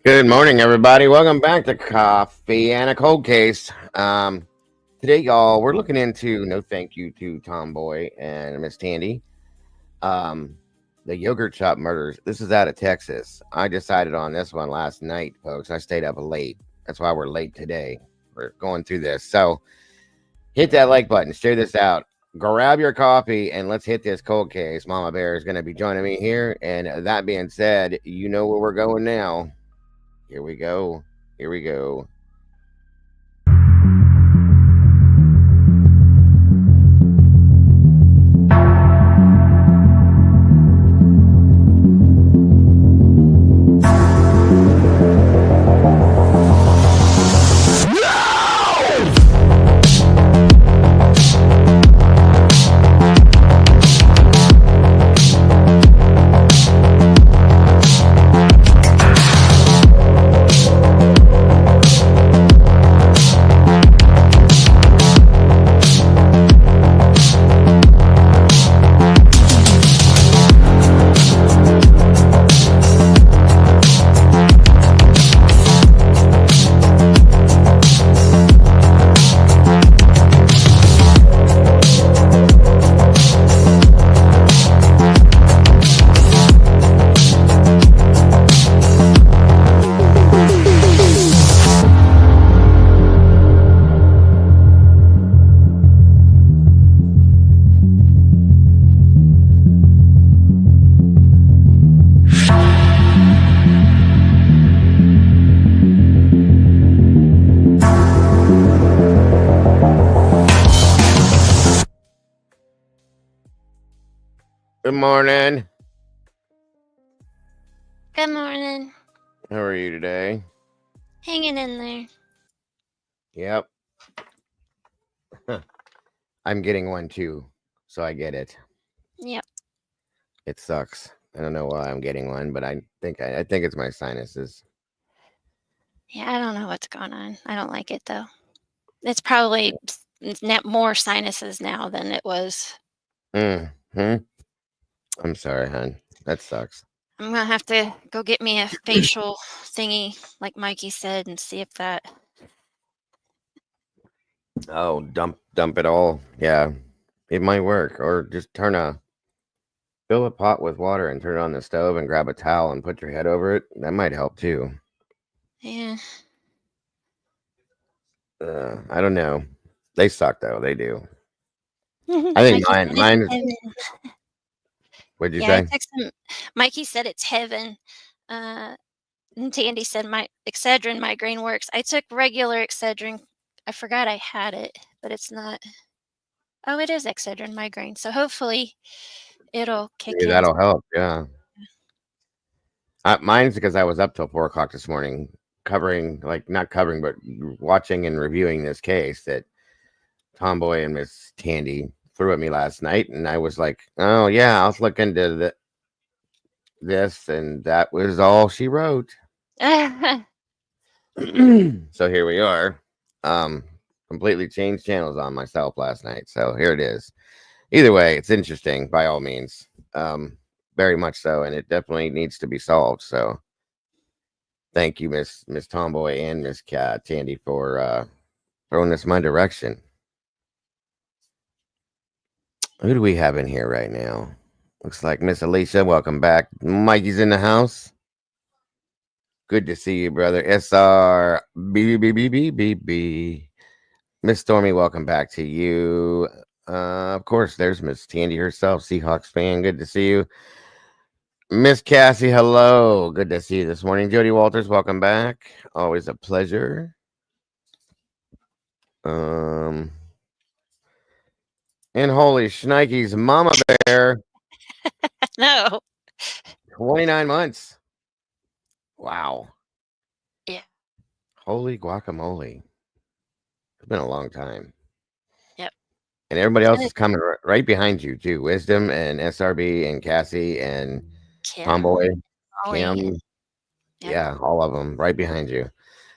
Good morning, everybody. Welcome back to Coffee and a Cold Case. Today, y'all, we're looking into no thank you to Tomboy and Miss Tandy. Um, the yogurt shop murders. This is out of Texas. I decided on this one last night, folks. I stayed up late. That's why we're late today. We're going through this. So hit that like button, share this out. Grab your coffee and let's hit this cold case. Mama Bear is going to be joining me here. And that being said, you know where we're going now. Here we go. Here we go. Good morning. Good morning. How are you today? Hanging in there. Yep. I'm getting one too, so I get it. Yep. It sucks. I don't know why I'm getting one, but I think it's my sinuses. Yeah, I don't know what's going on. I don't like it though. It's probably more sinuses now than it was. Hmm. I'm sorry, hon. That sucks. I'm gonna have to go get me a facial thingy, like Mikey said, and see if that. Oh, dump it all. Yeah, it might work, or just fill a pot with water and turn it on the stove and grab a towel and put your head over it. That might help too. Yeah. I don't know. They suck though. They do. I think Mikey said it's mine. heaven. What'd you Yeah, I say? texted him. Mikey said it's heaven. And Tandy said my Excedrin migraine works. I took regular Excedrin. I forgot I had it, but it's not. Oh, it is Excedrin migraine. So hopefully it'll kick Maybe in. that'll help. Yeah. Mine's because I was up till 4 o'clock this morning, not covering, but watching and reviewing this case that Tomboy and Miss Tandy threw at me last night, and I was like, "Oh yeah, I'll look into this," and that was all she wrote. So here we are. Um, Completely changed channels on myself last night. So here it is. Either way, it's interesting by all means. Very much so, and it definitely needs to be solved. So thank you, Miss Tomboy and Miss Tandy for throwing this my direction. Who do we have in here right now? Looks like Miss Alicia. Welcome back. Mikey's in the house. Good to see you, brother. SR B. Miss Stormy, welcome back to you. Of course, there's Miss Tandy herself, Seahawks fan. Good to see you. Miss Cassie, hello. Good to see you this morning. Jody Walters, welcome back. Always a pleasure. And holy shnikes, Mama Bear, No. 29 months. Wow. Yeah. Holy guacamole. It's been a long time. Yep. And everybody else is coming right behind you, too. Wisdom and SRB and Cassie and Tomboy, Kim. Yep. Yeah, all of them right behind you.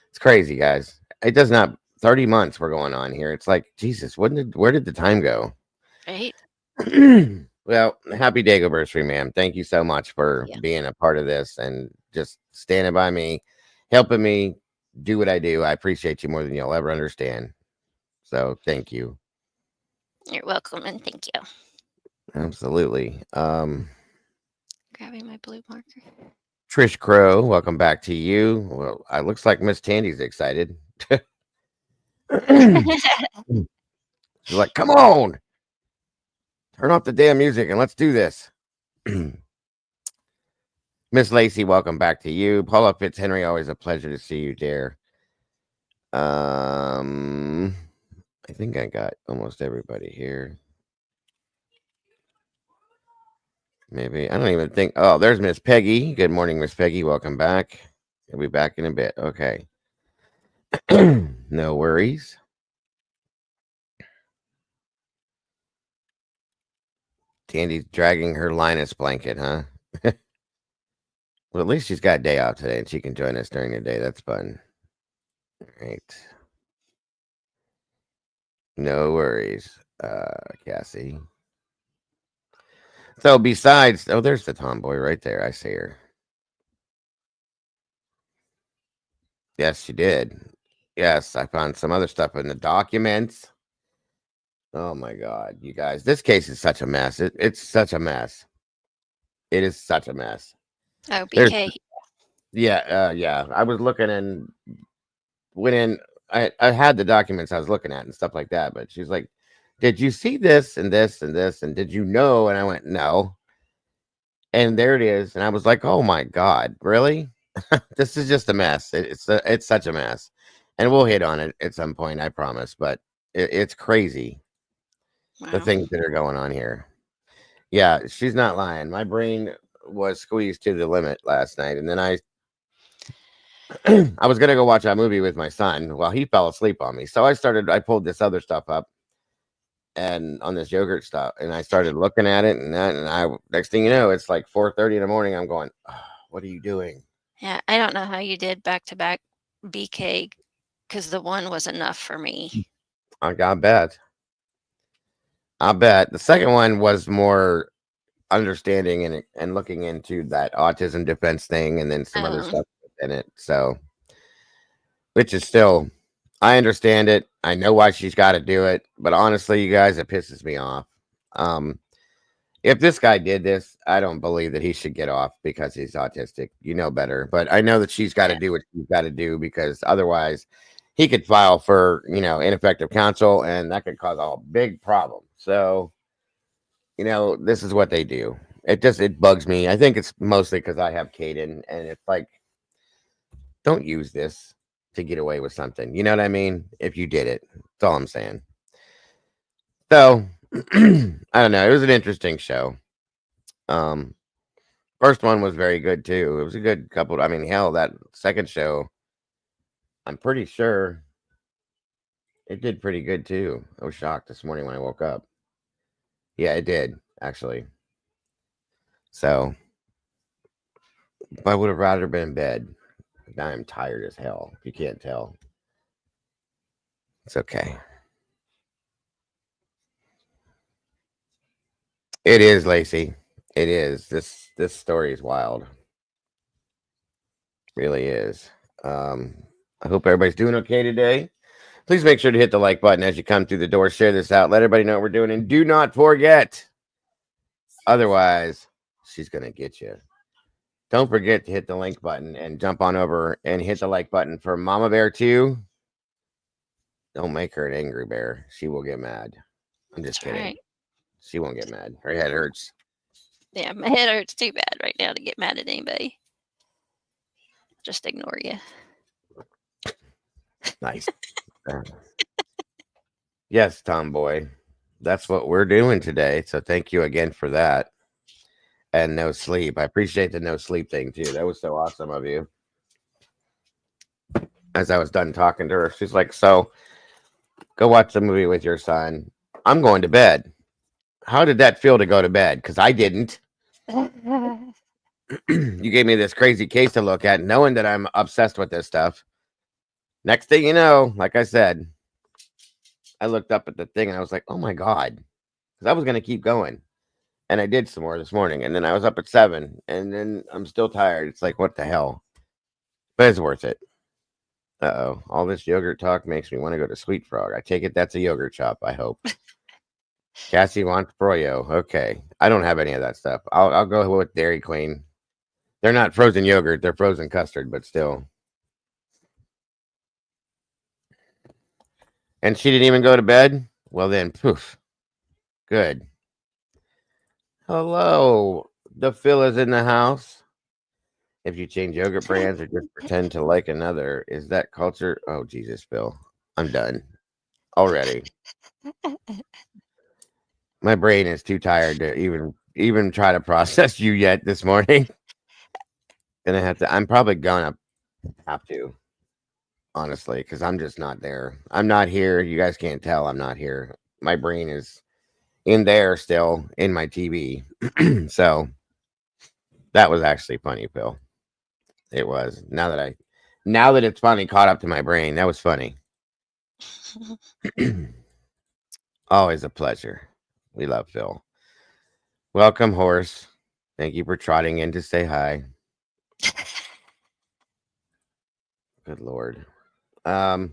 It's crazy, guys. It does not 30 months we're going on here. It's like, Jesus, where did the time go? Right. Well, happy Dagoversary, ma'am. Thank you so much for Yeah. being a part of this and just standing by me helping me do what I do. I appreciate you more than you'll ever understand. So thank you. You're welcome, and thank you. Absolutely. Grabbing my blue marker. Trish Crow, welcome back to you. Well, it looks like Miss Tandy's excited. She's like, come on, turn off the damn music and let's do this. Miss Lacey, welcome back to you. Paula Fitzhenry, always a pleasure to see you, dear. I think I got almost everybody here. Maybe I don't even think. Oh, there's Miss Peggy. Good morning, Miss Peggy. Welcome back. We'll be back in a bit. Okay. No worries. Tandy's dragging her Linus blanket, huh? Well, at least she's got a day off today and she can join us during the day. That's fun. All right. No worries, Cassie. So besides, oh, there's the tomboy right there. I see her. Yes, she did. Yes, I found some other stuff in the documents. Oh my God, you guys, this case is such a mess. It's such a mess. It is such a mess. Oh, There's, BK. yeah. I was looking and went in. I had the documents I was looking at and stuff like that. But she's like, "Did you see this and this and this? And did you know?" And I went, "No." And there it is. And I was like, "Oh my God, really? This is just a mess. It's such a mess." And we'll hit on it at some point, I promise. But it's crazy the Wow. things that are going on here. Yeah, she's not lying. My brain was squeezed to the limit last night, and then I I was gonna go watch that movie with my son. Well, he fell asleep on me, so I pulled this other stuff up and on this yogurt stuff, and I started looking at it, and I next thing you know, it's like 4:30 in the morning. I'm going, oh, what are you doing? Yeah, I don't know how you did back-to-back BK because the one was enough for me. I bet. I bet the second one was more understanding and looking into that autism defense thing, and then some other stuff in it. So, which is still, I understand it. I know why she's got to do it, but honestly, you guys, it pisses me off. Um, if this guy did this, I don't believe that he should get off because he's autistic. You know better, but I know that she's got to Yeah. do what she's got to do because otherwise, he could file for ineffective counsel, and that could cause a big problem. So, this is what they do. It bugs me. I think it's mostly because I have Caden, and it's like, don't use this to get away with something. You know what I mean? If you did it, that's all I'm saying. So I don't know. It was an interesting show. Um, First one was very good too. It was a good couple. I mean, hell, that second show, I'm pretty sure it did pretty good too. I was shocked this morning when I woke up. Yeah, it did actually. So I would have rather been in bed. Now I'm tired as hell. If you can't tell, it's okay. It is, Lacey. It is. This story is wild. Really is. I hope everybody's doing okay today. Please make sure to hit the like button as you come through the door. Share this out. Let everybody know what we're doing. And do not forget. Otherwise, she's going to get you. Don't forget to hit the link button and jump on over and hit the like button for Mama Bear 2. Don't make her an angry bear. She will get mad. I'm just That's kidding. right. She won't get mad. Her head hurts. Yeah, my head hurts too bad right now to get mad at anybody. Just ignore you. Nice. Yes, Tomboy. That's what we're doing today. So thank you again for that. And no sleep. I appreciate the no sleep thing too. That was so awesome of you. As I was done talking to her, she's like, "So go watch the movie with your son. I'm going to bed." How did that feel to go to bed? Because I didn't. You gave me this crazy case to look at, knowing that I'm obsessed with this stuff. Next thing you know, like I said, I looked up at the thing and I was like, "Oh my God," because I was going to keep going. And I did some more this morning. And then I was up at 7. And then I'm still tired. It's like, what the hell? but it's worth it. Uh-oh. All this yogurt talk makes me want to go to Sweet Frog. I take it that's a yogurt shop, I hope. Cassie wants Froyo. Okay. I don't have any of that stuff. I'll go with Dairy Queen. They're not frozen yogurt, they're frozen custard, but still. And she didn't even go to bed? Well then, poof. Good. Hello. The Phil is in the house. If you change yogurt brands or just pretend to like another, is that culture? Oh Jesus, Phil. I'm done. Already. My brain is too tired to even try to process you yet this morning. I'm probably gonna have to, honestly, because I'm just not there. I'm not here. You guys can't tell I'm not here. My brain is in there still in my TV. So that was actually funny, Phil. It was. Now that it's finally caught up to my brain, that was funny. Always a pleasure. We love Phil. Welcome, horse. Thank you for trotting in to say hi. Good Lord. About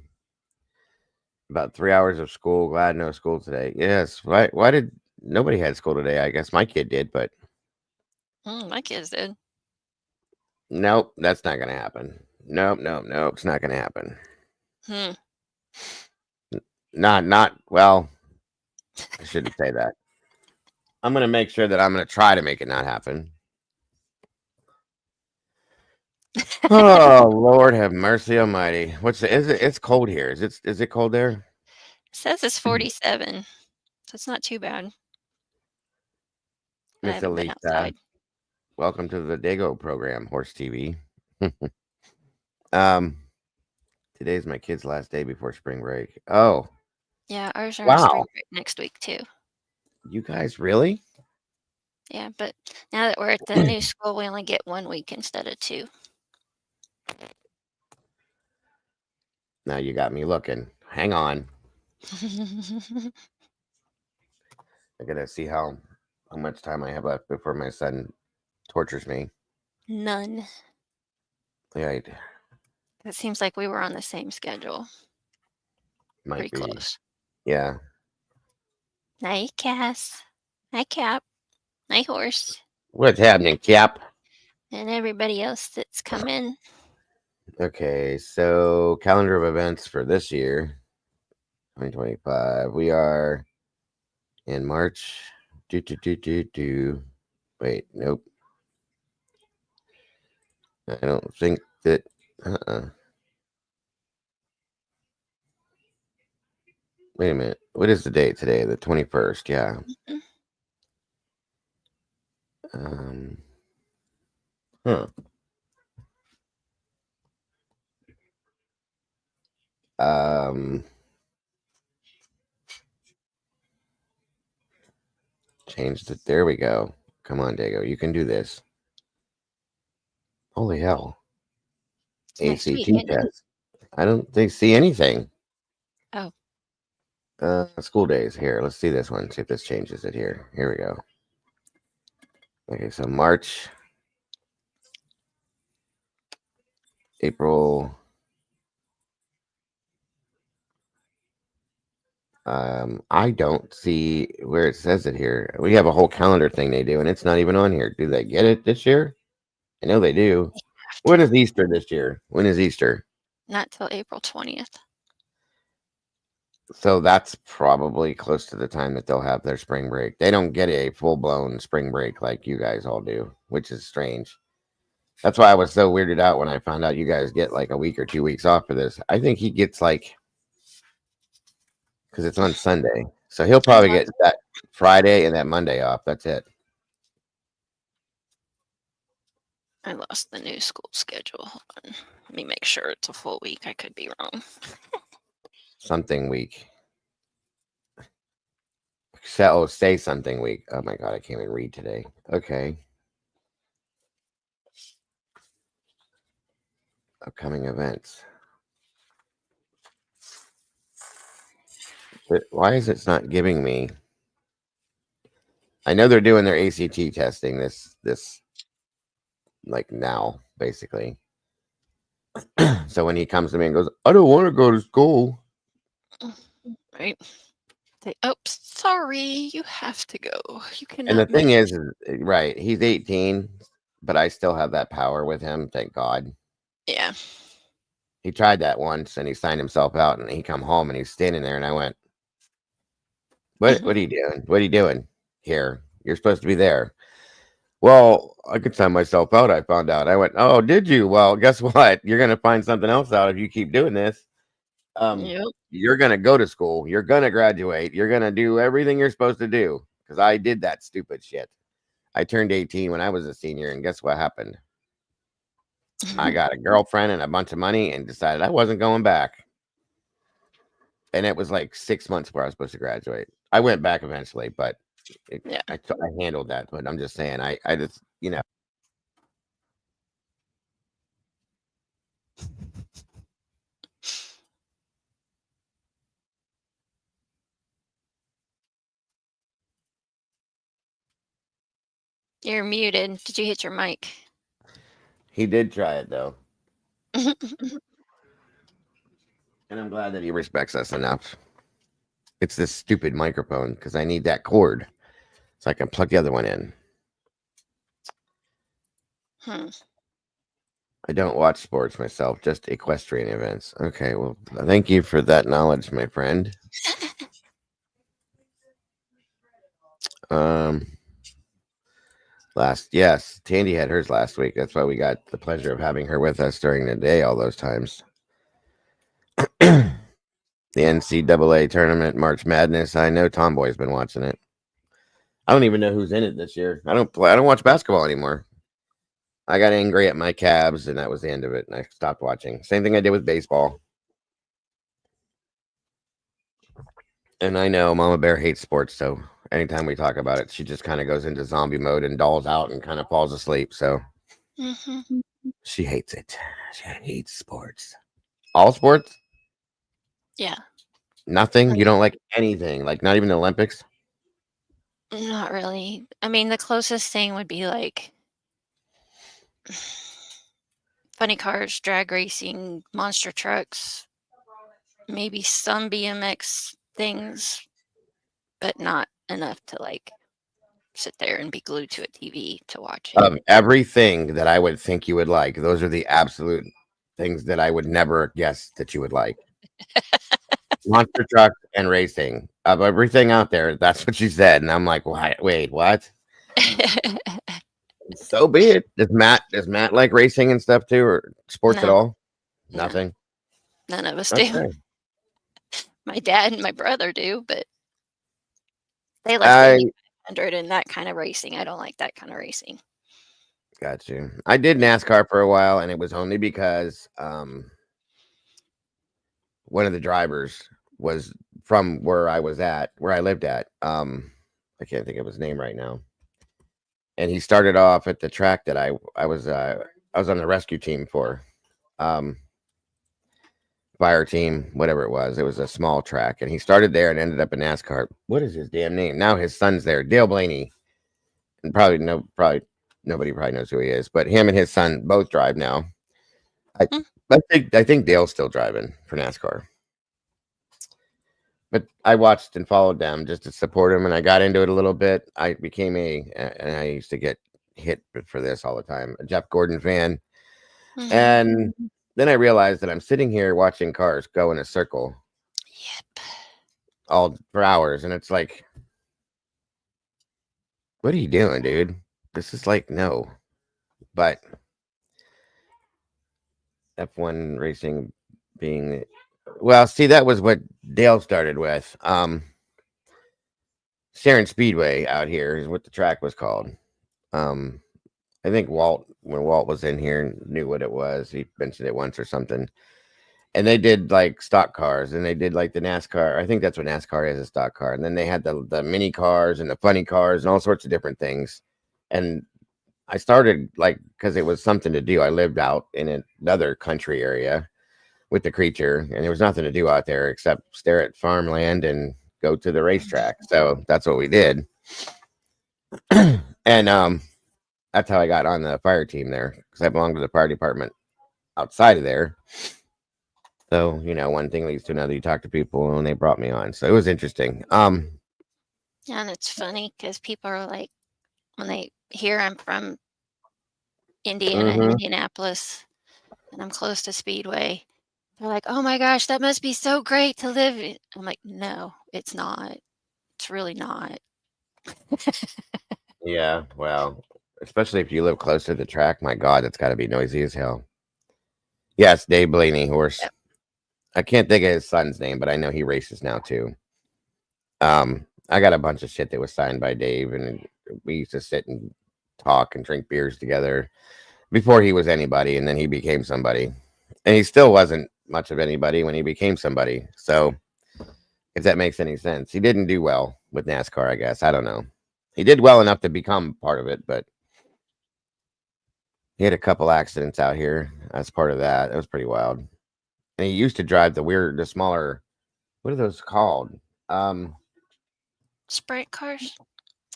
3 hours of school. Glad no school today. Yes. Why did nobody had school today? I guess my kid did, but My kids did. nope, that's not gonna happen. Nope. It's not gonna happen. Not well, I shouldn't say that. I'm gonna make sure that I'm gonna try to make it not happen. Oh Lord have mercy almighty. It's cold here. Is it cold there? It says it's 47, so it's not too bad. I Miss haven't been Elisa. outside. Welcome to the Dago program, Horse TV. Today's my kid's last day before spring break. Oh, Yeah, ours are on spring wow. break next week too. You guys really? Yeah, but now that we're at the new school, we only get 1 week instead of 2. Now you got me looking. Hang on. I gotta see how much time I have left before my son tortures me. None. Yeah, It seems like we were on the same schedule. might Pretty be. close. Yeah. Hi, Cass. Hi, Cap. Hi, Horse. What's happening, Cap? And everybody else that's come in. Okay, so calendar of events for this year, 2025. We are in March. Wait, nope. I don't think that. Wait a minute. What is the date today? The 21st. Yeah. Huh. Changed it. There we go. Come on, Dago. You can do this. Holy hell. Next week, ACT isn't it? test. I don't see anything. Oh. School days. Here, let's see this one. See if this changes it here. Here we go. Okay, so March, April. I don't see where it says it here. We have a whole calendar thing they do, and it's not even on here. Do they get it this year? I know they do. When is Easter this year? When is Easter? Not till April 20th. So that's probably close to the time that they'll have their spring break. They don't get a full-blown spring break like you guys all do, which is strange. That's why I was so weirded out when I found out you guys get like a week or 2 weeks off for this. I think he gets like, because it's on Sunday. So he'll probably get that Friday and that Monday off. That's it. I lost the new school schedule. Hold on. Let me make sure it's a full week. I could be wrong. Something week. Say something week. Oh my God, I can't even read today. Okay. Upcoming events. But why is it not giving me? I know they're doing their ACT testing this like now, basically. So when he comes to me and goes, I don't want to go to school. Right. Say, oh, sorry, you have to go. You And the cannot thing make. is, right, he's 18, but I still have that power with him. Thank God. Yeah. He tried that once and he signed himself out and he come home and he's standing there and I went, what are you doing? What are you doing here? You're supposed to be there. Well, I could sign myself out, I found out. I went, oh, did you? Well, guess what? You're gonna find something else out if you keep doing this. Yep. You're gonna go to school, you're gonna graduate, you're gonna do everything you're supposed to do. Because I did that stupid shit. I turned 18 when I was a senior, and guess what happened? I got a girlfriend and a bunch of money and decided I wasn't going back. And it was like 6 months before I was supposed to graduate. I went back eventually, but Yeah. I handled that. But I'm just saying, I just, You're muted. Did you hit your mic? he did try it though. And I'm glad that he respects us enough. It's this stupid microphone because I need that cord so I can plug the other one in. I don't watch sports myself, just equestrian events. Okay, well, thank you for that knowledge, my friend. Yes, Tandy had hers last week. That's why we got the pleasure of having her with us during the day all those times. The NCAA tournament, March Madness. I know Tomboy's been watching it. I don't even know who's in it this year. I don't watch basketball anymore. I got angry at my Cavs, and that was the end of it. And I stopped watching. Same thing I did with baseball. And I know Mama Bear hates sports, so anytime we talk about it, she just kind of goes into zombie mode and dolls out and kind of falls asleep. So she hates it. She hates sports. All sports? Yeah. Nothing? You don't like anything? Like not even the Olympics? Not really. I mean, the closest thing would be like funny cars, drag racing, monster trucks, maybe some BMX things, but not enough to like sit there and be glued to a TV to watch it. Of everything that I would think you would like, those are the absolute things that I would never guess that you would like. Monster truck and racing. Of everything out there, that's what you said. And I'm like, wait, what? So be it. Does Matt like racing and stuff too, or sports at No. all? No. Nothing. None of us do. Okay. My dad and my brother do, but they like the 500 and that kind of racing. I don't like that kind of racing. Got you. I did NASCAR for a while, and it was only because one of the drivers was from where I lived at. I can't think of his name right now. And he started off at the track that I was on the rescue team for. Fire team, whatever it was. It was a small track, and he started there and ended up in NASCAR. What is his damn name? Now his son's there, Dale Blaney, and probably nobody knows who he is, but him and his son both drive now. I think Dale's still driving for NASCAR. But I watched and followed them just to support him, and I got into it a little bit. I became and I used to get hit for this all the time, a Jeff Gordon fan. And then I realized that I'm sitting here watching cars go in a circle. Yep. All for hours, and it's like, what are you doing, dude? This is like, no. But F1 racing being, well, see, that was what Dale started with. Sharon Speedway out here is what the track was called. I think when Walt was in here, knew what it was. He mentioned it once or something. And they did like stock cars, and they did like the NASCAR. I think that's what NASCAR is, a stock car. And then they had the mini cars and the funny cars and all sorts of different things. And I started like because it was something to do. I lived out in another country area with the creature, and there was nothing to do out there except stare at farmland and go to the racetrack. So that's what we did. And that's how I got on the fire team there, because I belonged to the fire department. outside of there. So, one thing leads to another. You talk to people and they brought me on. So it was interesting. Yeah, and it's funny because people are like, when they hear I'm from Indiana, Mhm. Indianapolis, and I'm close to Speedway, they're like, "Oh my gosh, that must be so great to live in." I'm like, "No, it's not. It's really not." Yeah, well, especially if you live close to the track, my God, that's got to be noisy as hell. Yes, Dave Blaney horse. Yep. I can't think of his son's name, but I know he races now too. I got a bunch of shit that was signed by Dave, and we used to sit and talk and drink beers together before he was anybody, and then he became somebody, and he still wasn't much of anybody when he became somebody. So, if that makes any sense, he didn't do well with NASCAR. I guess I don't know. He did well enough to become part of it, but he had a couple accidents out here as part of that. It was pretty wild. And he used to drive the smaller, what are those called? Um, Sprint cars.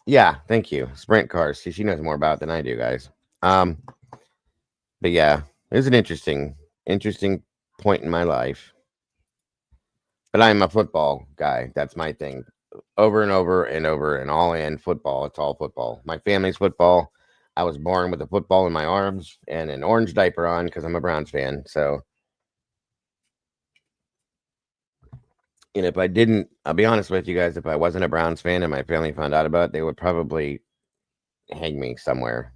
yeah, thank you. Sprint cars. See, she knows more about it than I do, guys. Um, but yeah, it was an interesting point in my life. But I'm a football guy. That's my thing. Over and over and over and all in football. It's all football. My family's football. I was born with a football in my arms and an orange diaper on because I'm a Browns fan. So, and if I didn't, I'll be honest with you guys, if I wasn't a Browns fan and my family found out about it, they would probably hang me somewhere.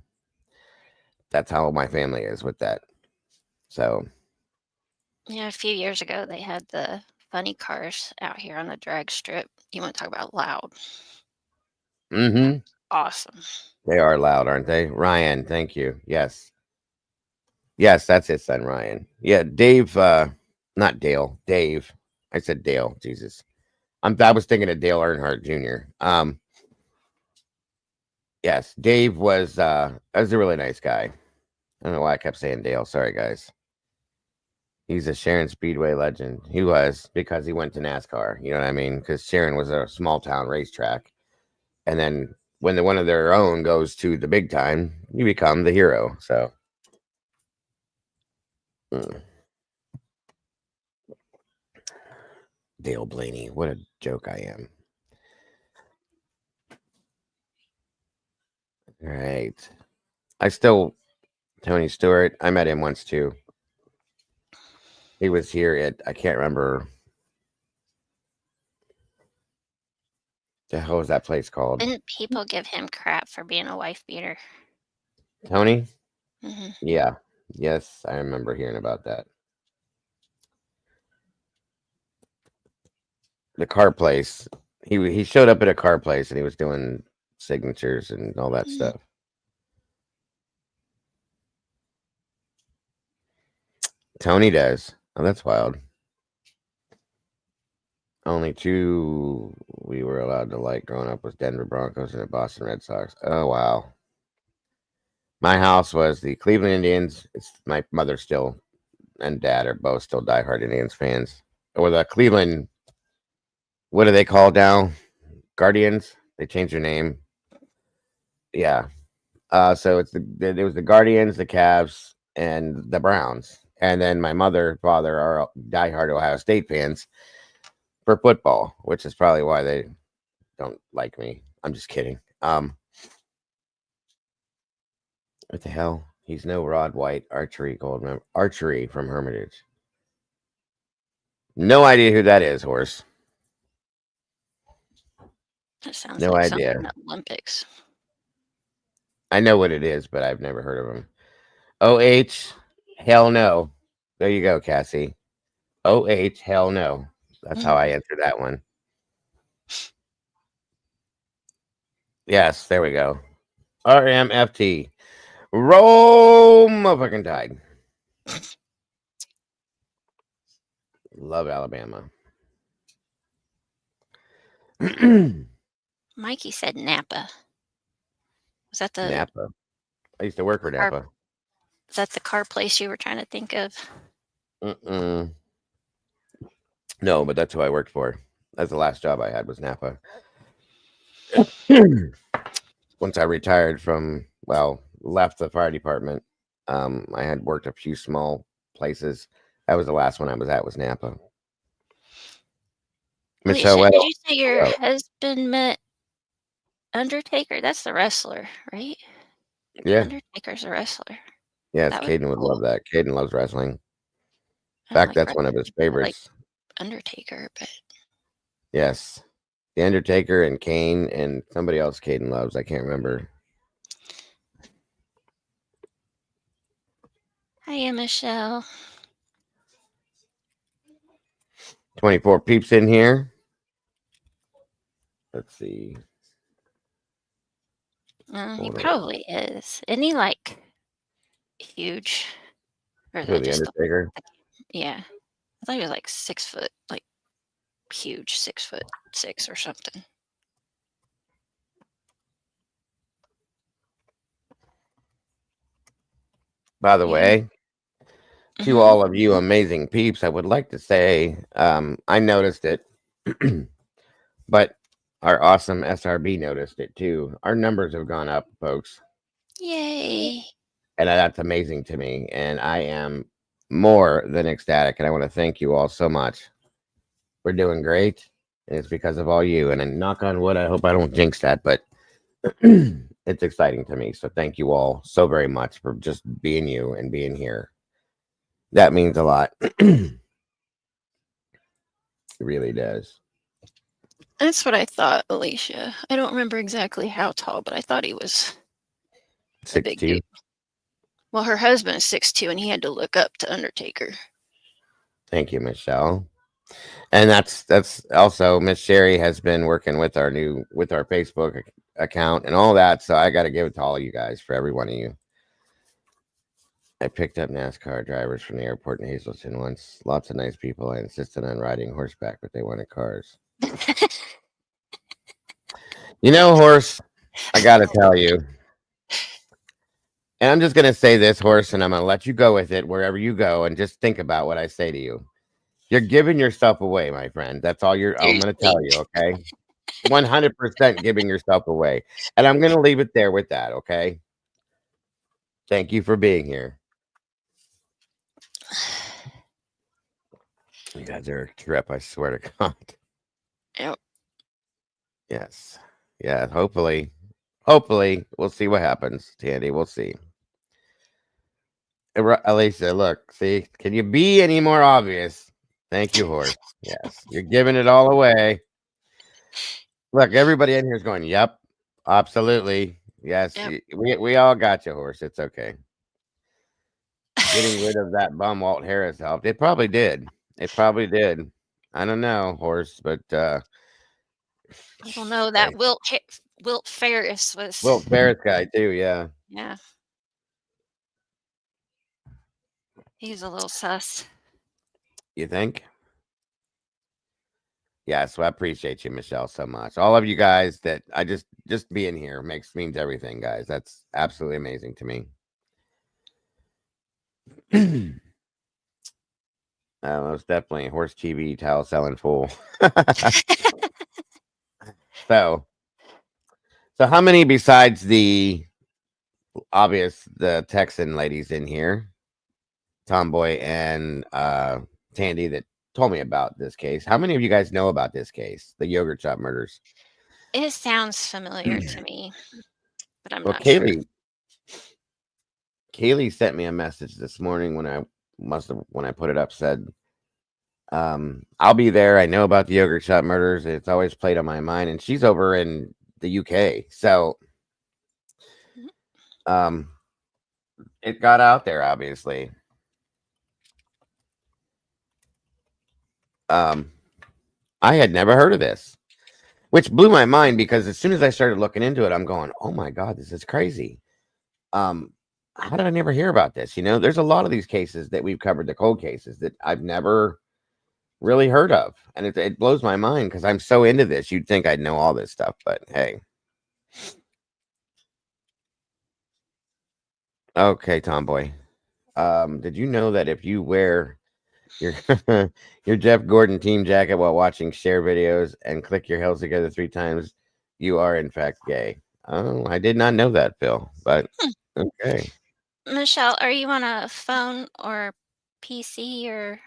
That's how my family is with that. So, Yeah, a few years ago they had the funny cars out here on the drag strip. You want to talk about loud? mm-hmm. Awesome. They are loud, aren't they? Ryan, thank you. Yes. Yes, that's his son, Ryan. Yeah, Dave, not Dale, Dave. I said Dale, Jesus. I was thinking of Dale Earnhardt Jr. Yes, Dave was a really nice guy. I don't know why I kept saying Dale. Sorry, guys. He's a Sharon Speedway legend. He was because he went to NASCAR. You know what I mean? Because Sharon was a small town racetrack, and then when one of their own goes to the big time, you become the hero. So, mm, Dale Blaney, what a joke I am. All right, I still Tony Stewart. I met him once too. He was here at I can't remember the hell was that place called. Didn't people give him crap for being a wife beater? Tony? Hmm. Yeah. Yes, I remember hearing about that. The car place. He showed up at a car place and he was doing signatures and all that Hmm. stuff. Tony does. Oh, that's wild. Only two we were allowed to like growing up was Denver Broncos and the Boston Red Sox. Oh wow. My house was the Cleveland Indians. It's my mother still and dad are both still diehard Indians fans. Or the Cleveland, what do they call now? Guardians. They changed their name. Yeah. So it was the Guardians, the Cavs, and the Browns. And then my mother, father are diehard Ohio State fans for football, which is probably why they don't like me. I'm just kidding. What the hell? He's no Rod White archery gold member. Archery from Hermitage. No idea who that is, horse. That sounds No like something in idea. the Olympics. I know what it is, but I've never heard of him. OH, hell no. There you go, Cassie. OH, hell no. That's how Mm. I answer that one. Yes, there we go. RMFT. Roll motherfucking tide. Love Alabama. Mikey said Napa. Was that the Napa. I used to work for car? Napa. Is that the car place you were trying to think of? Mm-mm. No, but that's who I worked for. That's the last job I had was Napa. Once I retired from, well, left the fire department, I had worked a few small places. That was the last one I was at, was Napa. Michelle, Alicia, what did else? you say your husband met Undertaker? That's the wrestler, right? Yeah. Undertaker's a wrestler. Yes, That was Caden would cool. love that. Caden loves wrestling. In I fact, like that's one of his favorites. Undertaker, but Yes. The Undertaker and Kane and somebody else Caden loves. I can't remember. hiya, Michelle. 24 peeps in here. Let's see. He probably is. Isn't he like huge? Or is Who, that the just Undertaker? yeah? I thought he was like 6 foot, like huge, 6'6" or something. By the way, to Mhm. all of you amazing peeps, I would like to say I noticed it, but our awesome SRB noticed it too. Our numbers have gone up, folks, Yay! and that's amazing to me. And I am more than ecstatic. And I want to thank you all so much. We're doing great, and it's because of all you. And I knock on wood, I hope I don't jinx that, but it's exciting to me. So thank you all so very much for just being you and being here. That means a lot. It really does. That's what I thought, Alicia. I don't remember exactly how tall, but I thought he was a big 6'2". dude. Well, her husband is 6'2", and he had to look up to Undertaker. Thank you, Michelle. And that's also Miss Sherry has been working with our Facebook account and all that. So I got to give it to all you guys, for every one of you. I picked up NASCAR drivers from the airport in Hazleton once. Lots of nice people. I insisted on riding horseback, but they wanted cars. You know, horse, I got to tell you. And I'm just going to say this, horse, and I'm going to let you go with it wherever you go, and just think about what I say to you. You're giving yourself away, my friend. That's all I'm going to tell you, okay? 100% giving yourself away. And I'm going to leave it there with that, okay? Thank you for being here. You guys are a trip, I swear to God. Yep. Yes. Yeah, hopefully we'll see what happens, Tandy. We'll see. Elisa, look, see, can you be any more obvious? Thank you, horse. Yes, you're giving it all away. Look, everybody in here is going, yep, absolutely. Yes, Yep. we all got you, horse. It's okay. Getting rid of that bum Walt Harris helped. It probably did. It probably did. I don't know, horse, but I don't know. That Wilt Ferris was. Wilt Ferris guy too, yeah. Yeah. He's a little sus. You think? Yeah, so I appreciate you, Michelle, so much. All of you guys that I just being here means everything, guys. That's absolutely amazing to me. Most definitely horse TV towel selling fool. so how many besides the obvious the Texan ladies in here, Tomboy and Tandy, that told me about this case? How many of you guys know about this case, the yogurt shop murders? It sounds familiar to me, but I'm Well, not sure. Kaylee sent me a message this morning when I put it up, said, I'll be there. I know about the yogurt shop murders. It's always played on my mind. And she's over in the UK. So it got out there, obviously. I had never heard of this, which blew my mind, because as soon as I started looking into it, I'm going, oh my God, this is crazy. How did I never hear about this? You know, there's a lot of these cases that we've covered, the cold cases, that I've never really heard of. And it blows my mind, because I'm so into this. You'd think I'd know all this stuff, but hey. Okay, Tomboy. Did you know that if you wear your your Jeff Gordon team jacket while watching share videos and click your heels together 3 times, you are in fact gay? Oh, I did not know that, Phil. But okay. Michelle, are you on a phone or PC, or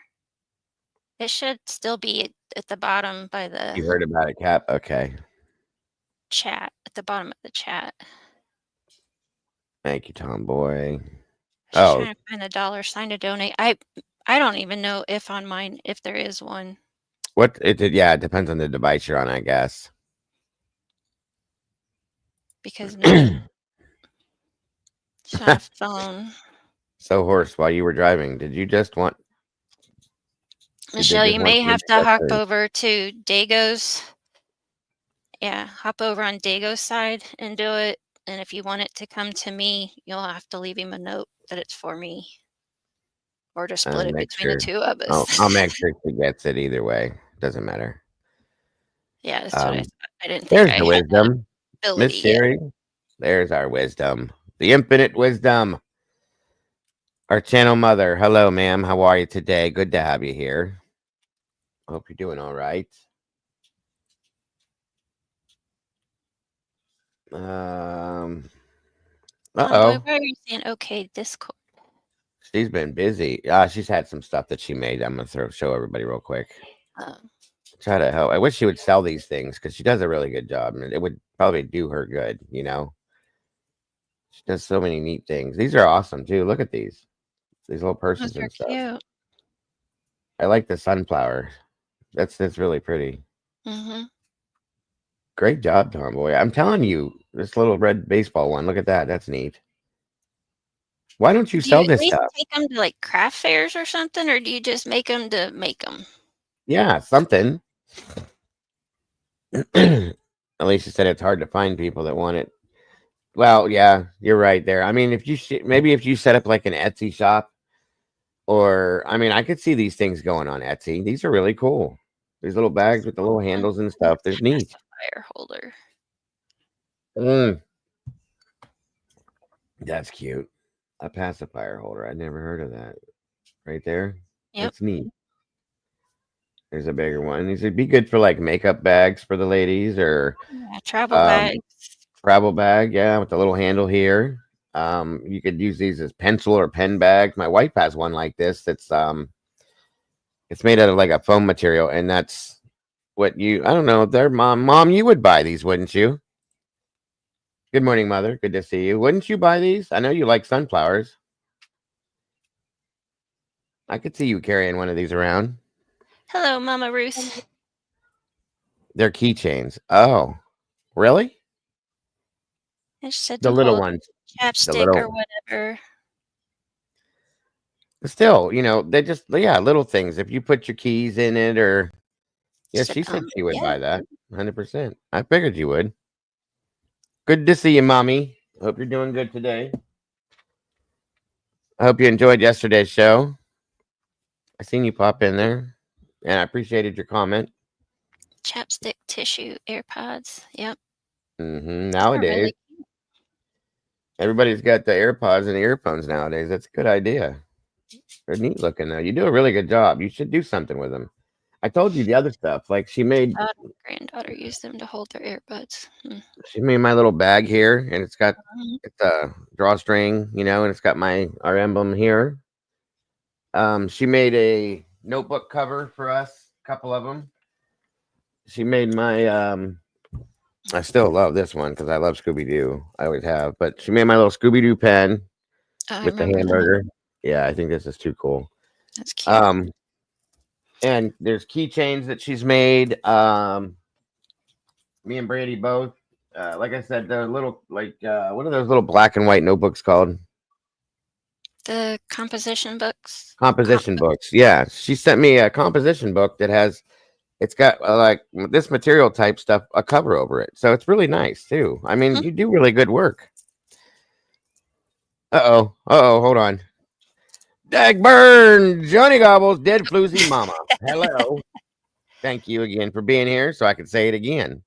it should still be at the bottom by the You heard about it, Cap? Okay. chat, at the bottom of the chat. Thank you, Tomboy. Just Oh, trying to find the dollar sign to donate. I don't even know if on mine if there is one, what it did? Yeah, it depends on the device you're on, I guess. because no, it's not a phone. So, Horse, while you were driving, did you just want? Did they Michelle, just you want may you have to to get hop there? over to Dago's. Yeah, hop over on Dago's side and do it. And if you want it to come to me, you'll have to leave him a note that it's for me, or to split it Make between the sure. two of I'll us. make sure she gets it either way. Doesn't matter. Yeah, that's what I Um, thought. I didn't think there's I the had that wisdom, Miss ability yet. Sherry. There's our wisdom, the infinite wisdom. Our channel mother. Hello, ma'am. How are you today? Good to have you here. Hope you're doing all right. Tomboy, Uh-oh. why are you saying okay, Discord? She's been busy. She's had some stuff that she made. I'm gonna show everybody real quick. Try to help. I wish she would sell these things because she does a really good job, and it would probably do her good. She does so many neat things. These are awesome too. Look at these little Those purses are and stuff. cute. I like the sunflower. That's really pretty. Mm-hmm. Great job, Tomboy. I'm telling you, this little red baseball one. Look at that. That's neat. Why don't you Do you sell at this least stuff? take them to like craft fairs or something, or do you just make them to make them? Yeah, something. At least you said it's hard to find people that want it. Well, yeah, you're right there. I mean, if you maybe if you set up like an Etsy shop, or I mean, I could see these things going on Etsy. These are really cool. These little bags with the little handles and stuff. They're neat. Fire holder. Mm, that's cute. A pacifier holder. I'd never heard of that. Right there. Yep. That's neat. There's a bigger one. These would be good for like makeup bags for the ladies or Yeah, travel um, bags. travel bag. Yeah, with the little handle here. You could use these as pencil or pen bags. My wife has one like this. It's made out of like a foam material, and that's what you. I don't know. Their mom, you would buy these, wouldn't you? Good morning, mother. Good to see you. Wouldn't you buy these? I know you like sunflowers. I could see you carrying one of these around. Hello, Mama Ruth. They're keychains. Oh, really? It said The to little hold ones. The chapstick or little. whatever. Still, they just little things. If you put your keys in it, or yeah, she said she would Yeah. buy that. 100%. I figured you would. Good to see you, mommy. Hope you're doing good today. I hope you enjoyed yesterday's show. I seen you pop in there, and I appreciated your comment. Chapstick, tissue, AirPods. Yep. They're Nowadays, really cute. everybody's got the AirPods and the earphones nowadays. That's a good idea. They're neat looking though. You do a really good job. You should do something with them. I told you the other stuff. Like she made Granddaughter used them to hold their earbuds. my little bag here, and it's Mhm. a drawstring, and it's got our emblem here. She made a notebook cover for us, a couple of them. She made my I still love this one because I love Scooby Doo. I always have, but she made my little Scooby Doo pen Oh, I with the remember that. hamburger. Yeah, I think this is too cool. That's cute. And there's keychains that she's made. Me and Brady both. Like I said, the little what are those little black and white notebooks called? The composition books. Composition books. Yeah, she sent me a composition book that it's got like this material type stuff, a cover over it, so it's really nice too. I mean, you do really good work. Hold on. Dagburn, Johnny Gobbles, dead floozy mama. Hello. Thank you again for being here, so I can say it again.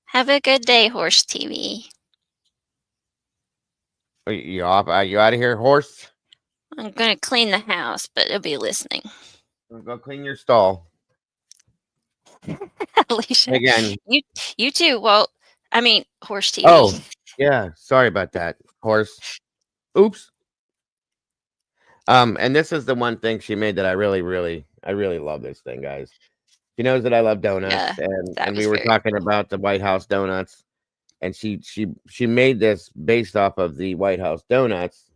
Have a good day, Horse TV. Are you off? Are you out of here, horse? I'm gonna clean the house, but it'll be listening. Go clean your stall. Alicia, Again. you too. Well, I mean, Horse TV. Oh, yeah. Sorry about that, horse. Oops. And this is the one thing she made that I really love this thing, guys. She knows that I love Yeah, donuts, and that we was were very talking cool. about the White House donuts, and she made this based off of the White House donuts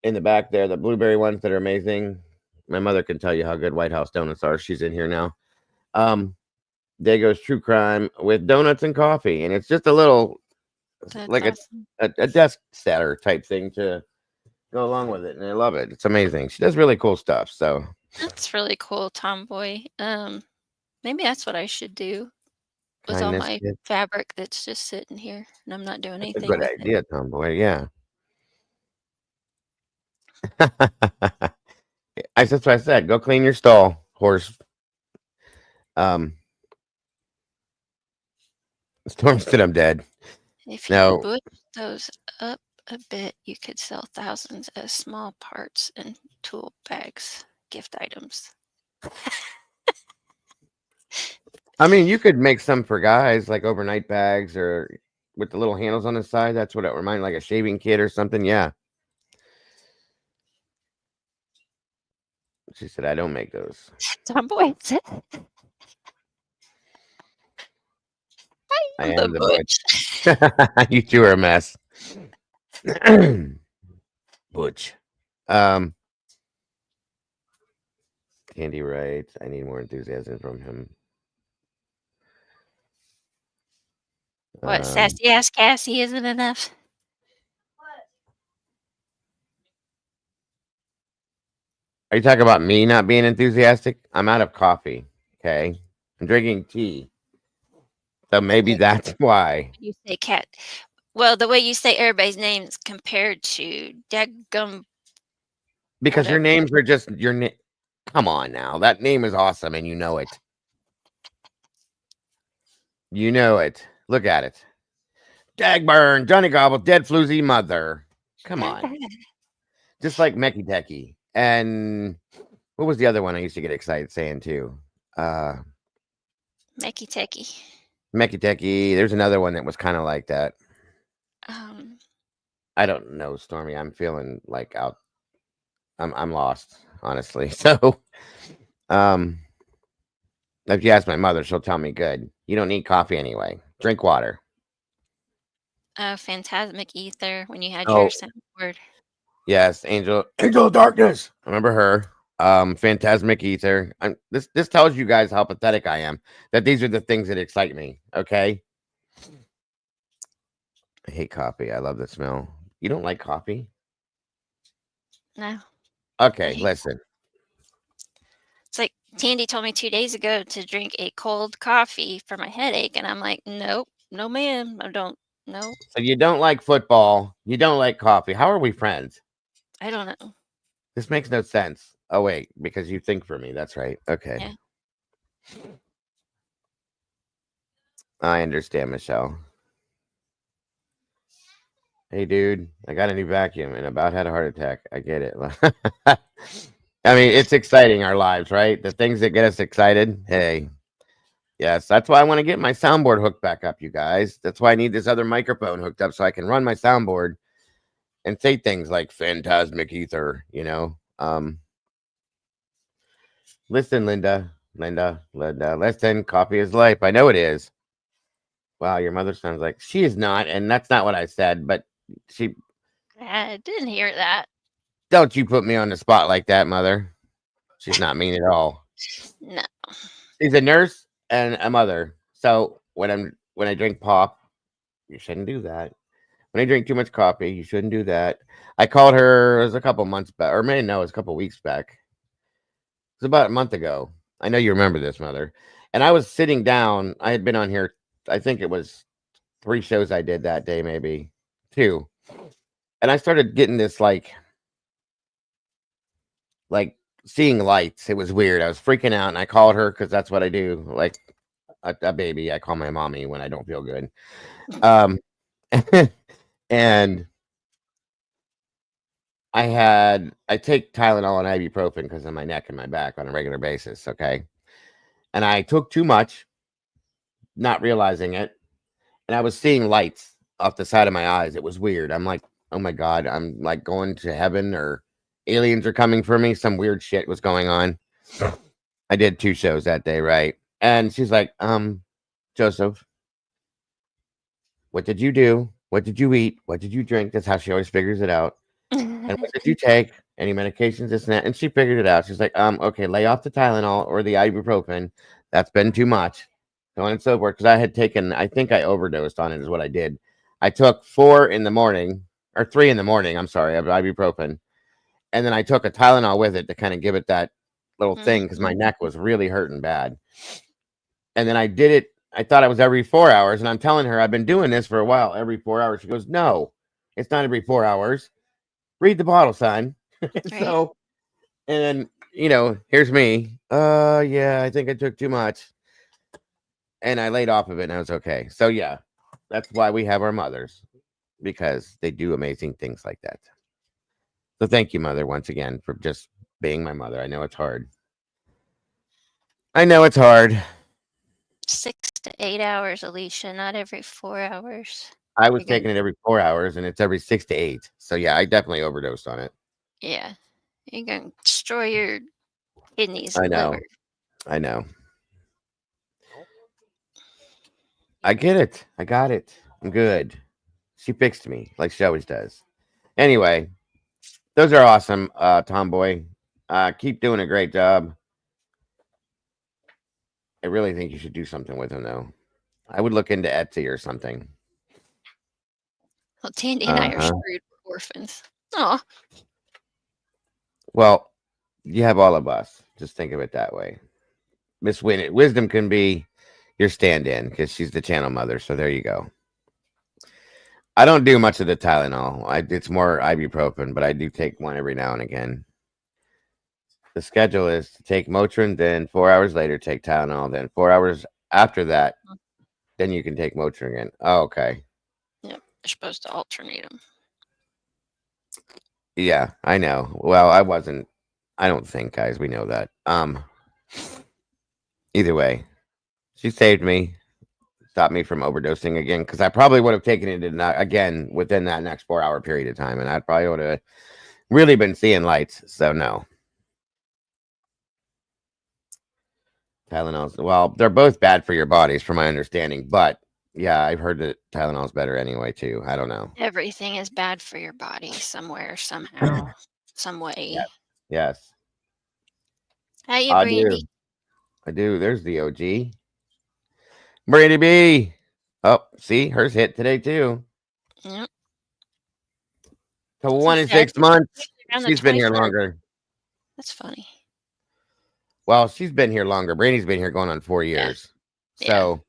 in the back there, the blueberry ones that are amazing. My mother can tell you how good White House donuts are. She's in here now. Um, there goes true crime with donuts and coffee, and it's just a little That's like awesome. a desk setter type thing to go along with it, and I love it. It's amazing. She does really cool stuff. So That's really cool, Tomboy. Maybe that's what I should do with all kindness, my kid. fabric that's just sitting here and I'm not doing That's a anything good with it. idea, Tomboy. Yeah. That's what I said. Go clean your stall, horse. Um, Storm said I'm dead. If you No, butch those up a bit, you could sell thousands of small parts and tool bags, gift items. I mean you could make some for guys like overnight bags or with the little handles on the side. That's what it reminds like a shaving kit or something. Yeah. She said I don't make those. Tomboy, I I'm am the the butch. butch. You two are a mess. Butch. Um, Candy writes, I need more enthusiasm from him. What, Um, sassy ass Cassie isn't enough? are you talking about me not being enthusiastic? I'm out of coffee. Okay. I'm drinking tea. So maybe Yeah, that's why. you say cat. Well, the way you say everybody's names compared to dadgum Because your whatever. names are just your name. Come on now. That name is awesome and you know it. You know it. Look at it. Dagburn, Johnny Gobble, Dead Floozy Mother. Come on. Just like Mecky Tecky. And what was the other one I used to get excited saying too? Uh Mecky Tecky. Mecky Tecky. There's another one that was kind of like that. Um, I don't know, Stormy. I'm feeling like out. I'm lost, honestly. So, um, if you ask my mother, she'll tell me, "Good. You don't need coffee anyway. Drink water." Phantasmic Ether when you had your Oh, soundboard. yes, Angel of Darkness. Remember her? Phantasmic Ether. This tells you guys how pathetic I am. That these are the things that excite me. Okay. I hate coffee. I love the smell. You don't like coffee? No, I Okay, hate. listen. It's like Tandy told me 2 days ago to drink a cold coffee for my headache, and I'm like, nope, no, ma'am, I don't. No, So you don't like football. You don't like coffee. How are we friends? I don't know. This makes no sense. Oh wait, because you think for me. That's right. Okay. Yeah, I understand, Michelle. Hey dude, I got a new vacuum and about had a heart attack. I get it. I mean, it's exciting our lives, right? The things that get us excited. Hey, yes, that's why I want to get my soundboard hooked back up, you guys. That's why I need this other microphone hooked up so I can run my soundboard and say things like phantasmic ether. Listen, Linda, listen, coffee is life. I know it is. Wow, your mother sounds like she is not, and that's not what I said, but she I didn't hear that. don't you put me on the spot like that, mother. She's not mean at all. No, She's a nurse and a mother. So when I drink pop, you shouldn't do that. When I drink too much coffee, you shouldn't do that. I called her, it was a couple months back, or maybe no, it was a couple weeks back. It was about a month ago. I know you remember this, mother. And I was sitting down. I had been on here, I think it was 3 shows I did that day, maybe 2. And I started getting this like seeing lights. It was weird. I was freaking out and I called her because that's what I do. Like a baby. I call my mommy when I don't feel good. Um and I take Tylenol and ibuprofen because of my neck and my back on a regular basis. Okay. And I took too much, not realizing it. And I was seeing lights off the side of my eyes. It was weird. I'm like, oh my God, I'm like going to heaven or aliens are coming for me. Some weird shit was going on. I did 2 shows that day, right? And she's like, Joseph, what did you do? What did you eat? What did you drink? That's how she always figures it out. And what did you take? Any medications, this and that? And she figured it out. She's like, okay, lay off the Tylenol or the ibuprofen. That's been too much. So on and so forth. Because I had taken, I think I overdosed on it, is what I did. I took 4 in the morning, or 3 in the morning, I'm sorry, of ibuprofen. And then I took a Tylenol with it to kind of give it that little thing because my neck was really hurting bad. And then I did it. I thought it was every 4 hours. And I'm telling her, I've been doing this for a while, every 4 hours. She goes, no, it's not every 4 hours. Read the bottle, son. So, and then, here's me. Yeah, I think I took too much. And I laid off of it and I was okay. So, yeah, that's why we have our mothers, because they do amazing things like that. So, thank you, mother, once again, for just being my mother. I know it's hard. 6 to 8 hours, Alicia, not every 4 hours. I was taking it every 4 hours and it's every 6 to 8. So, yeah, I definitely overdosed on it. Yeah. You're going to destroy your kidneys I and know. liver. I know. I get it. I got it. I'm good. She fixed me like she always does. Anyway, those are awesome, Tomboy. Keep doing a great job. I really think you should do something with them, though. I would look into Etsy or something. Well, Tandy and I are screwed for orphans. Oh. Well, you have all of us. Just think of it that way. Miss Wisdom can be your stand-in because she's the channel mother. So there you go. I don't do much of the Tylenol. It's more ibuprofen, but I do take one every now and again. The schedule is to take Motrin, then 4 hours later take Tylenol, then 4 hours after that, then you can take Motrin again. Oh, okay. Yep, you're supposed to alternate them. Yeah, I know. Well, I wasn't. I don't think, guys, we know that. Either way, she saved me, stopped me from overdosing again, because I probably would have taken it again within that next 4 hour period of time, and I probably would have really been seeing lights. So no. Tylenol's, well, they're both bad for your bodies, from my understanding, but yeah, I've heard that Tylenol's better anyway too. I don't know. Everything is bad for your body somewhere, somehow, some way. Yes. How you, Brandy? I do. There's the OG. Brandy B. Oh, see, hers hit today too. Yep. So 1 in 6 months. She's been here longer. That's funny. Well, she's been here longer. Brandy's been here going on 4 years. Yeah. So,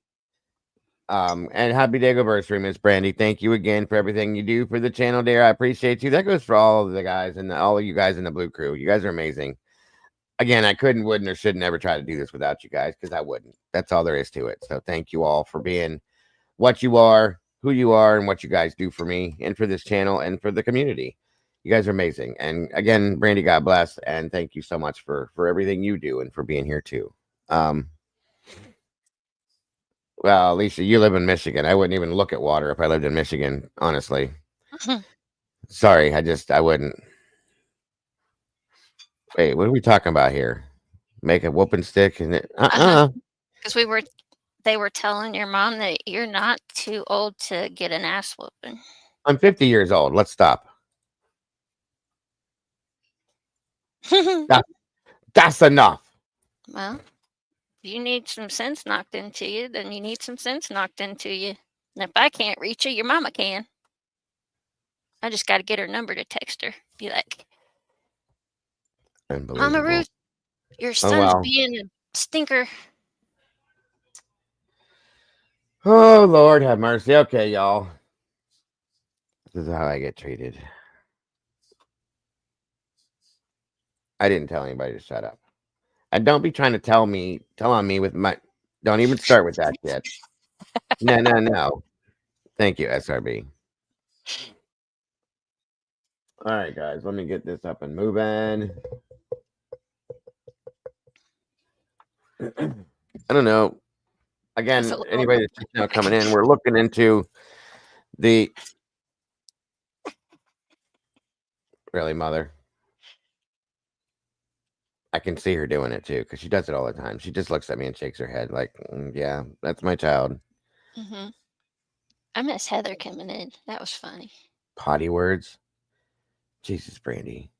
and happy day anniversary, Miss Brandy. Thank you again for everything you do for the channel, dear. I appreciate you. That goes for all of the guys and all of you guys in the Blue Crew. You guys are amazing. Again, I wouldn't, or should never try to do this without you guys, because I wouldn't. That's all there is to it. So thank you all for being what you are, who you are, and what you guys do for me and for this channel and for the community. You guys are amazing. And again, Brandy, God bless. And thank you so much for everything you do and for being here too. Well, Alicia, you live in Michigan. I wouldn't even look at water if I lived in Michigan, honestly. Sorry, I wouldn't. Wait, what are we talking about here? Make a whooping stick and because they were telling your mom that you're not too old to get an ass whooping. I'm 50 years old. Let's stop. That's enough. Well, if you need some sense knocked into you, then you need some sense knocked into you. And if I can't reach you, your mama can. I just got to get her number to text her. Be like, Mama Ruth, your son's being a stinker. Oh, Lord have mercy. Okay, y'all. This is how I get treated. I didn't tell anybody to shut up. And don't be trying to tell on me with my... Don't even start with that shit. No. Thank you, SRB. All right, guys. Let me get this up and moving. I don't know. Again, anybody that's just now coming in, we're looking into the... Really, Mother? can see her doing it too because she does it all the time. She just looks at me and shakes her head like, "Yeah, that's my child." Mm-hmm. I miss Heather coming in. That was funny. Potty words. Jesus, Brandy.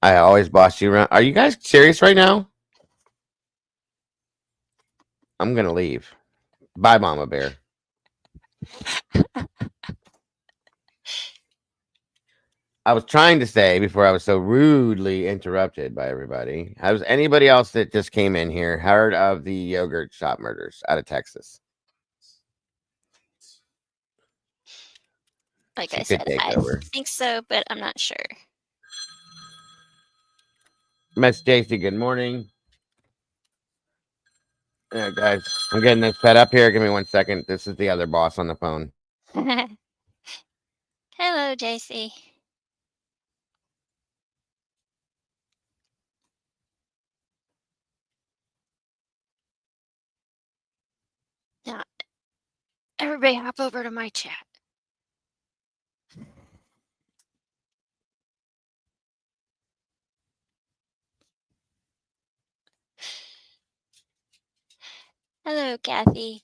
I always boss you around. Are you guys serious right now? I'm gonna leave. Bye, Mama Bear. I was trying to say before I was so rudely interrupted by everybody. Has anybody else that just came in here heard of the yogurt shop murders out of Texas? Like She I could said, take I over. think so, but I'm not sure. Miss Stacy, good morning. Yeah, guys, I'm getting this set up here. Give me 1 second. This is the other boss on the phone. Hello, JC. Now, everybody hop over to my chat. Hello, Kathy.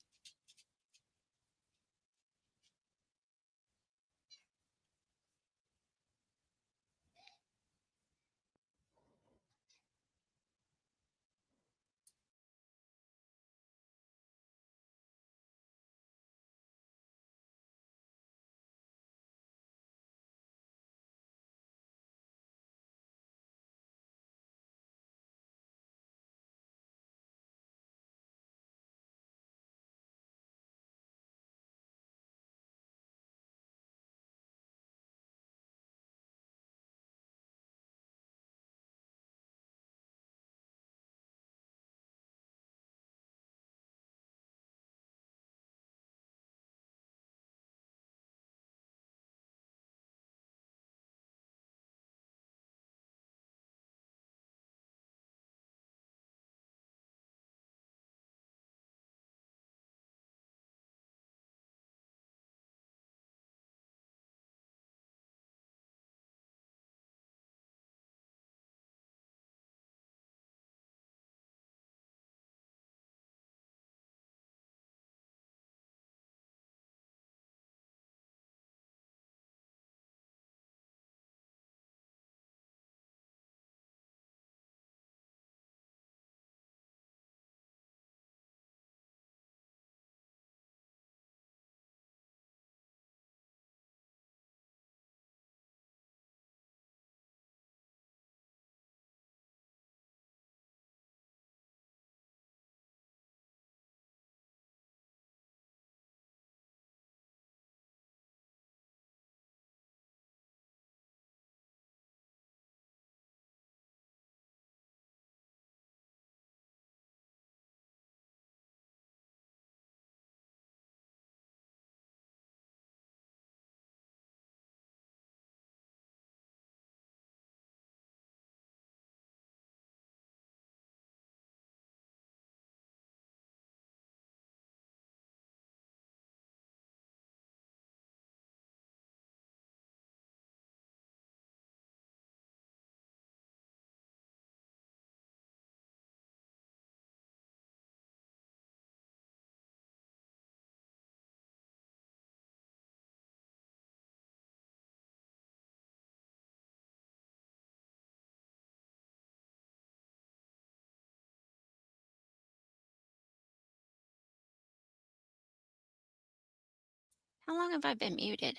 How long have I been muted?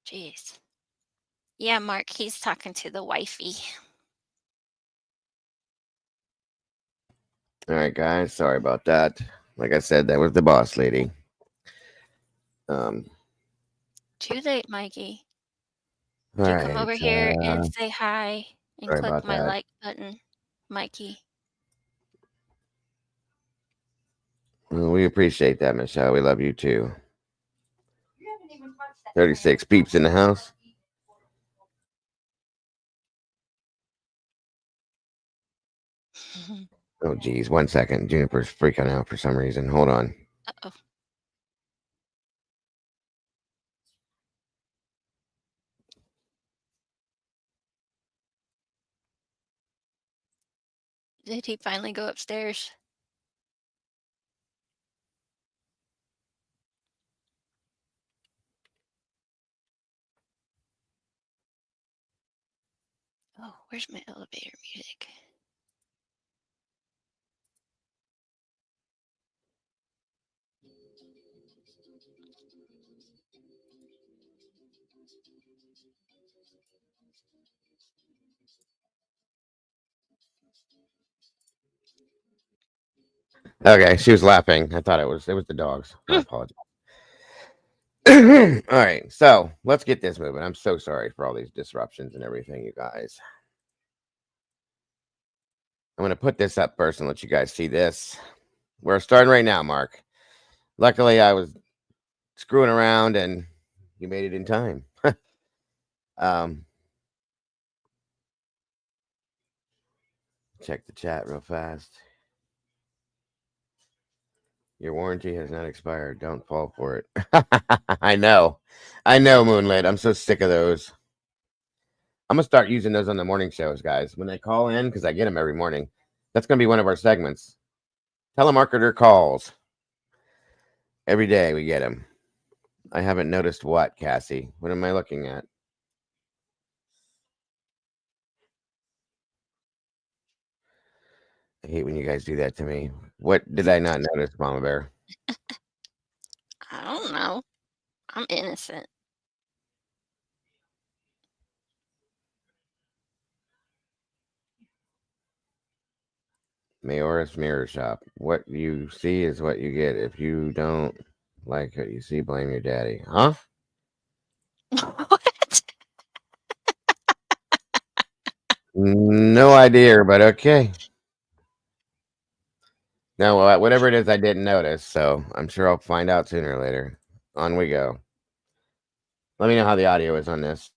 Jeez. Yeah, Mark, he's talking to the wifey. All right, guys. Sorry about that. Like I said, that was the boss lady. Too late, Mikey. All Did you come right. over here and say hi and Sorry click about my that. like button, Mikey? Well, we appreciate that, Michelle. We love you too. 36 peeps in the house. Oh, geez. 1 second. Juniper's freaking out for some reason. Hold on. Uh-oh. Did he finally go upstairs? Oh, where's my elevator music? Okay, she was laughing. I thought it was the dogs. I apologize. All right, so let's get this moving. I'm so sorry for all these disruptions and everything, you guys. I'm going to put this up first and let you guys see this. We're starting right now, Mark. Luckily, I was screwing around and you made it in time. Check the chat real fast. Your warranty has not expired. Don't fall for it. I know, Moonlit. I'm so sick of those. I'm gonna start using those on the morning shows, guys. When they call in, because I get them every morning. That's gonna be one of our segments. Telemarketer calls. Every day we get them. I haven't noticed what, Cassie. What am I looking at? I hate when you guys do that to me. What did I not notice, Mama Bear? I don't know. I'm innocent. Mayoris Mirror Shop. What you see is what you get. If you don't like what you see, blame your daddy. Huh? What? No idea, but okay. Now, whatever it is, I didn't notice, so I'm sure I'll find out sooner or later. On we go. Let me know how the audio is on this.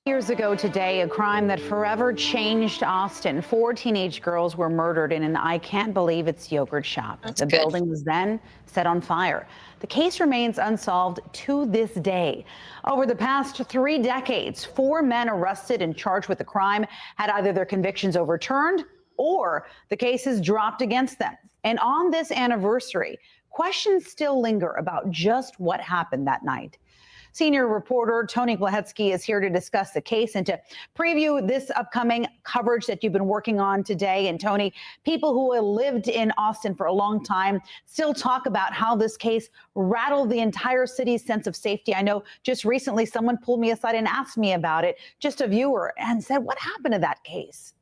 Years ago today, a crime that forever changed Austin. 4 teenage girls were murdered in an I can't believe it's yogurt shop. That's the good. building was then set on fire. The case remains unsolved to this day. Over the past 3 decades, 4 men arrested and charged with the crime had either their convictions overturned or the cases dropped against them. And on this anniversary, questions still linger about just what happened that night. Senior reporter Tony Glahetsky is here to discuss the case and to preview this upcoming coverage that you've been working on today. And Tony, people who have lived in Austin for a long time still talk about how this case rattled the entire city's sense of safety. I know just recently someone pulled me aside and asked me about it, just a viewer, and said, what happened to that case?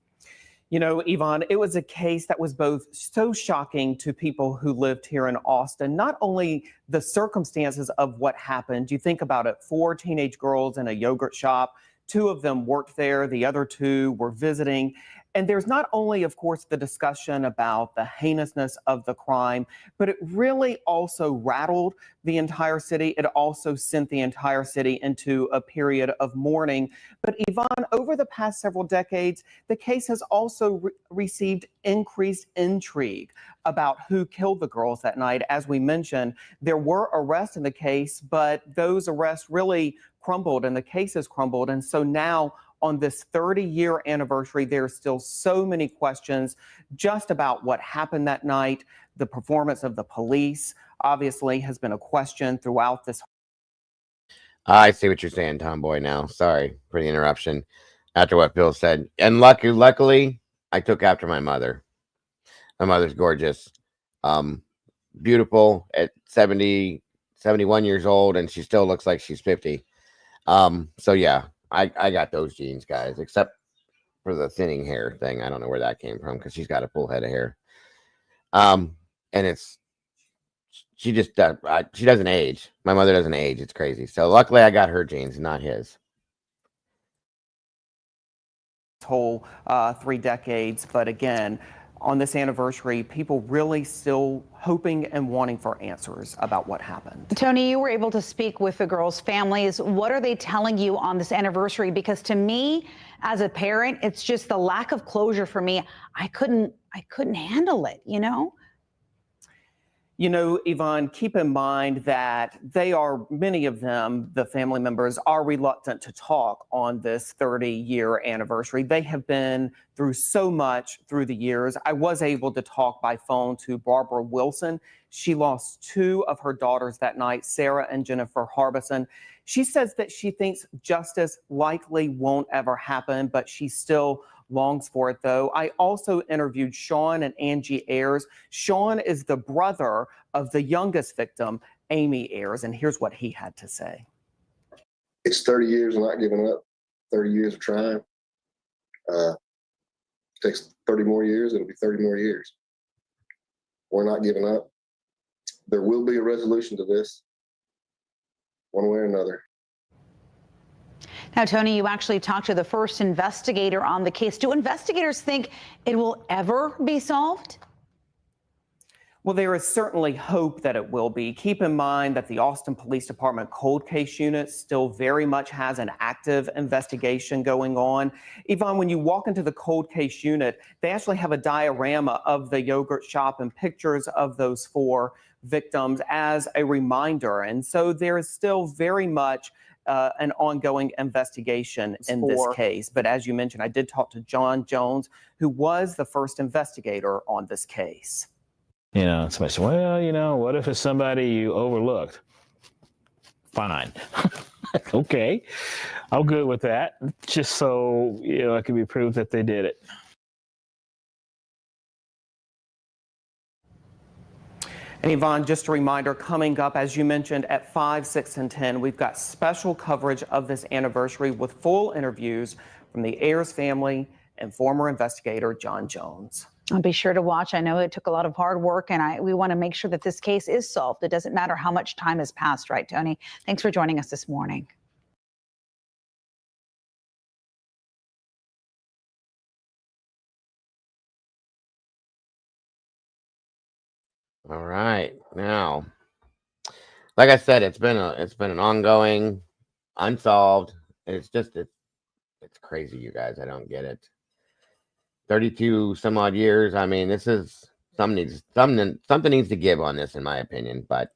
You know, Yvonne, it was a case that was both so shocking to people who lived here in Austin, not only the circumstances of what happened. You think about it, 4 teenage girls in a yogurt shop, 2 of them worked there, the other 2 were visiting. And there's not only, of course, the discussion about the heinousness of the crime, but it really also rattled the entire city. It also sent the entire city into a period of mourning. But Yvonne, over the past several decades, the case has also received increased intrigue about who killed the girls that night. As we mentioned, there were arrests in the case, but those arrests really crumbled and the cases crumbled. And so now, on this 30-year anniversary, there's still so many questions just about what happened that night. The performance of the police obviously has been a question throughout this. I see what you're saying, Tomboy. Now, sorry for the interruption. After what Bill said, and luckily, I took after my mother. My mother's gorgeous, beautiful at 70, 71 years old, and she still looks like she's 50. So yeah. I got those genes, guys, except for the thinning hair thing. I don't know where that came from because she's got a full head of hair. And she just she doesn't age. My mother doesn't age. It's crazy. So luckily I got her genes, not his. Whole 3 decades. But again, on this anniversary, people really still hoping and wanting for answers about what happened. Tony, you were able to speak with the girls' families. What are they telling you on this anniversary? Because to me, as a parent, it's just the lack of closure for me. I couldn't handle it, you know? You know, Yvonne, keep in mind that many of them, the family members, are reluctant to talk on this 30-year anniversary. They have been through so much through the years. I was able to talk by phone to Barbara Wilson. She lost two of her daughters that night, Sarah and Jennifer Harbison. She says that she thinks justice likely won't ever happen, but she still longs for it, though. I also interviewed Sean and Angie Ayers. Sean is the brother of the youngest victim, Amy Ayers, and here's what he had to say. It's 30 years of not giving up, 30 years of trying. Takes 30 more years, it'll be 30 more years. We're not giving up. There will be a resolution to this, one way or another. Now, Tony, you actually talked to the first investigator on the case. Do investigators think it will ever be solved? Well, there is certainly hope that it will be. Keep in mind that the Austin Police Department cold case unit still very much has an active investigation going on. Yvonne, when you walk into the cold case unit, they actually have a diorama of the yogurt shop and pictures of those four victims as a reminder. And so there is still very much an ongoing investigation in this case. But as you mentioned, I did talk to John Jones, who was the first investigator on this case. You know, somebody said, well, you know, what if it's somebody you overlooked? Fine. Okay. I'm good with that. Just so, you know, it can be proved that they did it. And Yvonne, just a reminder, coming up, as you mentioned, at 5, 6, and 10, we've got special coverage of this anniversary with full interviews from the Ayers family and former investigator John Jones. I'll be sure to watch. I know it took a lot of hard work, and we want to make sure that this case is solved. It doesn't matter how much time has passed, right, Tony? Thanks for joining us this morning. All right. Now, like I said, it's been an ongoing, unsolved. It's crazy, you guys. I don't get it. 32 some odd years. I mean, this is something needs to give on this, in my opinion. But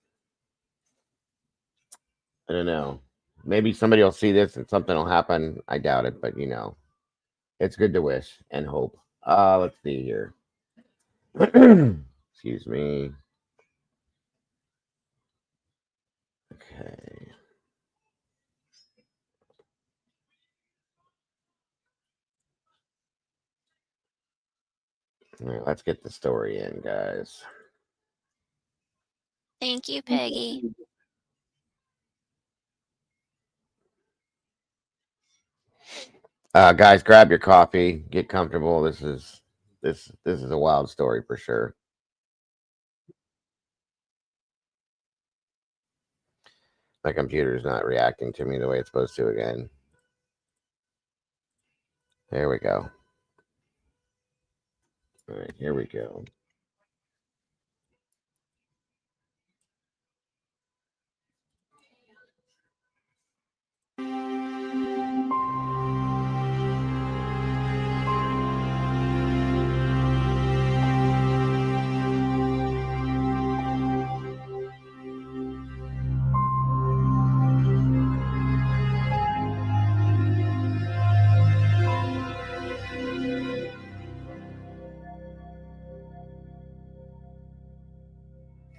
I don't know. Maybe somebody will see this and something will happen. I doubt it, but you know, it's good to wish and hope. Let's see here. Excuse me. Okay. All right, let's get the story in, guys. Thank you, Peggy. Guys, grab your coffee, get comfortable. This is a wild story for sure. My computer's not reacting to me the way it's supposed to again. There we go. All right, here we go.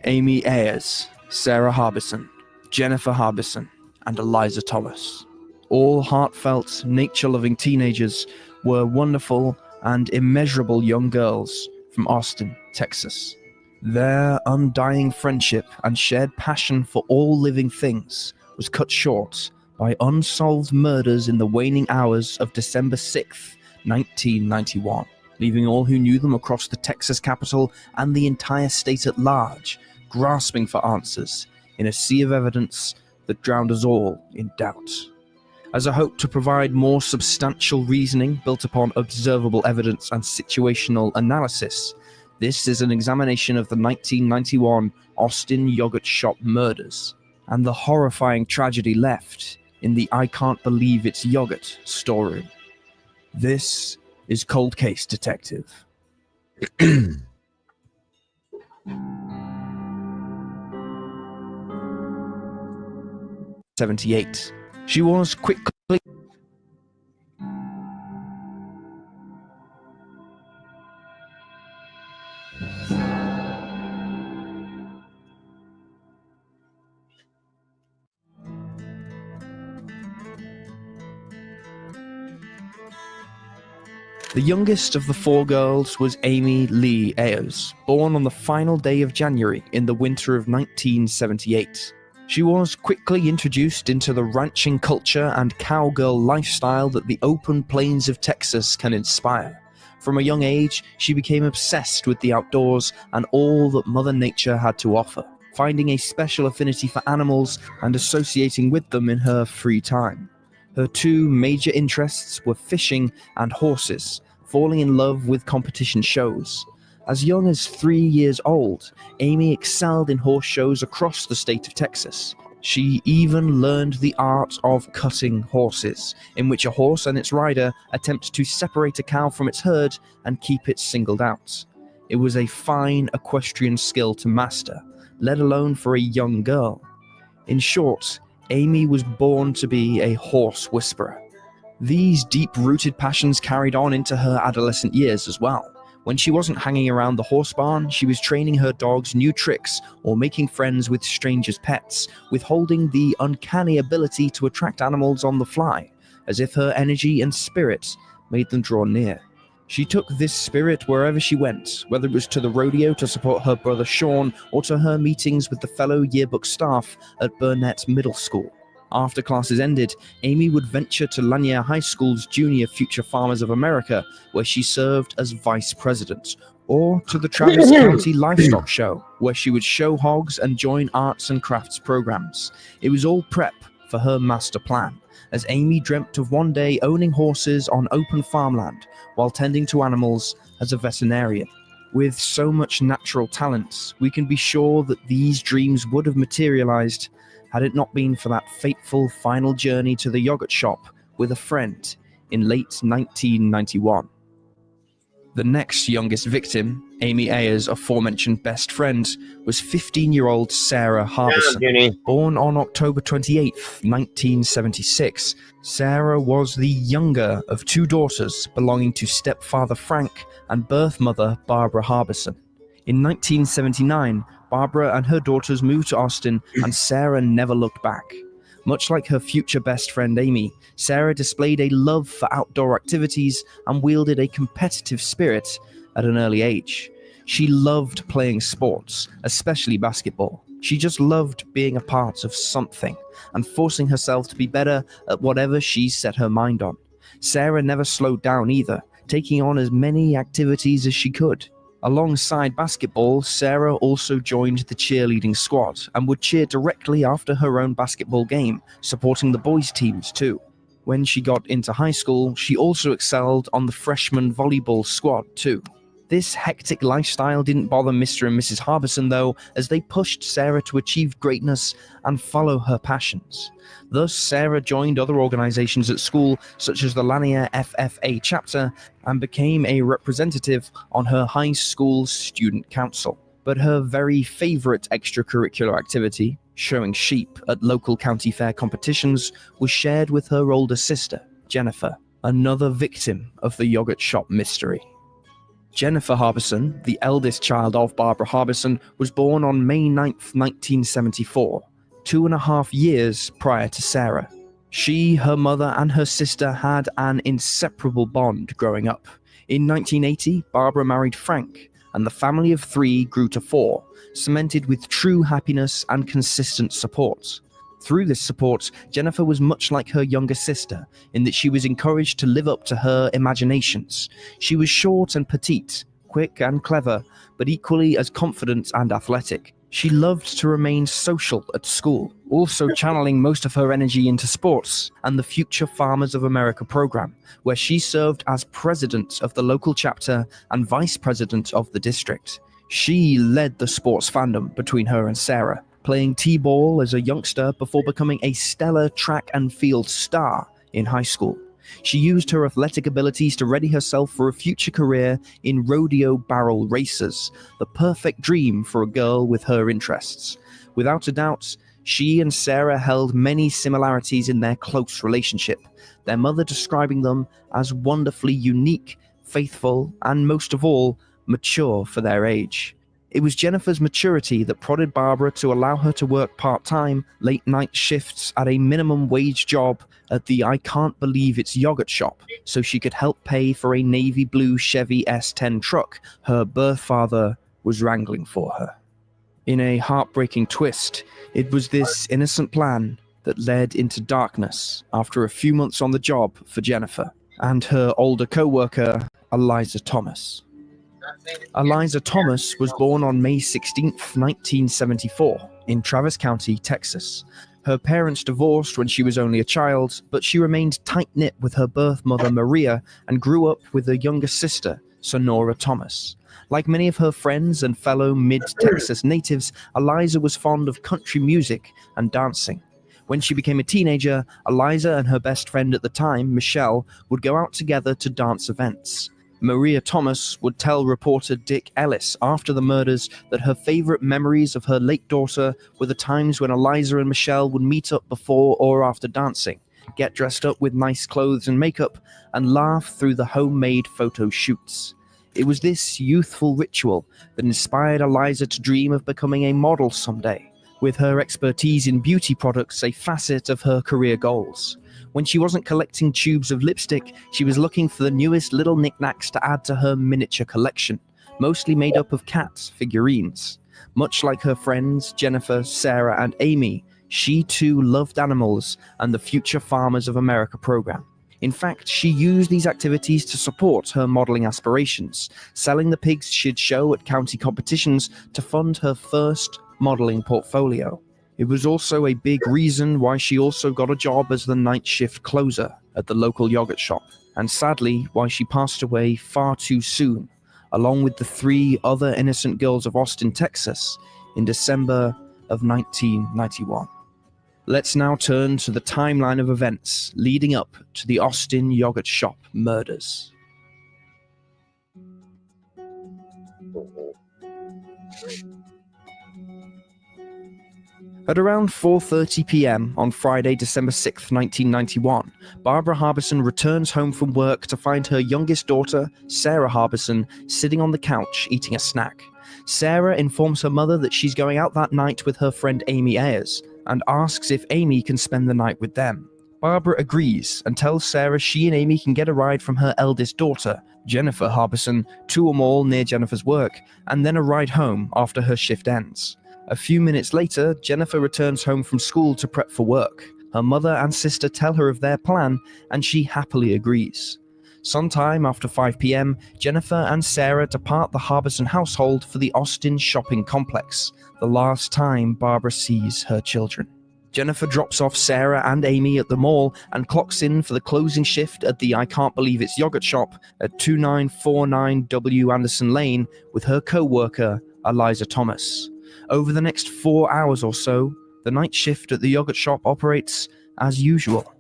Amy Ayers, Sarah Harbison, Jennifer Harbison, and Eliza Thomas. All heartfelt, nature-loving teenagers were wonderful and immeasurable young girls from Austin, Texas. Their undying friendship and shared passion for all living things was cut short by unsolved murders in the waning hours of December 6th, 1991, leaving all who knew them across the Texas capital and the entire state at large grasping for answers in a sea of evidence that drowned us all in doubt. As a hope to provide more substantial reasoning built upon observable evidence and situational analysis, this is an examination of the 1991 Austin yogurt shop murders and the horrifying tragedy left in the I can't believe it's yogurt story. This is Cold Case Detective. 1978. She was quickly The youngest of the four girls was Amy Lee Ayers, born on the final day of January in the winter of 1978. She was quickly introduced into the ranching culture and cowgirl lifestyle that the open plains of Texas can inspire. From a young age, she became obsessed with the outdoors and all that Mother Nature had to offer, finding a special affinity for animals and associating with them in her free time. Her two major interests were fishing and horses, falling in love with competition shows. As young as 3 years old, Amy excelled in horse shows across the state of Texas. She even learned the art of cutting horses, in which a horse and its rider attempt to separate a cow from its herd and keep it singled out. It was a fine equestrian skill to master, let alone for a young girl. In short, Amy was born to be a horse whisperer. These deep-rooted passions carried on into her adolescent years as well. When she wasn't hanging around the horse barn, she was training her dogs new tricks or making friends with strangers' pets, withholding the uncanny ability to attract animals on the fly, as if her energy and spirit made them draw near. She took this spirit wherever she went, whether it was to the rodeo to support her brother Sean or to her meetings with the fellow yearbook staff at Burnett Middle School. After classes ended, Amy would venture to Lanier High School's Junior Future Farmers of America, where she served as vice president, or to the Travis County Livestock Show, where she would show hogs and join arts and crafts programs. It was all prep for her master plan, as Amy dreamt of one day owning horses on open farmland while tending to animals as a veterinarian. With so much natural talent, we can be sure that these dreams would have materialized had it not been for that fateful final journey to the yogurt shop with a friend in late 1991. The next youngest victim, Amy Ayers' aforementioned best friend, was 15-year-old Sarah Harbison. Born on October 28, 1976, Sarah was the younger of two daughters belonging to stepfather Frank and birth mother Barbara Harbison. In 1979, Barbara and her daughters moved to Austin, and Sarah never looked back. Much like her future best friend Amy, Sarah displayed a love for outdoor activities and wielded a competitive spirit at an early age. She loved playing sports, especially basketball. She just loved being a part of something and forcing herself to be better at whatever she set her mind on. Sarah never slowed down either, taking on as many activities as she could. Alongside basketball, Sarah also joined the cheerleading squad and would cheer directly after her own basketball game, supporting the boys' teams too. When she got into high school, she also excelled on the freshman volleyball squad too. This hectic lifestyle didn't bother Mr. and Mrs. Harbison though, as they pushed Sarah to achieve greatness and follow her passions. Thus, Sarah joined other organizations at school, such as the Lanier FFA chapter, and became a representative on her high school's student council. But her very favorite extracurricular activity, showing sheep at local county fair competitions, was shared with her older sister, Jennifer, another victim of the yogurt shop mystery. Jennifer Harbison, the eldest child of Barbara Harbison, was born on May 9, 1974, 2.5 years prior to Sarah. She, her mother, and her sister had an inseparable bond growing up. In 1980, Barbara married Frank, and the family of 3 grew to 4, cemented with true happiness and consistent support. Through this support, Jennifer was much like her younger sister, in that she was encouraged to live up to her imaginations. She was short and petite, quick and clever, but equally as confident and athletic. She loved to remain social at school, also channeling most of her energy into sports and the Future Farmers of America program, where she served as president of the local chapter and vice president of the district. She led the sports fandom between her and Sarah, playing t-ball as a youngster before becoming a stellar track and field star in high school. She used her athletic abilities to ready herself for a future career in rodeo barrel races, the perfect dream for a girl with her interests. Without a doubt, She and Sarah held many similarities in their close relationship, their mother describing them as wonderfully unique, faithful, and most of all, mature for their age. It was Jennifer's maturity that prodded Barbara to allow her to work part-time, late-night shifts at a minimum wage job at the I Can't Believe It's Yogurt shop, so she could help pay for a navy blue Chevy S10 truck her birth father was wrangling for her. In a heartbreaking twist, it was this innocent plan that led into darkness after a few months on the job for Jennifer and her older co-worker, Eliza Thomas. Eliza Thomas was born on May 16, 1974, in Travis County, Texas. Her parents divorced when she was only a child, but she remained tight-knit with her birth mother, Maria, and grew up with her younger sister, Sonora Thomas. Like many of her friends and fellow mid-Texas natives, Eliza was fond of country music and dancing. When she became a teenager, Eliza and her best friend at the time, Michelle, would go out together to dance events. Maria Thomas would tell reporter Dick Ellis after the murders that her favorite memories of her late daughter were the times when Eliza and Michelle would meet up before or after dancing, get dressed up with nice clothes and makeup, and laugh through the homemade photo shoots. It was this youthful ritual that inspired Eliza to dream of becoming a model someday, with her expertise in beauty products a facet of her career goals. When she wasn't collecting tubes of lipstick, she was looking for the newest little knickknacks to add to her miniature collection, mostly made up of cat figurines. Much like her friends Jennifer, Sarah, and Amy, she too loved animals and the Future Farmers of America program. In fact, she used these activities to support her modeling aspirations, selling the pigs she'd show at county competitions to fund her first modeling portfolio. It was also a big reason why she also got a job as the night shift closer at the local yogurt shop, and sadly why she passed away far too soon, along with the 3 other innocent girls of Austin, Texas, in December of 1991. Let's now turn to the timeline of events leading up to the Austin yogurt shop murders. At around 4:30 p.m. on Friday, December 6, 1991, Barbara Harbison returns home from work to find her youngest daughter, Sarah Harbison, sitting on the couch eating a snack. Sarah informs her mother that she's going out that night with her friend Amy Ayers and asks if Amy can spend the night with them. Barbara agrees and tells Sarah she and Amy can get a ride from her eldest daughter, Jennifer Harbison, to a mall near Jennifer's work, and then a ride home after her shift ends. A few minutes later, Jennifer returns home from school to prep for work. Her mother and sister tell her of their plan, and she happily agrees. Sometime after 5 p.m., Jennifer and Sarah depart the Harbison household for the Austin shopping complex, the last time Barbara sees her children. Jennifer drops off Sarah and Amy at the mall and clocks in for the closing shift at the I Can't Believe It's Yogurt shop at 2949 W. Anderson Lane with her co-worker, Eliza Thomas. Over the next 4 hours or so, the night shift at the yogurt shop operates as usual.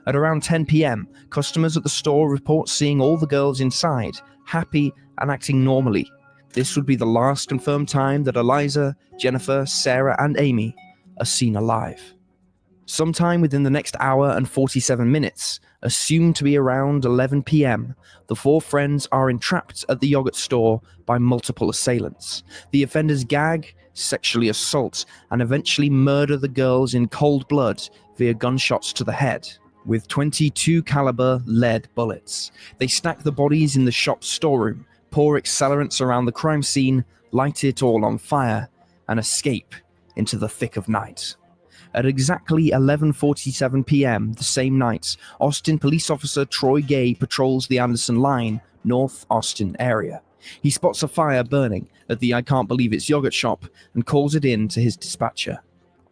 At around 10 p.m., customers at the store report seeing all the girls inside, happy and acting normally. This would be the last confirmed time that Eliza, Jennifer, Sarah, and Amy are seen alive. Sometime within the next hour and 47 minutes, assumed to be around 11 p.m., the 4 friends are entrapped at the yogurt store by multiple assailants. The offenders gag, sexually assault, and eventually murder the girls in cold blood via gunshots to the head with .22 caliber lead bullets. They stack the bodies in the shop's storeroom, pour accelerants around the crime scene, light it all on fire, and escape into the thick of night. At exactly 11:47 p.m. the same night, Austin police officer Troy Gay patrols the Anderson Line, North Austin area. He spots a fire burning at the I Can't Believe It's Yogurt shop and calls it in to his dispatcher.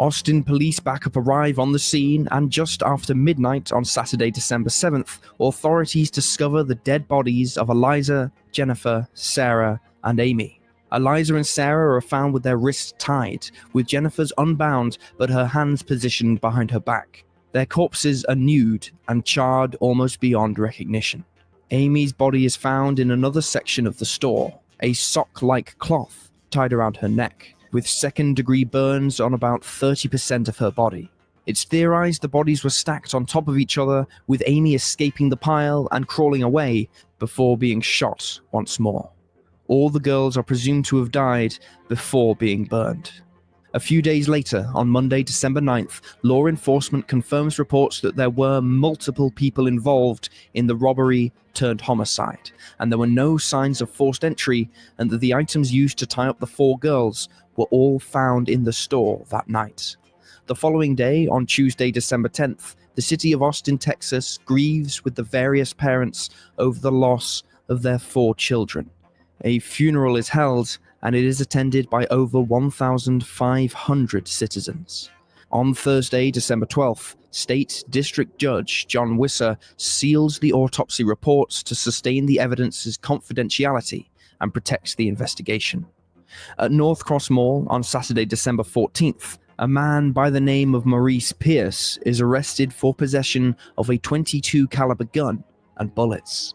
Austin police backup arrive on the scene, and just after midnight on Saturday, December 7th, authorities discover the dead bodies of Eliza, Jennifer, Sarah, and Amy. Eliza and Sarah are found with their wrists tied, with Jennifer's unbound but her hands positioned behind her back. Their corpses are nude and charred almost beyond recognition. Amy's body is found in another section of the store, a sock-like cloth tied around her neck. with second-degree burns on about 30% of her body. It's theorized the bodies were stacked on top of each other, with Amy escaping the pile and crawling away before being shot once more. All the girls are presumed to have died before being burned. A few days later, on Monday, December 9th, law enforcement confirms reports that there were multiple people involved in the robbery turned homicide, and there were no signs of forced entry, and that the items used to tie up the 4 girls were all found in the store that night. The following day, on Tuesday, December 10th, the city of Austin, Texas, grieves with the various parents over the loss of their 4 children. A funeral is held, and it is attended by over 1,500 citizens. On Thursday, December 12th, State District Judge John Wisser seals the autopsy reports to sustain the evidence's confidentiality and protect the investigation. At North Cross Mall on Saturday, December 14th, a man by the name of Maurice Pierce is arrested for possession of a .22 caliber gun and bullets.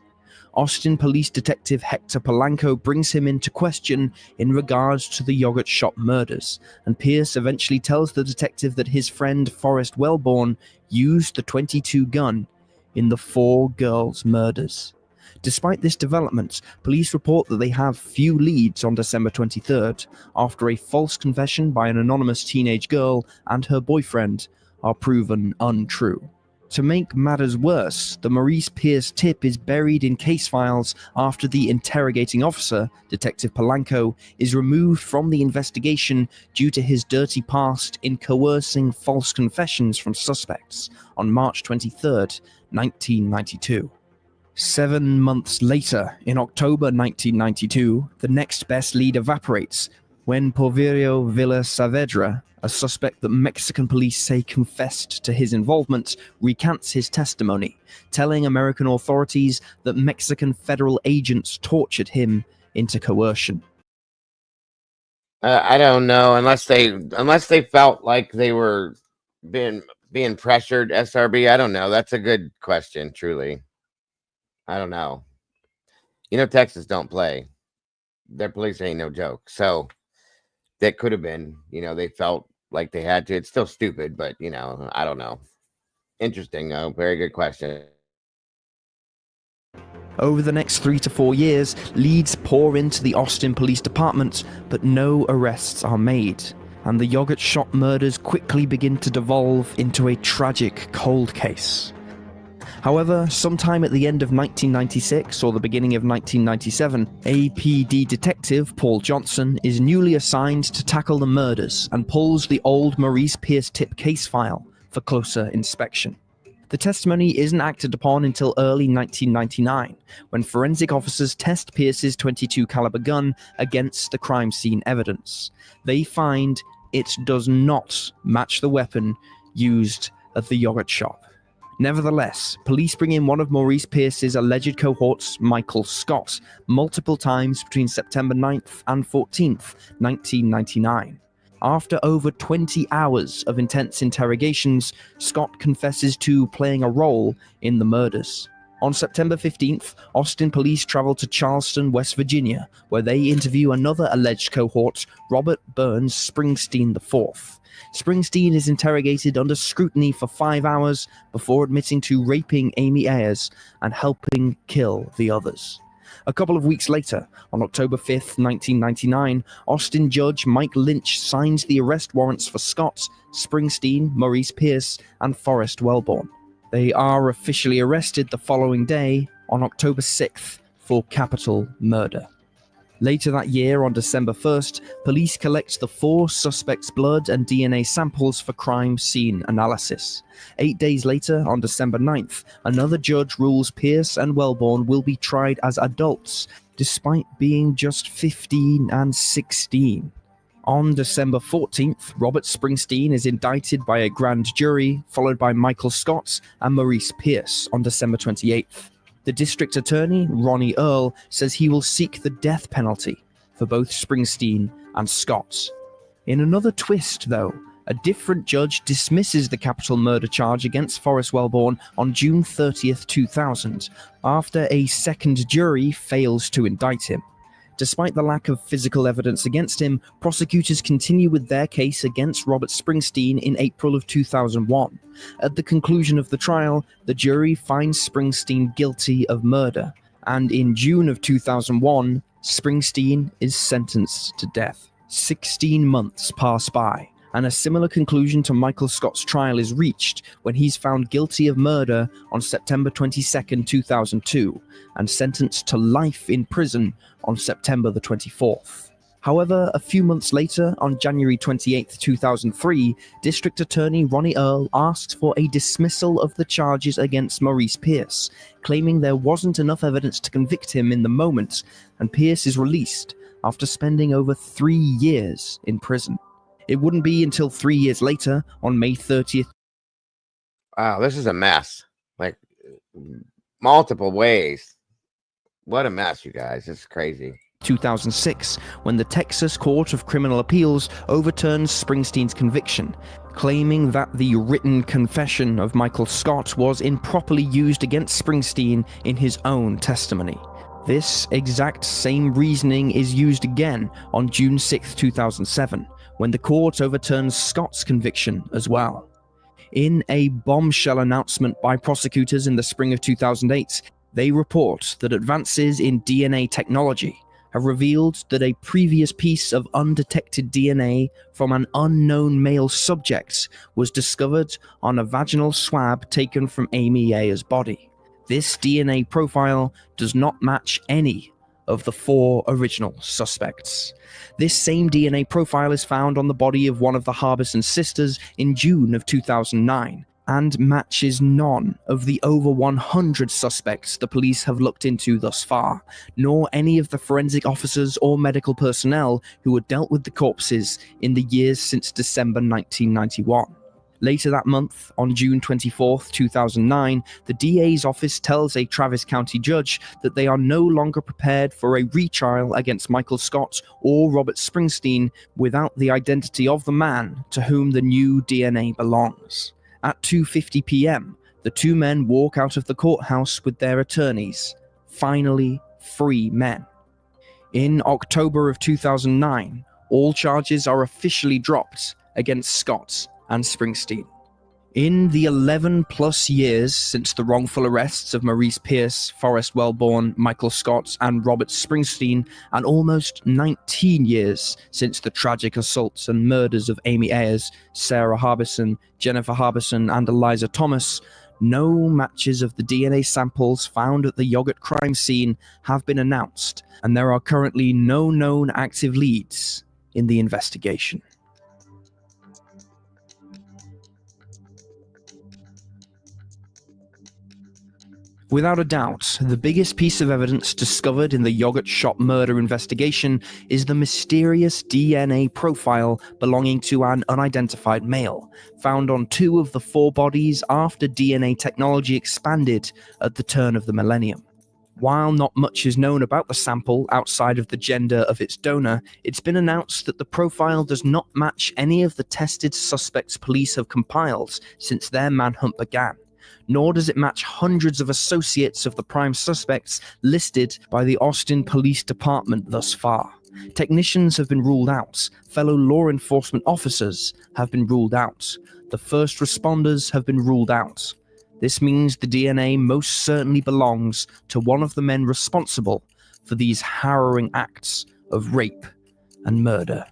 Austin Police Detective Hector Polanco brings him into question in regards to the yogurt shop murders, and Pierce eventually tells the detective that his friend Forrest Wellborn used the .22 gun in the 4 girls' murders. Despite this development, police report that they have few leads on December 23rd, after a false confession by an anonymous teenage girl and her boyfriend are proven untrue. To make matters worse, the Maurice Pierce tip is buried in case files after the interrogating officer, Detective Polanco, is removed from the investigation due to his dirty past in coercing false confessions from suspects on March 23, 1992. 7 months later, in October 1992, the next best lead evaporates when Porfirio Villa Saavedra, a suspect that Mexican police say confessed to his involvement, recants his testimony, telling American authorities that Mexican federal agents tortured him into coercion. I don't know, unless they felt like they were being pressured. SRB, I don't know. That's a good question. Truly, I don't know. Texas don't play. Their police ain't no joke. So that could have been. They felt like they had to. It's still stupid, but I don't know. Interesting though. Very good question. Over the next 3 to 4 years, leads pour into the Austin Police Department, but no arrests are made, and the yogurt shop murders quickly begin to devolve into a tragic cold case. However, sometime at the end of 1996 or the beginning of 1997, APD detective Paul Johnson is newly assigned to tackle the murders and pulls the old Maurice Pierce tip case file for closer inspection. The testimony isn't acted upon until early 1999, when forensic officers test Pierce's .22 caliber gun against the crime scene evidence. They find it does not match the weapon used at the yogurt shop. Nevertheless, police bring in one of Maurice Pierce's alleged cohorts, Michael Scott, multiple times between September 9th and 14th, 1999. After over 20 hours of intense interrogations, Scott confesses to playing a role in the murders. On September 15th, Austin police travel to Charleston, West Virginia, where they interview another alleged cohort, Robert Burns Springsteen IV. Springsteen is interrogated under scrutiny for 5 hours before admitting to raping Amy Ayers and helping kill the others. A couple of weeks later, on October 5th, 1999, Austin Judge Mike Lynch signs the arrest warrants for Scott, Springsteen, Maurice Pierce, and Forrest Wellborn. They are officially arrested the following day, on October 6th, for capital murder. Later that year, on December 1st, police collect the 4 suspects' blood and DNA samples for crime scene analysis. 8 days later, on December 9th, another judge rules Pierce and Wellborn will be tried as adults, despite being just 15 and 16. On December 14th, Robert Springsteen is indicted by a grand jury, followed by Michael Scott and Maurice Pierce on December 28th. The district attorney, Ronnie Earl, says he will seek the death penalty for both Springsteen and Scott. In another twist, though, a different judge dismisses the capital murder charge against Forrest Wellborn on June 30th, 2000, after a second jury fails to indict him. Despite the lack of physical evidence against him, prosecutors continue with their case against Robert Springsteen in April of 2001. At the conclusion of the trial, the jury finds Springsteen guilty of murder, and in June of 2001, Springsteen is sentenced to death. 16 months pass by, and a similar conclusion to Michael Scott's trial is reached when he's found guilty of murder on September 22, 2002, and sentenced to life in prison on September the 24th. However, a few months later, on January 28, 2003, District Attorney Ronnie Earl asked for a dismissal of the charges against Maurice Pierce, claiming there wasn't enough evidence to convict him in the moment, and Pierce is released after spending over 3 years in prison. It wouldn't be until 3 years later, on May 30th. Wow, this is a mess. Like, multiple ways. What a mess, you guys. It's crazy. 2006, when the Texas Court of Criminal Appeals overturns Springsteen's conviction, claiming that the written confession of Michael Scott was improperly used against Springsteen in his own testimony. This exact same reasoning is used again on June 6, 2007, when the court overturns Scott's conviction as well. In a bombshell announcement by prosecutors in the spring of 2008, they report that advances in DNA technology have revealed that a previous piece of undetected DNA from an unknown male subject was discovered on a vaginal swab taken from Amy Ayer's body. This DNA profile does not match any of the 4 original suspects. This same DNA profile is found on the body of one of the Harbison sisters in June of 2009, and matches none of the over 100 suspects the police have looked into thus far, nor any of the forensic officers or medical personnel who had dealt with the corpses in the years since December 1991. Later that month, on June 24, 2009, the DA's office tells a Travis County judge that they are no longer prepared for a retrial against Michael Scott or Robert Springsteen without the identity of the man to whom the new DNA belongs. At 2:50 p.m., the 2 men walk out of the courthouse with their attorneys, finally free men. In October of 2009, all charges are officially dropped against Scott and Springsteen. In the 11-plus years since the wrongful arrests of Maurice Pierce, Forrest Wellborn, Michael Scott, and Robert Springsteen, and almost 19 years since the tragic assaults and murders of Amy Ayers, Sarah Harbison, Jennifer Harbison, and Eliza Thomas, no matches of the DNA samples found at the yogurt crime scene have been announced, and there are currently no known active leads in the investigation. Without a doubt, the biggest piece of evidence discovered in the yogurt shop murder investigation is the mysterious DNA profile belonging to an unidentified male, found on 2 of the 4 bodies after DNA technology expanded at the turn of the millennium. While not much is known about the sample outside of the gender of its donor, it's been announced that the profile does not match any of the tested suspects police have compiled since their manhunt began, nor does it match hundreds of associates of the prime suspects listed by the Austin Police Department thus far. Technicians have been ruled out, fellow law enforcement officers have been ruled out, the first responders have been ruled out. This means the DNA most certainly belongs to one of the men responsible for these harrowing acts of rape and murder.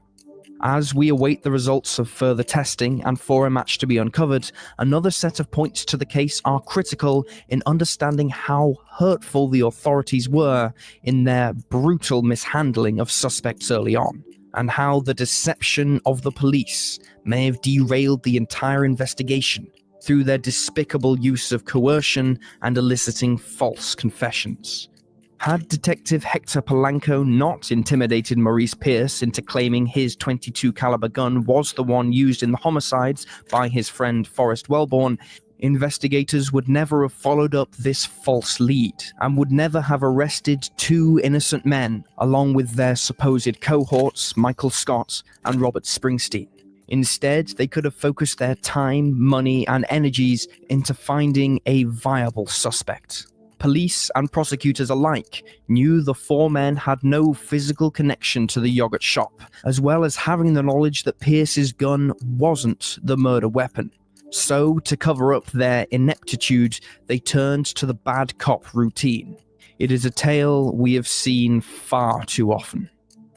As we await the results of further testing and for a match to be uncovered, another set of points to the case are critical in understanding how hurtful the authorities were in their brutal mishandling of suspects early on, and how the deception of the police may have derailed the entire investigation through their despicable use of coercion and eliciting false confessions. Had Detective Hector Polanco not intimidated Maurice Pierce into claiming his .22 caliber gun was the one used in the homicides by his friend Forrest Wellborn, investigators would never have followed up this false lead and would never have arrested 2 innocent men along with their supposed cohorts Michael Scott and Robert Springsteen. Instead, they could have focused their time, money, and energies into finding a viable suspect. Police and prosecutors alike knew the four men had no physical connection to the yogurt shop, as well as having the knowledge that Pierce's gun wasn't the murder weapon. So, to cover up their ineptitude, they turned to the bad cop routine. It is a tale we have seen far too often.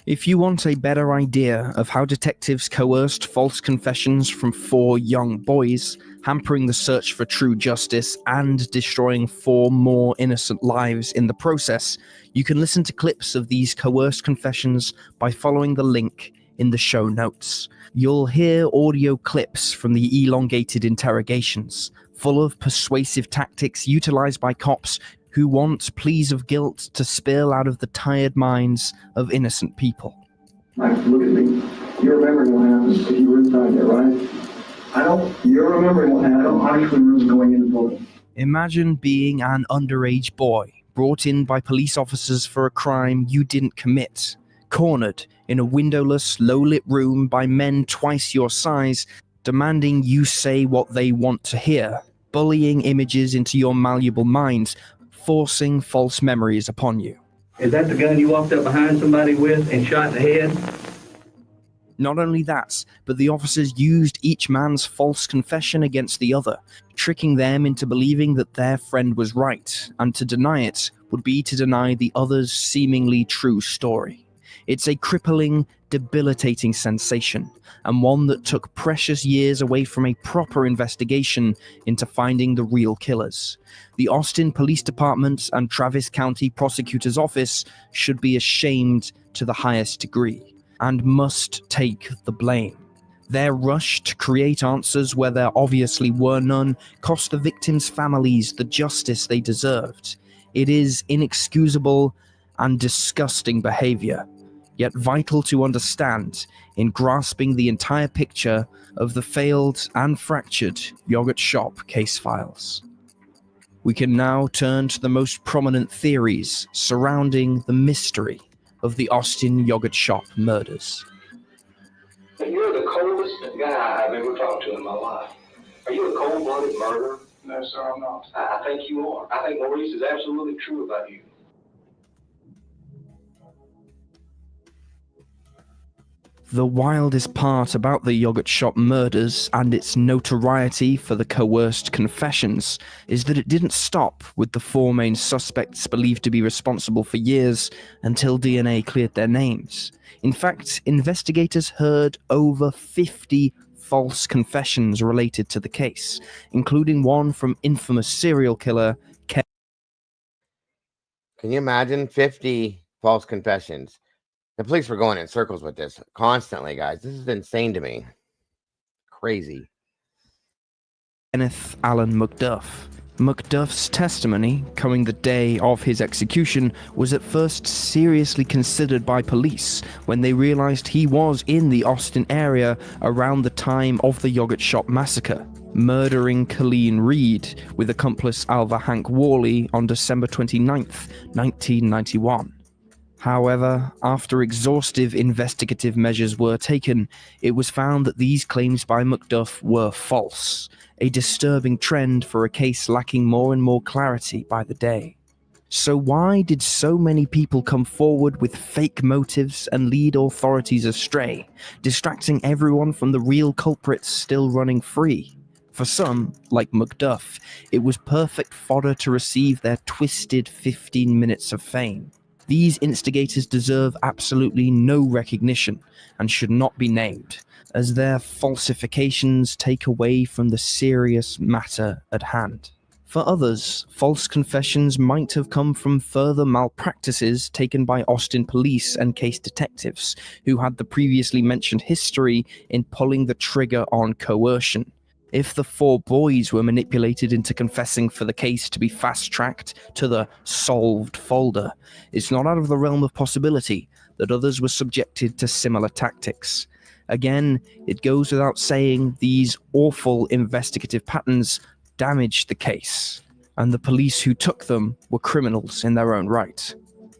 If you want a better idea of how detectives coerced false confessions from four young boys, hampering the search for true justice and destroying four more innocent lives in the process, you can listen to clips of these coerced confessions by following the link in the show notes. You'll hear audio clips from the elongated interrogations, full of persuasive tactics utilized by cops who want pleas of guilt to spill out of the tired minds of innocent people. Mike, look at me. You're remembering what happened if you were inside there, right? You're remembering what happened. I don't actually remember going in the building. Imagine being an underage boy, brought in by police officers for a crime you didn't commit, cornered in a windowless, low-lit room by men twice your size, demanding you say what they want to hear, bullying images into your malleable mind, forcing false memories upon you. Is that the gun you walked up behind somebody with and shot in the head? Not only that, but the officers used each man's false confession against the other, tricking them into believing that their friend was right, and to deny it would be to deny the other's seemingly true story. It's a crippling, debilitating sensation, and one that took precious years away from a proper investigation into finding the real killers. The Austin Police Department and Travis County Prosecutor's Office should be ashamed to the highest degree, and must take the blame. Their rush to create answers where there obviously were none cost the victims' families the justice they deserved. It is inexcusable and disgusting behavior, yet vital to understand in grasping the entire picture of the failed and fractured yogurt shop case files. We can now turn to the most prominent theories surrounding the mystery of the Austin yogurt shop murders. You're the coldest guy I've ever talked to in my life. Are you a cold-blooded murderer? No, sir, I'm not. I think you are. I think Maurice is absolutely true about you. The wildest part about the yogurt shop murders and its notoriety for the coerced confessions is that it didn't stop with the four main suspects believed to be responsible for years until DNA cleared their names. In fact, investigators heard over 50 false confessions related to the case, including one from infamous serial killer Can you imagine 50 false confessions? The police were going in circles with this constantly, guys. This is insane to me. Crazy. Kenneth Allen McDuff. McDuff's testimony, coming the day of his execution, was at first seriously considered by police when they realized he was in the Austin area around the time of the yogurt shop massacre, murdering Colleen Reed with accomplice Alva Hank Worley on December 29th, 1991. However, after exhaustive investigative measures were taken, it was found that these claims by McDuff were false, a disturbing trend for a case lacking more and more clarity by the day. So why did so many people come forward with fake motives and lead authorities astray, distracting everyone from the real culprits still running free? For some, like McDuff, it was perfect fodder to receive their twisted 15 minutes of fame. These instigators deserve absolutely no recognition and should not be named, as their falsifications take away from the serious matter at hand. For others, false confessions might have come from further malpractices taken by Austin police and case detectives, who had the previously mentioned history in pulling the trigger on coercion. If the four boys were manipulated into confessing for the case to be fast-tracked to the solved folder, it's not out of the realm of possibility that others were subjected to similar tactics. Again, it goes without saying these awful investigative patterns damaged the case, and the police who took them were criminals in their own right.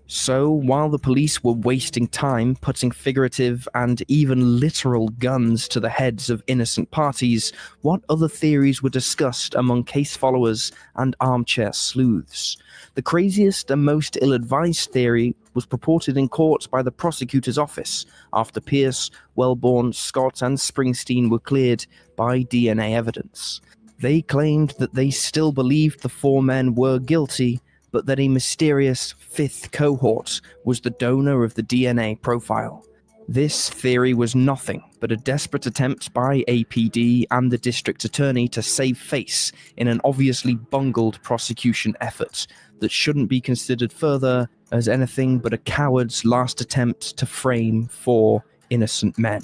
So, while the police were wasting time putting figurative and even literal guns to the heads of innocent parties, what other theories were discussed among case followers and armchair sleuths? The craziest and most ill-advised theory was purported in court by the prosecutor's office after Pierce, Wellborn, Scott, and Springsteen were cleared by DNA evidence. They claimed that they still believed the 4 men were guilty, but that a mysterious 5th cohort was the donor of the DNA profile. This theory was nothing but a desperate attempt by APD and the district attorney to save face in an obviously bungled prosecution effort that shouldn't be considered further as anything but a coward's last attempt to frame 4 innocent men.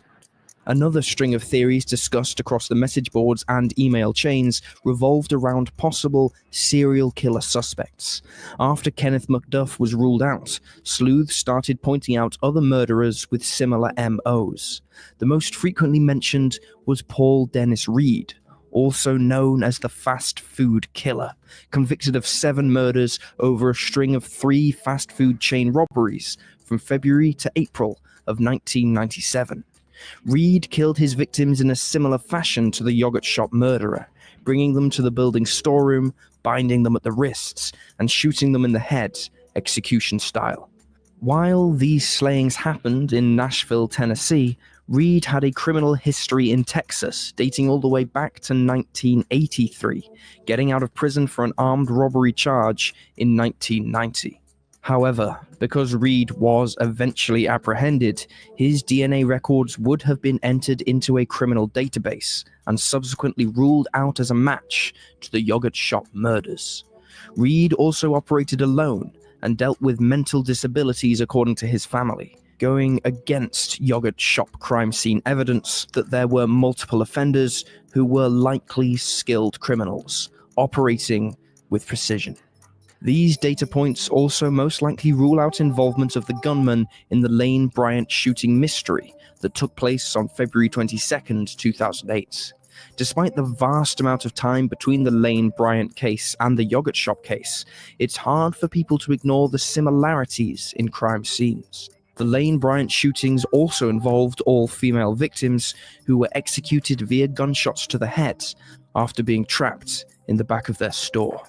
Another string of theories discussed across the message boards and email chains revolved around possible serial killer suspects. After Kenneth McDuff was ruled out, sleuths started pointing out other murderers with similar MOs. The most frequently mentioned was Paul Dennis Reed, also known as the fast food killer, convicted of 7 murders over a string of 3 fast food chain robberies from February to April of 1997. Reed killed his victims in a similar fashion to the yogurt shop murderer, bringing them to the building's storeroom, binding them at the wrists, and shooting them in the head, execution style. While these slayings happened in Nashville, Tennessee, Reed had a criminal history in Texas dating all the way back to 1983, getting out of prison for an armed robbery charge in 1990. However, because Reed was eventually apprehended, his DNA records would have been entered into a criminal database and subsequently ruled out as a match to the yogurt shop murders. Reed also operated alone and dealt with mental disabilities according to his family, going against yogurt shop crime scene evidence that there were multiple offenders who were likely skilled criminals, operating with precision. These data points also most likely rule out involvement of the gunman in the Lane Bryant shooting mystery that took place on February 22, 2008. Despite the vast amount of time between the Lane Bryant case and the yogurt shop case, it's hard for people to ignore the similarities in crime scenes. The Lane Bryant shootings also involved all female victims who were executed via gunshots to the head after being trapped in the back of their store.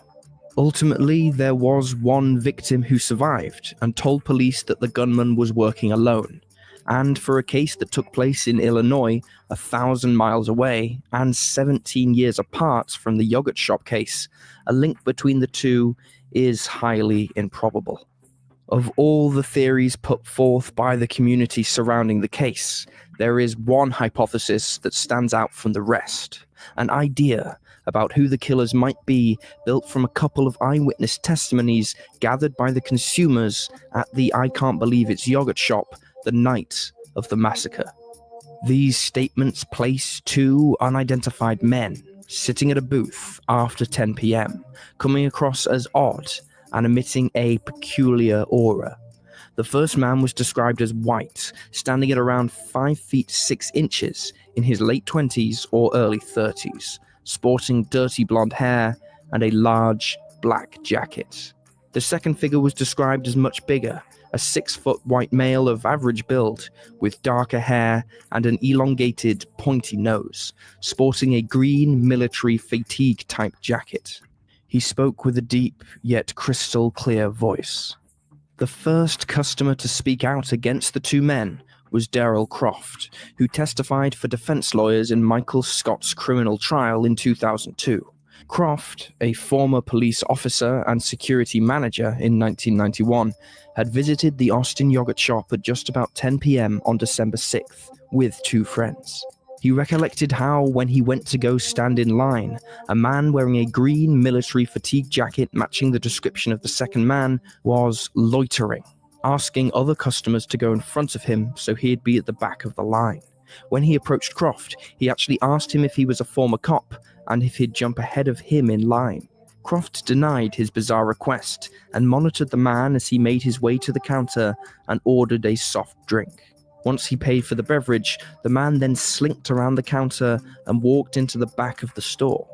Ultimately, there was one victim who survived and told police that the gunman was working alone. And for a case that took place in Illinois, 1,000 miles away and 17 years apart from the yogurt shop case, a link between the two is highly improbable. Of all the theories put forth by the community surrounding the case, there is one hypothesis that stands out from the rest, an idea about who the killers might be built from a couple of eyewitness testimonies gathered by the consumers at the I Can't Believe It's yogurt shop the night of the massacre. These statements place 2 unidentified men sitting at a booth after 10 p.m., coming across as odd and emitting a peculiar aura. The first man was described as white, standing at around 5 feet 6 inches, in his late 20s or early 30s, sporting dirty blonde hair and a large black jacket. The second figure was described as much bigger, a 6-foot white male of average build, with darker hair and an elongated, pointy nose, sporting a green military fatigue-type jacket. He spoke with a deep, yet crystal-clear voice. The first customer to speak out against the 2 men was Darrell Croft, who testified for defense lawyers in Michael Scott's criminal trial in 2002. Croft, a former police officer and security manager in 1991, had visited the Austin yogurt shop at just about 10 p.m. on December 6th with 2 friends. He recollected how, when he went to go stand in line, a man wearing a green military fatigue jacket matching the description of the second man was loitering, asking other customers to go in front of him so he'd be at the back of the line. When he approached Croft, he actually asked him if he was a former cop and if he'd jump ahead of him in line. Croft denied his bizarre request and monitored the man as he made his way to the counter and ordered a soft drink. Once he paid for the beverage, the man then slinked around the counter and walked into the back of the store.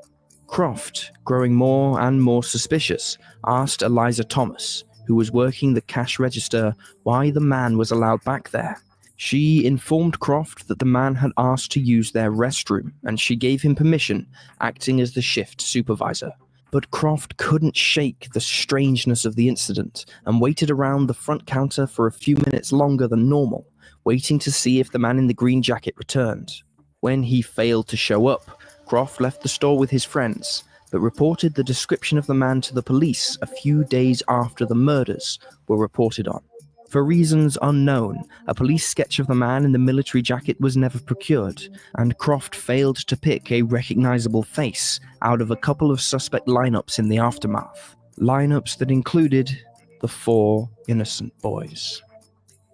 Croft, growing more and more suspicious, asked Eliza Thomas, who was working the cash register, why the man was allowed back there. She informed Croft that the man had asked to use their restroom, and she gave him permission, acting as the shift supervisor. But Croft couldn't shake the strangeness of the incident and waited around the front counter for a few minutes longer than normal, waiting to see if the man in the green jacket returned. When he failed to show up, Croft left the store with his friends, but reported the description of the man to the police a few days after the murders were reported on. For reasons unknown, a police sketch of the man in the military jacket was never procured, and Croft failed to pick a recognizable face out of a couple of suspect lineups in the aftermath. Lineups that included the 4 innocent boys.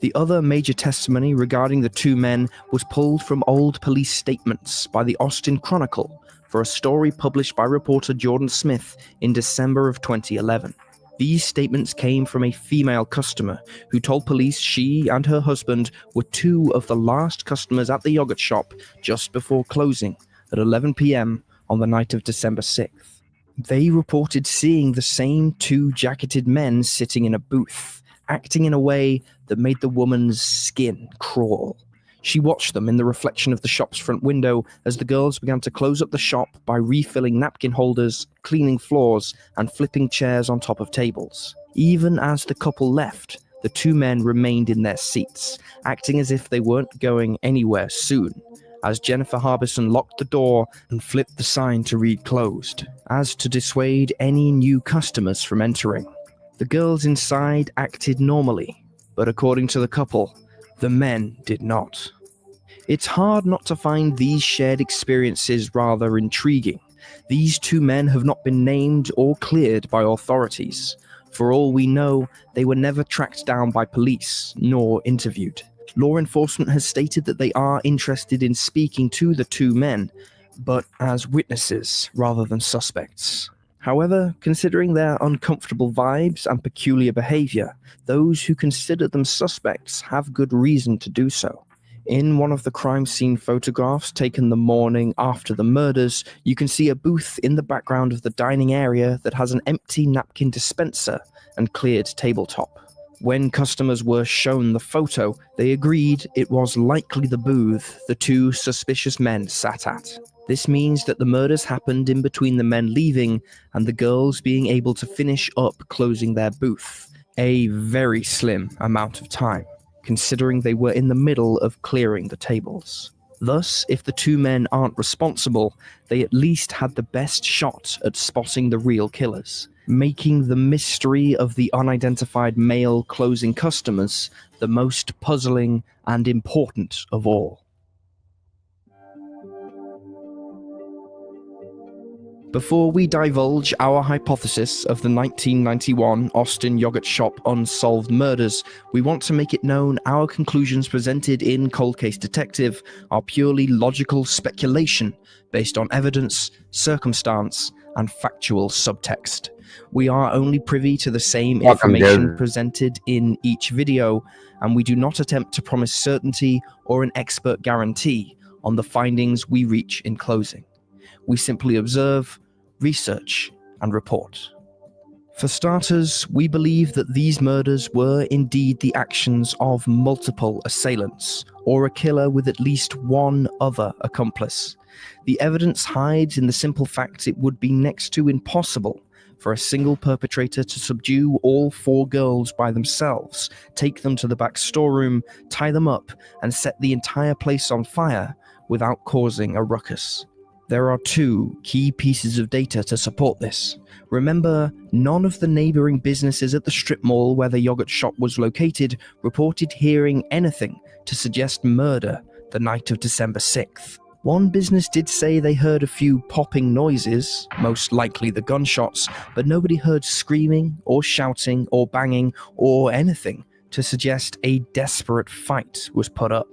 The other major testimony regarding the 2 men was pulled from old police statements by the Austin Chronicle for a story published by reporter Jordan Smith in December of 2011. These statements came from a female customer who told police she and her husband were 2 of the last customers at the yogurt shop just before closing at 11 p.m. on the night of December 6th. They reported seeing the same 2 jacketed men sitting in a booth, acting in a way that made the woman's skin crawl. She watched them in the reflection of the shop's front window as the girls began to close up the shop by refilling napkin holders, cleaning floors, and flipping chairs on top of tables. Even as the couple left, the 2 men remained in their seats, acting as if they weren't going anywhere soon, as Jennifer Harbison locked the door and flipped the sign to read closed, as to dissuade any new customers from entering. The girls inside acted normally, but according to the couple, the men did not. It's hard not to find these shared experiences rather intriguing. These 2 men have not been named or cleared by authorities. For all we know, they were never tracked down by police, nor interviewed. Law enforcement has stated that they are interested in speaking to the 2 men, but as witnesses rather than suspects. However, considering their uncomfortable vibes and peculiar behavior, those who consider them suspects have good reason to do so. In one of the crime scene photographs taken the morning after the murders, you can see a booth in the background of the dining area that has an empty napkin dispenser and cleared tabletop. When customers were shown the photo, they agreed it was likely the booth the 2 suspicious men sat at. This means that the murders happened in between the men leaving and the girls being able to finish up closing their booth. A very slim amount of time, considering they were in the middle of clearing the tables. Thus, if the 2 men aren't responsible, they at least had the best shot at spotting the real killers, making the mystery of the unidentified male closing customers the most puzzling and important of all. Before we divulge our hypothesis of the 1991 Austin yogurt shop unsolved murders, we want to make it known our conclusions presented in Cold Case Detective are purely logical speculation based on evidence, circumstance, and factual subtext. We are only privy to the same information presented in each video, and we do not attempt to promise certainty or an expert guarantee on the findings we reach in closing. We simply observe, research, and report. For starters, we believe that these murders were indeed the actions of multiple assailants, or a killer with at least one other accomplice. The evidence hides in the simple fact it would be next to impossible for a single perpetrator to subdue all 4 girls by themselves, take them to the back storeroom, tie them up, and set the entire place on fire without causing a ruckus. There are 2 key pieces of data to support this. Remember, none of the neighboring businesses at the strip mall where the yogurt shop was located reported hearing anything to suggest murder the night of December 6th. One business did say they heard a few popping noises, most likely the gunshots, but nobody heard screaming or shouting or banging or anything to suggest a desperate fight was put up.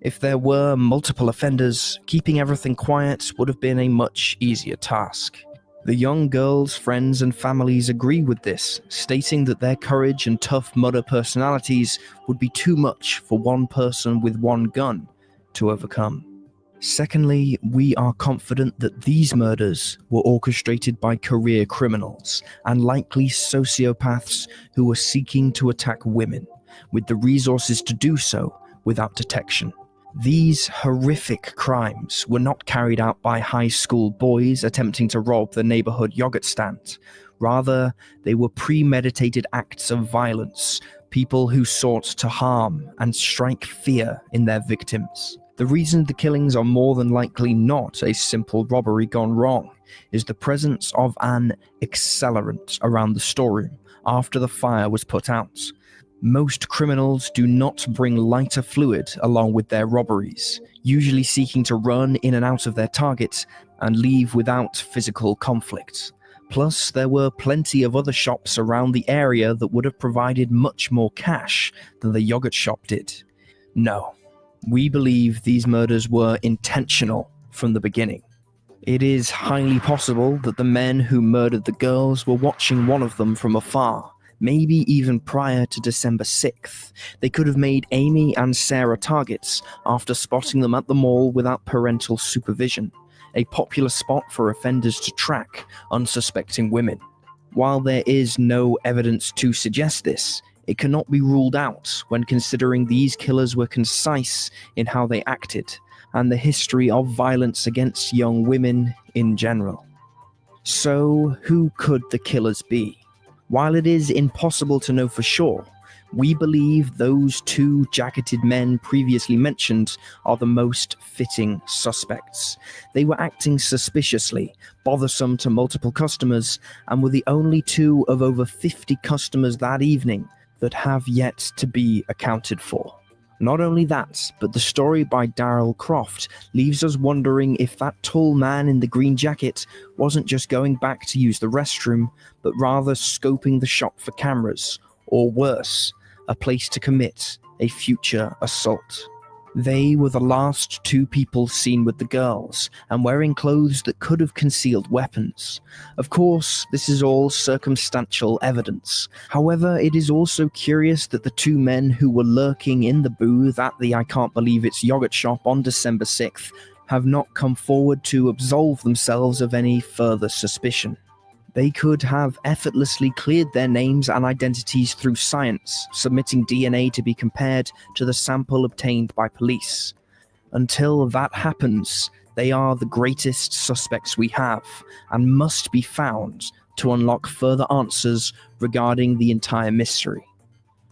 If there were multiple offenders, keeping everything quiet would have been a much easier task. The young girls' friends and families agree with this, stating that their courage and tough mudder personalities would be too much for one person with one gun to overcome. Secondly, we are confident that these murders were orchestrated by career criminals and likely sociopaths who were seeking to attack women, with the resources to do so without detection. These horrific crimes were not carried out by high school boys attempting to rob the neighborhood yogurt stand. Rather, they were premeditated acts of violence, people who sought to harm and strike fear in their victims. The reason the killings are more than likely not a simple robbery gone wrong is the presence of an accelerant around the storeroom after the fire was put out. Most criminals do not bring lighter fluid along with their robberies, usually seeking to run in and out of their target and leave without physical conflict. Plus, there were plenty of other shops around the area that would have provided much more cash than the yogurt shop did. No. We believe these murders were intentional from the beginning. It is highly possible that the men who murdered the girls were watching one of them from afar, maybe even prior to December 6th. They could have made Amy and Sarah targets after spotting them at the mall without parental supervision, a popular spot for offenders to track unsuspecting women. While there is no evidence to suggest this, it cannot be ruled out when considering these killers were concise in how they acted, and the history of violence against young women in general. So, who could the killers be? While it is impossible to know for sure, we believe those two jacketed men previously mentioned are the most fitting suspects. They were acting suspiciously, bothersome to multiple customers, and were the only two of over 50 customers that evening that have yet to be accounted for. Not only that, but the story by Darrell Croft leaves us wondering if that tall man in the green jacket wasn't just going back to use the restroom, but rather scoping the shop for cameras, or worse, a place to commit a future assault. They were the last two people seen with the girls, and wearing clothes that could have concealed weapons. Of course, this is all circumstantial evidence. However, it is also curious that the two men who were lurking in the booth at the I Can't Believe It's yogurt shop on December 6th have not come forward to absolve themselves of any further suspicion. They could have effortlessly cleared their names and identities through science, submitting DNA to be compared to the sample obtained by police. Until that happens, they are the greatest suspects we have, and must be found to unlock further answers regarding the entire mystery.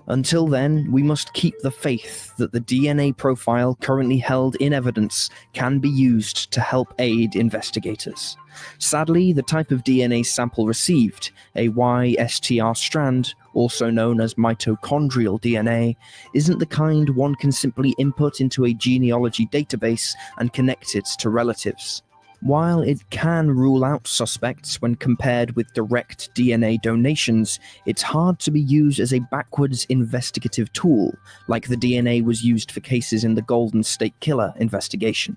Until then, we must keep the faith that the DNA profile currently held in evidence can be used to help aid investigators. Sadly, the type of DNA sample received, a YSTR strand, also known as mitochondrial DNA, isn't the kind one can simply input into a genealogy database and connect it to relatives. While it can rule out suspects when compared with direct DNA donations, it's hard to be used as a backwards investigative tool, like the DNA was used for cases in the Golden State Killer investigation.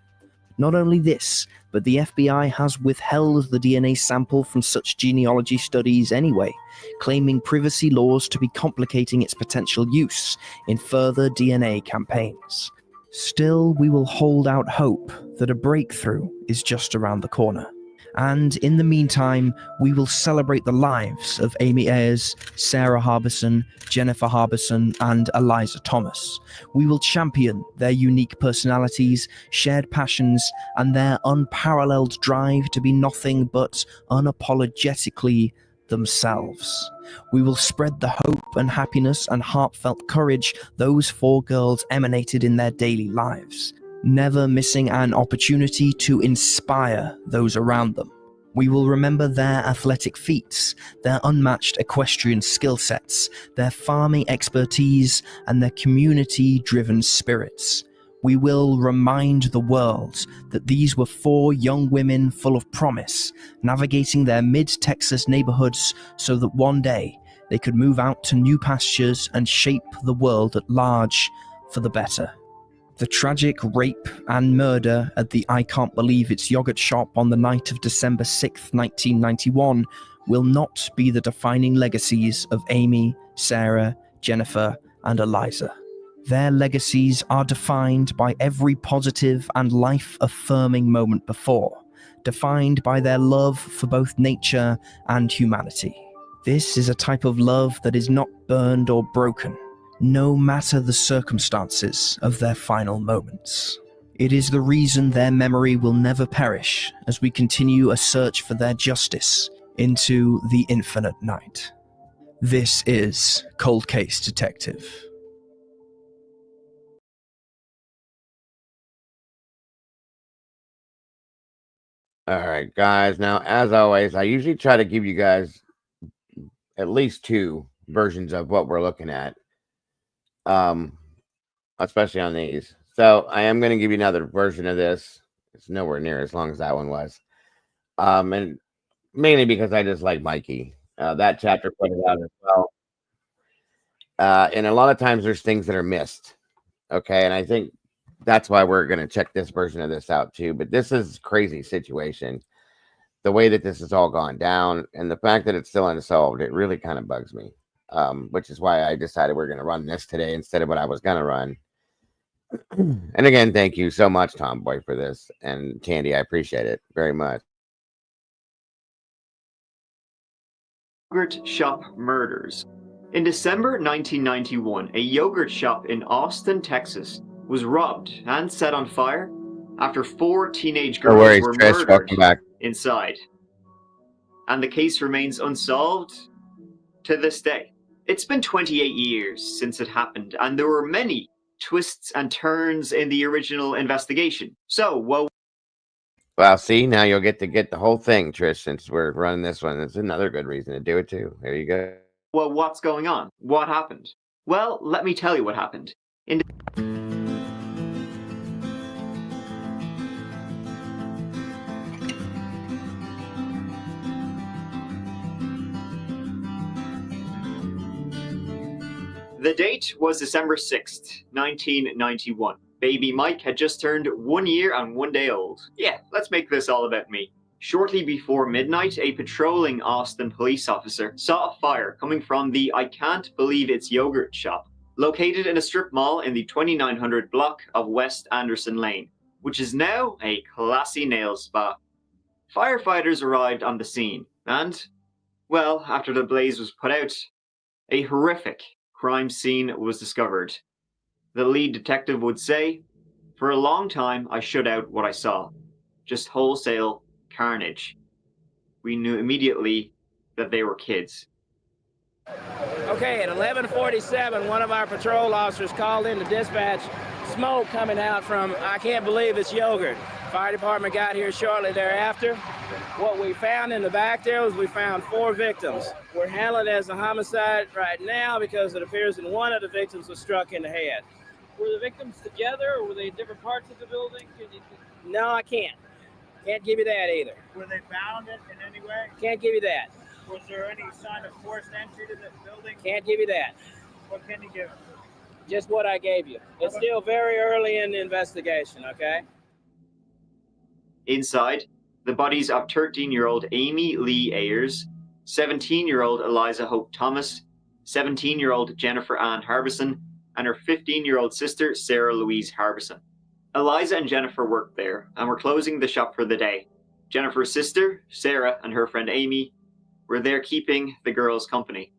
Not only this, but the FBI has withheld the DNA sample from such genealogy studies anyway, claiming privacy laws to be complicating its potential use in further DNA campaigns. Still, we will hold out hope that a breakthrough is just around the corner. And in the meantime, we will celebrate the lives of Amy Ayers, Sarah Harbison, Jennifer Harbison, and Eliza Thomas. We will champion their unique personalities, shared passions, and their unparalleled drive to be nothing but unapologetically themselves. We will spread the hope and happiness and heartfelt courage those four girls emanated in their daily lives, never missing an opportunity to inspire those around them. We will remember their athletic feats, their unmatched equestrian skill sets, their farming expertise, and their community-driven spirits. We will remind the world that these were four young women full of promise, navigating their mid-Texas neighborhoods so that one day they could move out to new pastures and shape the world at large for the better. The tragic rape and murder at the I Can't Believe It's yogurt shop on the night of December 6th, 1991 will not be the defining legacies of Amy, Sarah, Jennifer, and Eliza. Their legacies are defined by every positive and life-affirming moment before, defined by their love for both nature and humanity. This is a type of love that is not burned or broken, no matter the circumstances of their final moments. It is the reason their memory will never perish as we continue a search for their justice into the infinite night. This is Cold Case Detective. All right, guys. Now, as always, I usually try to give you guys at least two versions of what we're looking at, especially on these. So I am going to give you another version of this. It's nowhere near as long as that one was, and mainly because I just like Mikey. That chapter put it out as well. And a lot of times there's things that are missed. Okay, and I think that's why we're going to check this version of this out too. But this is a crazy situation. The way that this has all gone down and the fact that it's still unsolved, it really kind of bugs me. Which is why I decided we're going to run this today instead of what I was going to run. And again, thank you so much, Tomboy, for this. And Candy, I appreciate it very much. Yogurt shop murders. In December 1991, a yogurt shop in Austin, Texas, was robbed and set on fire after 4 teenage girls were Trish, murdered inside. And the case remains unsolved to this day. It's been 28 years since it happened, and there were many twists and turns in the original investigation. So, well, see, now you'll get to get the whole thing, Trish, since we're running this one. It's another good reason to do it, too. There you go. Well, what's going on? What happened? Well, let me tell you what happened. The date was December 6th, 1991. Baby Mike had just turned 1 year and 1 day old. Yeah, let's make this all about me. Shortly before midnight, a patrolling Austin police officer saw a fire coming from the I Can't Believe It's Yogurt shop, located in a strip mall in the 2900 block of West Anderson Lane, which is now a classy nail spa. Firefighters arrived on the scene, and, well, after the blaze was put out, a horrific crime scene was discovered. The lead detective would say, "For a long time, I shut out what I saw. Just wholesale carnage." We knew immediately that they were kids. Okay, at 11:47, one of our patrol officers called in to dispatch smoke coming out from I Can't Believe It's Yogurt. Fire department got here shortly thereafter. What we found in the back there was we found 4 victims. We're handling it as a homicide right now because it appears that one of the victims was struck in the head. Were the victims together or were they in different parts of the building? No, I can't. Can't give you that either. Were they bound in any way? Can't give you that. Was there any sign of forced entry to the building? Can't give you that. What can you give? Just what I gave you. It's still very early in the investigation, okay? Inside, the bodies of 13-year-old Amy Lee Ayers, 17-year-old Eliza Hope Thomas, 17-year-old Jennifer Ann Harbison, and her 15-year-old sister, Sarah Louise Harbison. Eliza and Jennifer worked there and were closing the shop for the day. Jennifer's sister, Sarah, and her friend Amy were there keeping the girls company.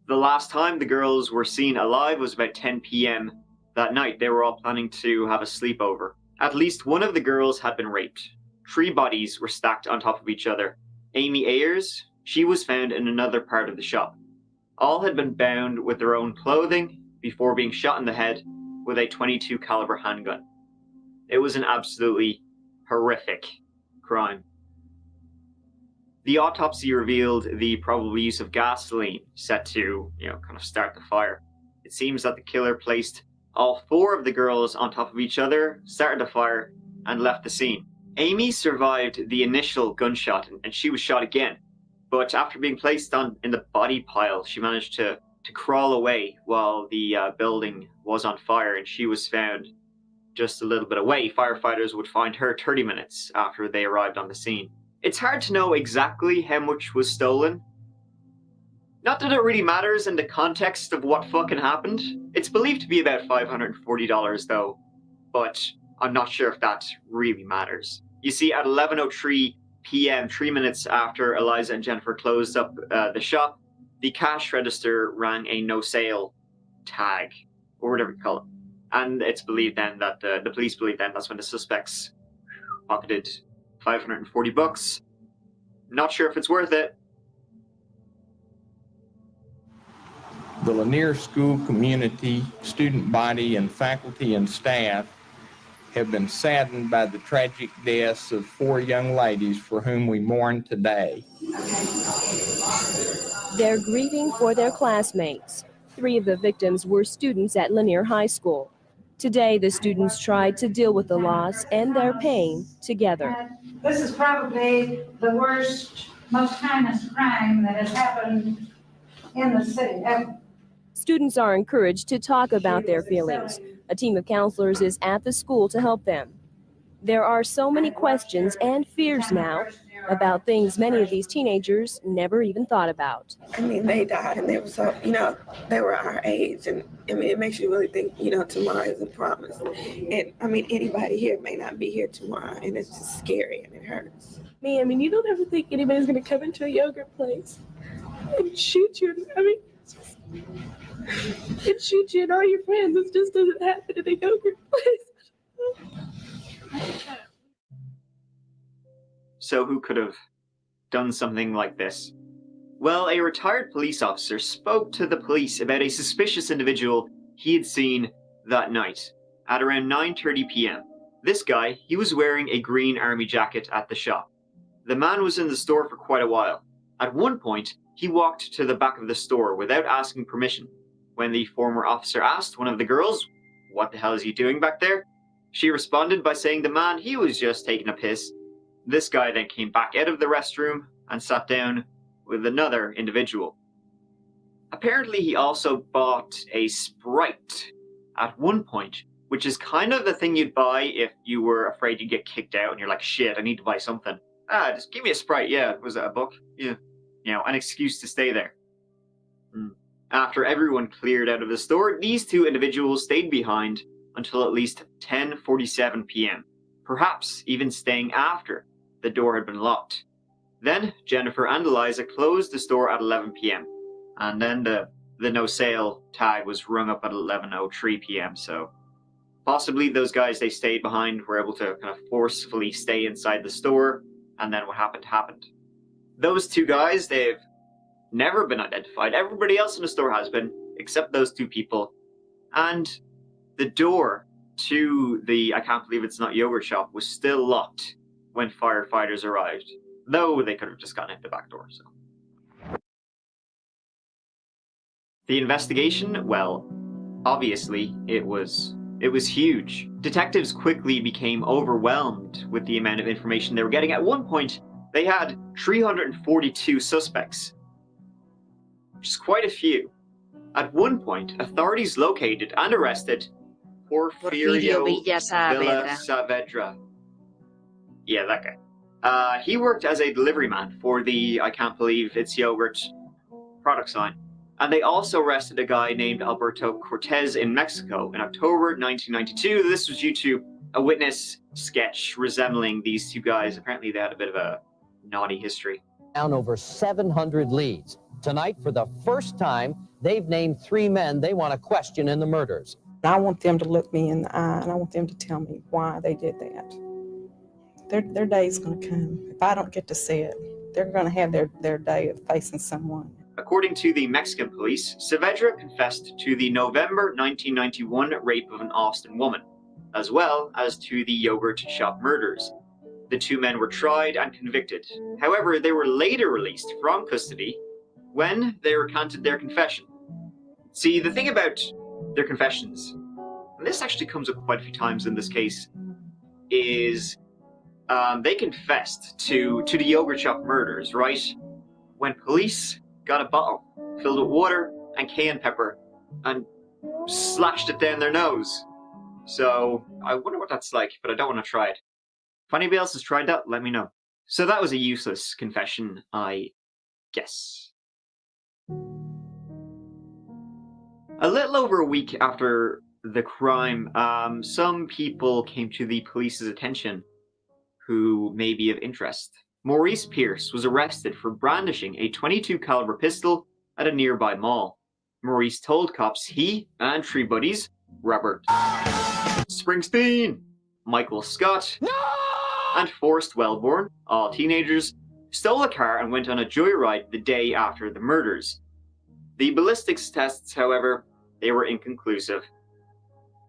The last time the girls were seen alive was about 10 p.m. that night. They were all planning to have a sleepover. At least one of the girls had been raped. 3 bodies were stacked on top of each other. Amy Ayers, she was found in another part of the shop. All had been bound with their own clothing before being shot in the head with a .22 caliber handgun. It was an absolutely horrific crime. The autopsy revealed the probable use of gasoline set to, kind of start the fire. It seems that the killer placed all 4 of the girls on top of each other, started the fire, and left the scene. Amy survived the initial gunshot and she was shot again. But after being placed in the body pile, she managed to crawl away while the building was on fire, and she was found just a little bit away. Firefighters would find her 30 minutes after they arrived on the scene. It's hard to know exactly how much was stolen. Not that it really matters in the context of what fucking happened. It's believed to be about $540 though, but I'm not sure if that really matters. You see, at 11:03 p.m., 3 minutes after Eliza and Jennifer closed up the shop, the cash register rang a no sale tag, or whatever you call it. And it's believed then that the police believe then that's when the suspects pocketed $540. Not sure if it's worth it. The Lanier School community, student body, and faculty and staff have been saddened by the tragic deaths of 4 young ladies for whom we mourn today. They're grieving for their classmates. 3 of the victims were students at Lanier High School. Today, the students tried to deal with the loss and their pain together. This is probably the worst, most heinous crime that has happened in the city ever. Students are encouraged to talk about their feelings. A team of counselors is at the school to help them. There are so many questions and fears now about things many of these teenagers never even thought about. I mean, they died and they were so, they were our age. And I mean, it makes you really think, tomorrow isn't promised. And I mean, anybody here may not be here tomorrow, and it's just scary and it hurts. I mean, you don't ever think anybody's going to come into a yogurt place and shoot you. I mean, and shoot you and all your friends. It just doesn't happen in a yogurt place. So who could have done something like this? Well, a retired police officer spoke to the police about a suspicious individual he had seen that night at around 9:30 p.m. This guy, he was wearing a green army jacket at the shop. The man was in the store for quite a while. At one point, he walked to the back of the store without asking permission. When the former officer asked one of the girls, "What the hell is he doing back there?" she responded by saying the man, he was just taking a piss. This guy then came back out of the restroom and sat down with another individual. Apparently he also bought a Sprite at one point, which is kind of the thing you'd buy if you were afraid you'd get kicked out and you're like, shit, I need to buy something. Just give me a Sprite. Yeah, was that a buck? Yeah. An excuse to stay there. After everyone cleared out of the store, these 2 individuals stayed behind until at least 10:47 p.m., perhaps even staying after the door had been locked. Then Jennifer and Eliza closed the store at 11 p.m. and then the no sale tag was rung up at 11:03 p.m. So possibly those guys, they stayed behind, were able to kind of forcefully stay inside the store, and then what happened. Those 2 guys, they've never been identified. Everybody else in the store has been, except those 2 people. And the door to the I can't believe it's not yogurt shop was still locked when firefighters arrived, though they could have just gotten in the back door. So the investigation, well, obviously it was huge. Detectives quickly became overwhelmed with the amount of information they were getting. At one point, they had 342 suspects, which is quite a few. At one point, authorities located and arrested Porfirio Villa Saavedra. Yeah, that guy. He worked as a delivery man for the I can't believe it's yogurt products line. And they also arrested a guy named Alberto Cortez in Mexico in October 1992. This was due to a witness sketch resembling these 2 guys. Apparently they had a bit of a naughty history. Down over 700 leads. Tonight, for the first time, they've named 3 men they want to question in the murders. I want them to look me in the eye, and I want them to tell me why they did that. Their day is going to come. If I don't get to see it, they're going to have their day of facing someone. According to the Mexican police, Saavedra confessed to the November 1991 rape of an Austin woman, as well as to the yogurt shop murders. The 2 men were tried and convicted. However, they were later released from custody when they recanted their confession. See, the thing about their confessions, and this actually comes up quite a few times in this case, is they confessed to the yogurt shop murders, right? When police got a bottle filled with water and cayenne pepper and slashed it down their nose. So I wonder what that's like, but I don't want to try it. If anybody else has tried that, let me know. So that was a useless confession, I guess. A little over a week after the crime, some people came to the police's attention who may be of interest. Maurice Pierce was arrested for brandishing a .22 caliber pistol at a nearby mall. Maurice told cops he and three buddies, Robert Springsteen, Michael Scott, and Forrest Wellborn, all teenagers, stole a car and went on a joyride the day after the murders. The ballistics tests, however, they were inconclusive.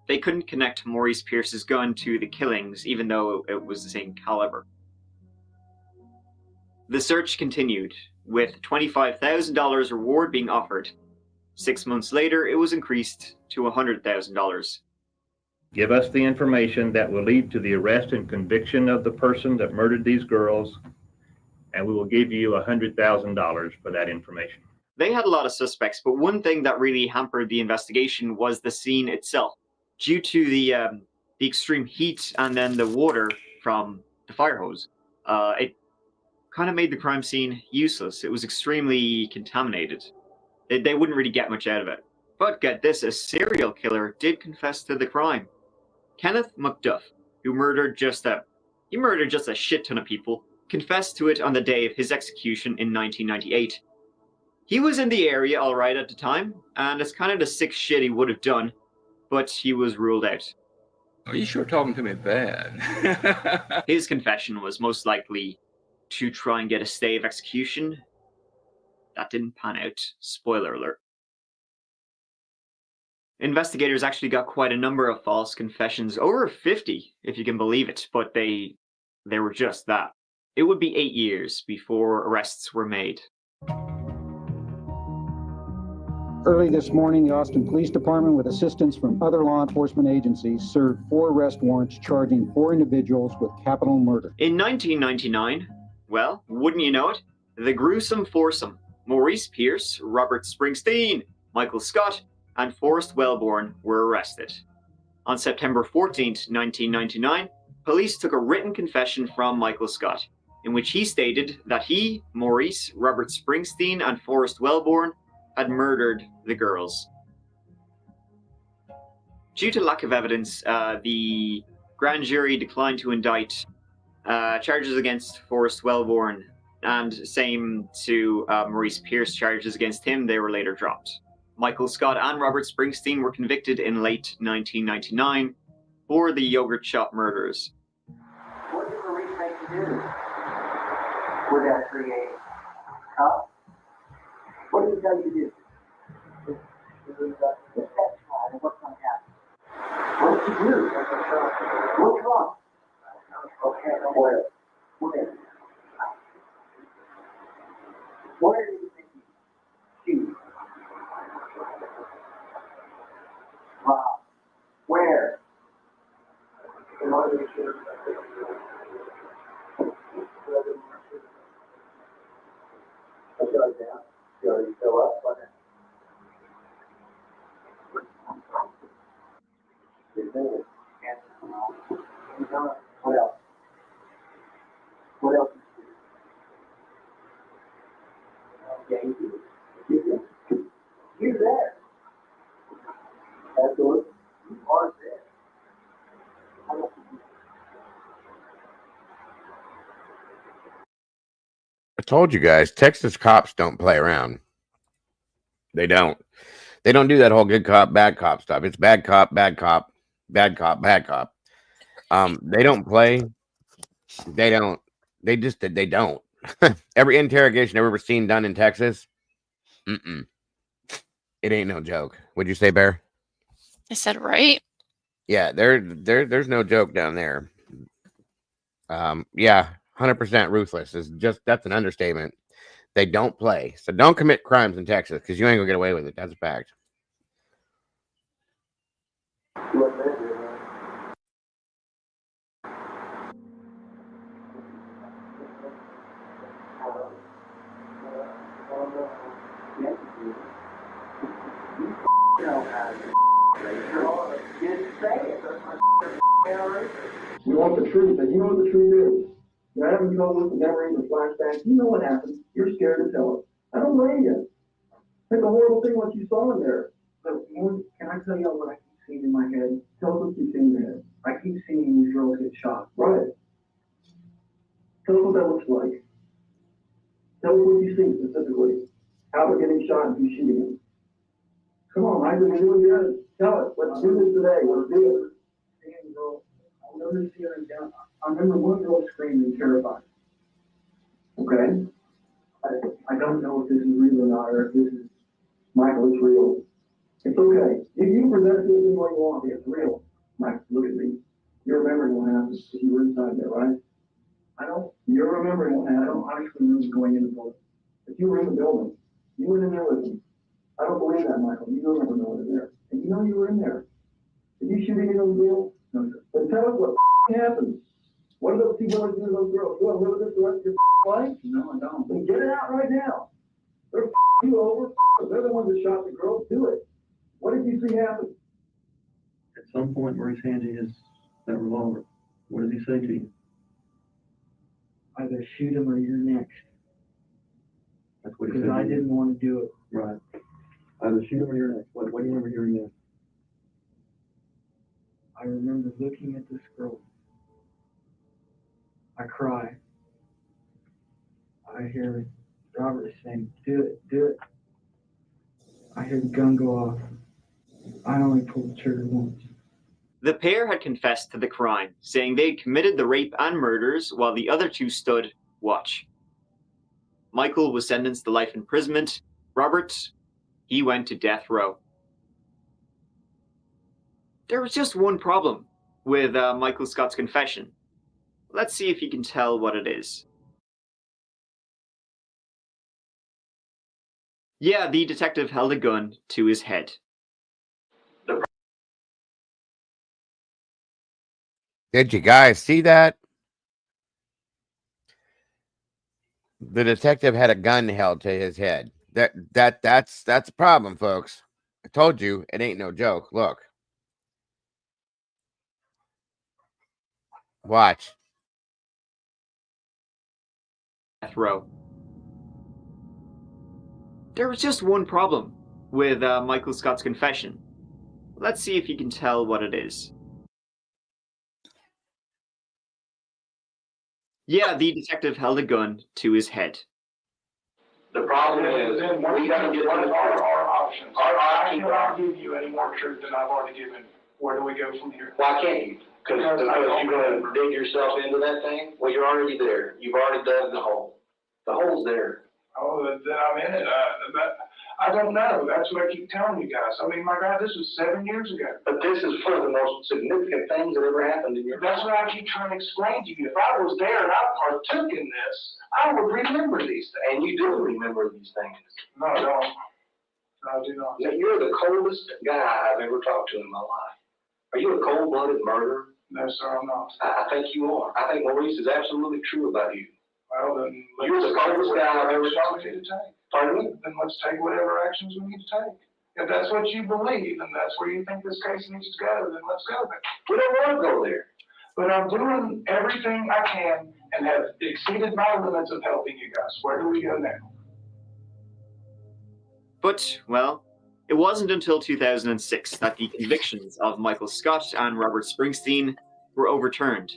They couldn't connect Maurice Pierce's gun to the killings, even though it was the same caliber. The search continued, with $25,000 reward being offered. 6 months later, it was increased to $100,000. Give us the information that will lead to the arrest and conviction of the person that murdered these girls, and we will give you $100,000 for that information. They had a lot of suspects, but one thing that really hampered the investigation was the scene itself. Due to the extreme heat and then the water from the fire hose, it kind of made the crime scene useless. It was extremely contaminated. They wouldn't really get much out of it. But get this, a serial killer did confess to the crime. Kenneth McDuff, who murdered just a shit ton of people, confessed to it on the day of his execution in 1998. He was in the area all right at the time, and it's kind of the sick shit he would have done, but he was ruled out. Oh, you sure talking to me bad. His confession was most likely to try and get a stay of execution. That didn't pan out. Spoiler alert. Investigators actually got quite a number of false confessions, over 50, if you can believe it, but they were just that. It would be 8 years before arrests were made. Early this morning, the Austin Police Department, with assistance from other law enforcement agencies, served 4 arrest warrants charging 4 individuals with capital murder. In 1999, well, wouldn't you know it, the gruesome foursome, Maurice Pierce, Robert Springsteen, Michael Scott, and Forrest Wellborn were arrested. On September 14th, 1999, police took a written confession from Michael Scott, in which he stated that he, Maurice, Robert Springsteen, and Forrest Wellborn had murdered the girls. Due to lack of evidence, the grand jury declined to indict charges against Forrest Wellborn, and same to Maurice Pierce. Charges against him, they were later dropped. Michael Scott and Robert Springsteen were convicted in late 1999 for the yogurt shop murders. What did Maurice make you do? Would that create? Huh? What did he tell you to do? The sex line, and what's going to happen? What did you do? What's wrong? Okay, where? Where did you think you shoot? Wow. Where? In order to shoot. Let's go down. You already fill up, but what else? What else? Yeah, you're there. Absolutely. You are there. I told you guys, Texas cops don't play around. They don't. They don't do that whole good cop, bad cop stuff. It's bad cop, bad cop, bad cop, bad cop. They don't play. They don't. They don't. Every interrogation I've ever seen done in Texas, it ain't no joke. Would you say, Bear? I said right. Yeah, there's no joke down there. Yeah, 100% ruthless that's an understatement. They don't play. So don't commit crimes in Texas because you ain't gonna get away with it. That's a fact. You want the truth, and you know what the truth is. You're having trouble with the memories and flashbacks. You know what happened. You're scared to tell it. I don't blame you. It's a horrible thing what you saw in there. But can I tell y'all what I keep seeing in my head? Tell us what you see in your head. I keep seeing these girls get shot. Right. Tell us what that looks like. Tell us what you see specifically. How they're getting shot and who's shooting them. Come on, Isaac, we're doing good. Tell us. Let's do this today. Let's do it. Girl, I'll never see her down. I remember one girl screaming, terrified. Okay? I don't know if this is real or not, or if this is Michael, it's real. It's okay. You can present it any way you want. It's real. Mike, look at me. You're remembering what happened because you were inside there, right? You're remembering what happened. I don't actually remember going in the building. If you were in the building, you went in there with me. I don't believe that, Michael. You don't remember going in there. And you know you were in there. Did you shoot any of those girls? No, sir. Then tell us what happened. What are those people that do to those girls? You want to live with this the rest of your life? No, I don't. Then get it out right now. They're you over. They're the ones that shot the girls. Do it. What did you see happen? At some point, Maurice hands you that revolver. What does he say to you? Either shoot him or you're next. That's what he said. Because I didn't want to do it. Right. Either shoot him or you're next. What do you remember hearing then? I remember looking at this girl. I cry. I hear Robert saying, do it, do it. I hear the gun go off. I only pulled the trigger once. The pair had confessed to the crime, saying they had committed the rape and murders while the other two stood watch. Michael was sentenced to life imprisonment. Robert, he went to death row. There was just one problem with Michael Scott's confession. Let's see if you can tell what it is. Yeah, the detective held a gun to his head. Did you guys see that? The detective had a gun held to his head. That's a problem, folks. I told you it ain't no joke. Look. Watch. Death row. There was just one problem with Michael Scott's confession. Let's see if you can tell what it is. Yeah, the detective held a gun to his head. The problem is, we gotta get What to are our options? our I cannot give you any more truth than I've already given. Where do we go from here? Why can't you? Because you're gonna dig yourself into that thing? Well, you're already there. You've already dug the hole. The hole's there. Oh, then I'm in it. I don't know. That's what I keep telling you guys. I mean, my God, this was 7 years ago. But this is one of the most significant things that ever happened in your life. That's what I keep trying to explain to you. If I was there and I partook in this, I would remember these things. And you do remember these things. No, I don't. No, I do not. You're the coldest guy I've ever talked to in my life. Are you a cold-blooded murderer? No, sir, I'm not. I think you are. I think Maurice is absolutely true about you. Well, then You're the coldest guy I've ever talked to. Pardon me? Then let's take whatever actions we need to take. If that's what you believe and that's where you think this case needs to go, then let's go there. We don't want to go there. But I'm doing everything I can and have exceeded my limits of helping you guys. Where do we go now? But, well, it wasn't until 2006 that the convictions of Michael Scott and Robert Springsteen were overturned.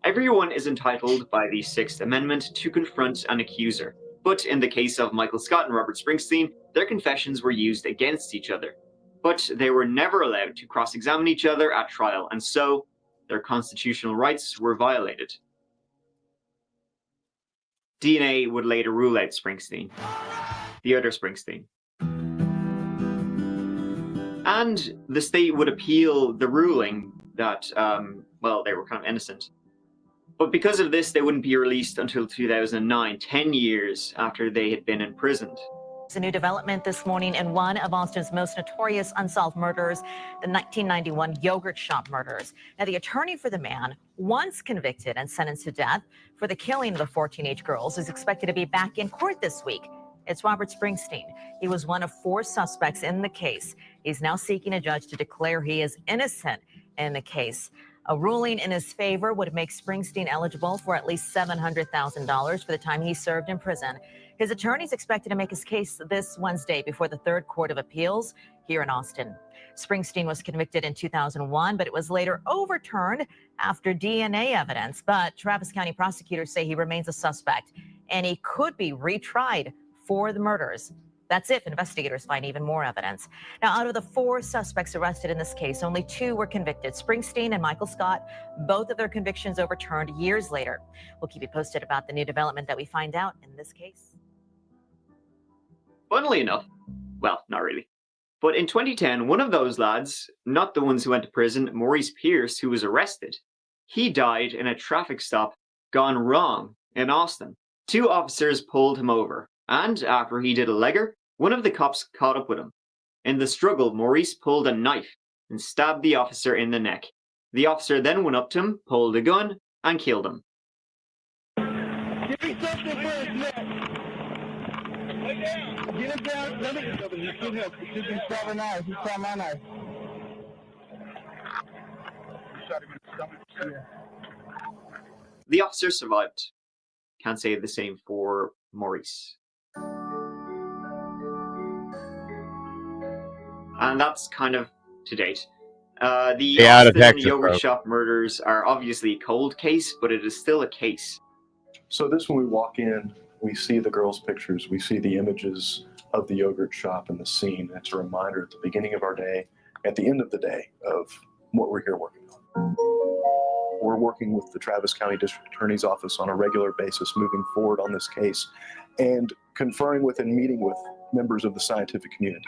Everyone is entitled by the Sixth Amendment to confront an accuser. But in the case of Michael Scott and Robert Springsteen, their confessions were used against each other. But they were never allowed to cross-examine each other at trial, and so their constitutional rights were violated. DNA would later rule out Springsteen, the other Springsteen. And the state would appeal the ruling that, well, they were kind of innocent. But because of this, they wouldn't be released until 2009, 10 years after they had been imprisoned. It's a new development this morning in one of Austin's most notorious unsolved murders, the 1991 yogurt shop murders. Now, the attorney for the man, once convicted and sentenced to death for the killing of the 4 teenage girls, is expected to be back in court this week. It's Robert Springsteen. He was one of 4 suspects in the case. He's now seeking a judge to declare he is innocent in the case. A ruling in his favor would make Springsteen eligible for at least $700,000 for the time he served in prison. His attorney is expected to make his case this Wednesday before the Third Court of Appeals here in Austin. Springsteen was convicted in 2001, but it was later overturned after DNA evidence. But Travis County prosecutors say he remains a suspect and he could be retried for the murders. That's if investigators find even more evidence. Now, out of the 4 suspects arrested in this case, only 2 were convicted. Springsteen and Michael Scott, both of their convictions overturned years later. We'll keep you posted about the new development that we find out in this case. Funnily enough, well, not really, but in 2010, one of those lads, not the ones who went to prison, Maurice Pierce, who was arrested, he died in a traffic stop gone wrong in Austin. 2 officers pulled him over, and after he did a legger, one of the cops caught up with him. In the struggle, Maurice pulled a knife and stabbed the officer in the neck. The officer then went up to him, pulled a gun, and killed him. Give me something for his neck. Lay down. Get him down. Let me help. You should help. You should be stabbing knife. You stabbed my knife. You shot him in the stomach. Yeah. The officer survived. Can't say the same for Maurice. And that's kind of to date. The Austin yogurt shop murders are obviously a cold case, but it is still a case. So this, when we walk in, we see the girls' pictures, we see the images of the yogurt shop and the scene. It's a reminder at the beginning of our day, at the end of the day, of what we're here working on. We're working with the Travis County District Attorney's Office on a regular basis, moving forward on this case, and conferring with and meeting with members of the scientific community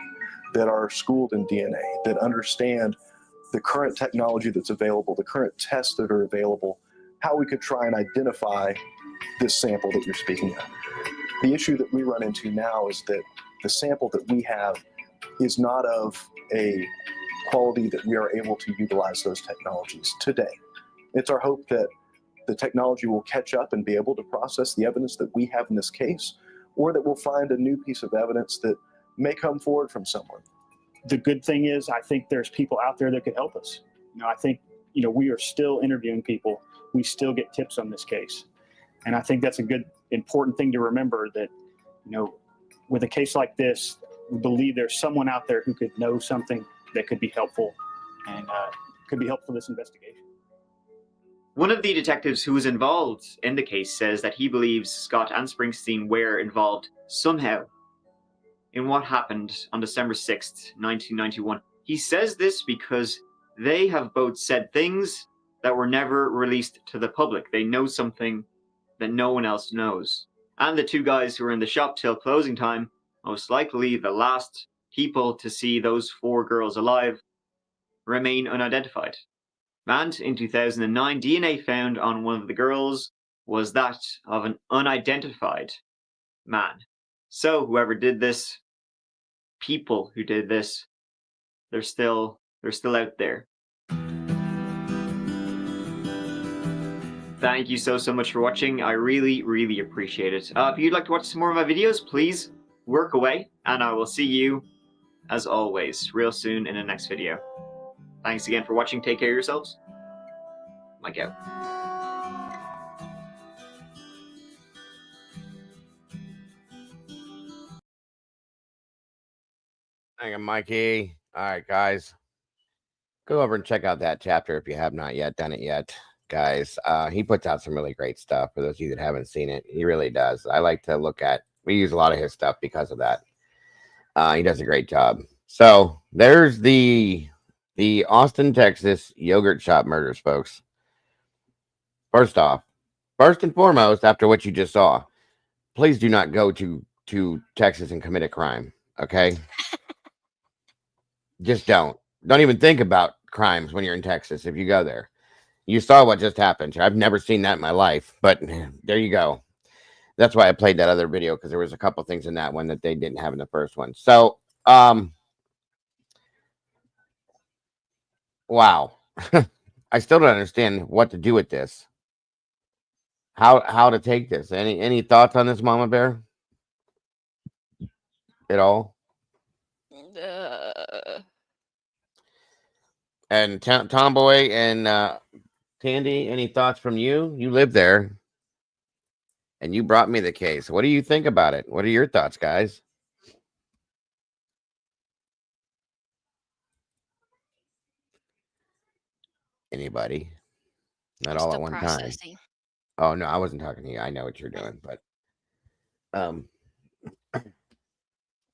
that are schooled in DNA, that understand the current technology that's available, the current tests that are available, how we could try and identify this sample that you're speaking of. The issue that we run into now is that the sample that we have is not of a quality that we are able to utilize those technologies today. It's our hope that the technology will catch up and be able to process the evidence that we have in this case, or that we'll find a new piece of evidence that may come forward from someone. The good thing is, I think there's people out there that could help us. I think, we are still interviewing people. We still get tips on this case. And I think that's a good, important thing to remember, that, with a case like this, we believe there's someone out there who could know something that could be helpful and could be helpful for this investigation. One of the detectives who was involved in the case says that he believes Scott and Springsteen were involved somehow in what happened on December 6th, 1991. He says this because they have both said things that were never released to the public. They know something that no one else knows. And the 2 guys who were in the shop till closing time, most likely the last people to see those 4 girls alive, remain unidentified. And in 2009, DNA found on one of the girls was that of an unidentified man. So whoever did this, people who did this, they're still out there. Thank you so much for watching. I really appreciate it. If you'd like to watch some more of my videos, please work away, and I will see you, as always, real soon in the next video. Thanks again for watching. Take care of yourselves. Mike out. Thank you, Mikey. All right, guys. Go over and check out that chapter if you have not yet done it yet, guys. He puts out some really great stuff for those of you that haven't seen it. He really does. I like to look at, we use a lot of his stuff because of that. He does a great job. So there's the Austin, Texas yogurt shop murders, folks. First and foremost, after what you just saw, please do not go to Texas and commit a crime. Okay. Just don't even think about crimes when you're in Texas. If you go there, you saw what just happened. I've never seen that in my life, but there you go. That's why I played that other video, because there was a couple things in that one that they didn't have in the first one. So, wow. I still don't understand what to do with this. How to take this? Any thoughts on this, Mama Bear? At all? And Tomboy and Tandy, any thoughts from you? You live there, and you brought me the case. What do you think about it? What are your thoughts, guys? Anybody? Not I'm all at still one time. processing. Oh no, I wasn't talking to you. I know what you're doing, but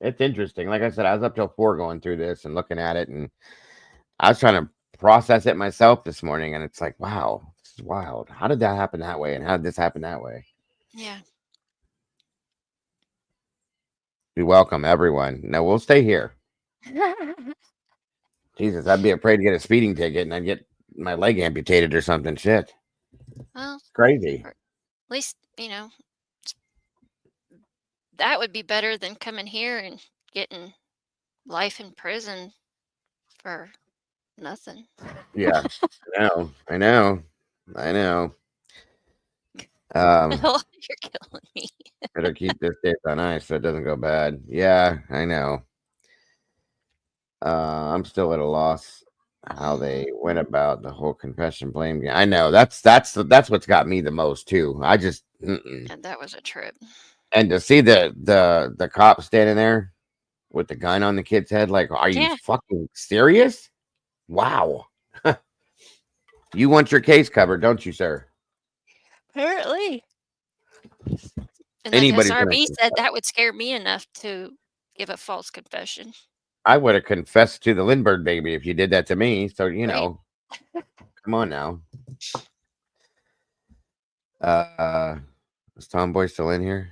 it's interesting. Like I said, I was up till 4 going through this and looking at it, and I was trying to process it myself this morning, and it's like, wow, this is wild. How did that happen that way, and how did this happen that way? Yeah. We welcome everyone. No, we'll stay here. Jesus, I'd be afraid to get a speeding ticket and I'd get my leg amputated or something. Shit. Well, Crazy. at least, that would be better than coming here and getting life in prison for nothing. Yeah. I know. Well, you're killing me. Better keep this tape on ice so it doesn't go bad. Yeah, I know. I'm still at a loss how they went about the whole confession blame game. I know that's what's got me the most too. I just And that was a trip. and to see the cop standing there with the gun on the kid's head, like, are you fucking serious? Wow. You want your case covered, don't you, sir? Apparently. And Anybody's that gonna SRB confess. said that would scare me enough to give a false confession. I would have confessed to the Lindbergh baby if you did that to me. So Right. Come on now. Is Tomboy still in here,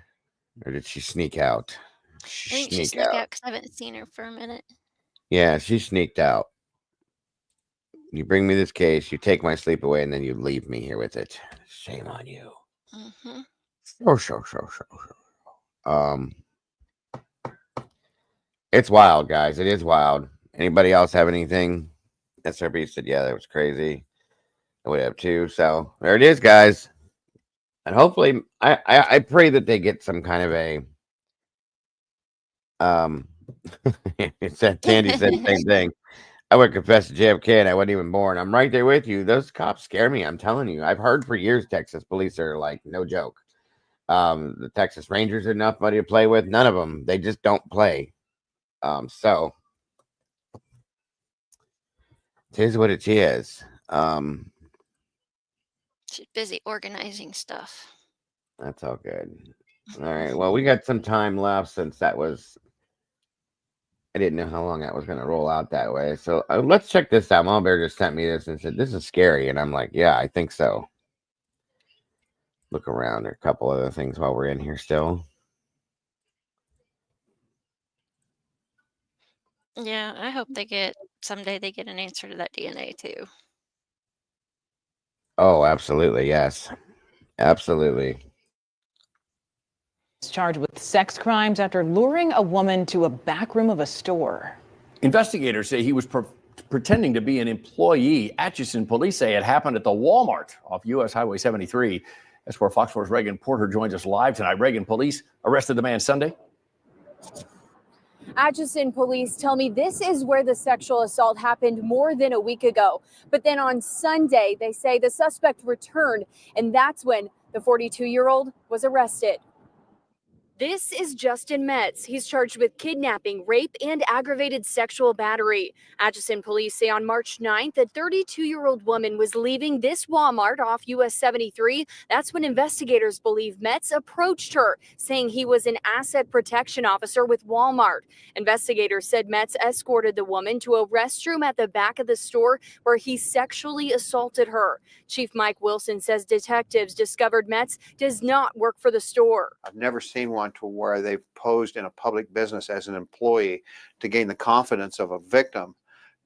or did she sneak out? I think she snuck out because I haven't seen her for a minute. Yeah, she sneaked out. You bring me this case, you take my sleep away, and then you leave me here with it. Shame on you. Mm-hmm. It's wild, guys. It is wild. Anybody else have anything? SRB said, yeah, that was crazy. I would have too. So there it is, guys. And hopefully, I pray that they get some kind of a Tandy said the same thing. I would confess to JFK and I wasn't even born. I'm right there with you. Those cops scare me. I'm telling you. I've heard for years Texas police are like no joke. The Texas Rangers are enough money to play with. None of them. They just don't play. So it is what it is. She's busy organizing stuff. That's all good. All right. Well, we got some time left since that was. I didn't know how long that was going to roll out that way. So let's check this out. Mom Bear just sent me this and said, this is scary. And I'm like, yeah, I think so. Look around. There are a couple other things while we're in here still. Yeah, I hope someday they get an answer to that DNA too. Oh, absolutely. Yes. Absolutely. Charged with sex crimes after luring a woman to a back room of a store. Investigators say he was pretending to be an employee. Atchison police say it happened at the Walmart off U.S. Highway 73. That's where Fox 4's Reagan Porter joins us live tonight. Reagan, police arrested the man Sunday. Atchison police tell me this is where the sexual assault happened more than a week ago. But then on Sunday, they say the suspect returned, and that's when the 42-year-old was arrested. This is Justin Metz. He's charged with kidnapping, rape, and aggravated sexual battery. Atchison police say on March 9th, a 32-year-old woman was leaving this Walmart off US 73. That's when investigators believe Metz approached her, saying he was an asset protection officer with Walmart. Investigators said Metz escorted the woman to a restroom at the back of the store where he sexually assaulted her. Chief Mike Wilson says detectives discovered Metz does not work for the store. I've never seen one to where they've posed in a public business as an employee to gain the confidence of a victim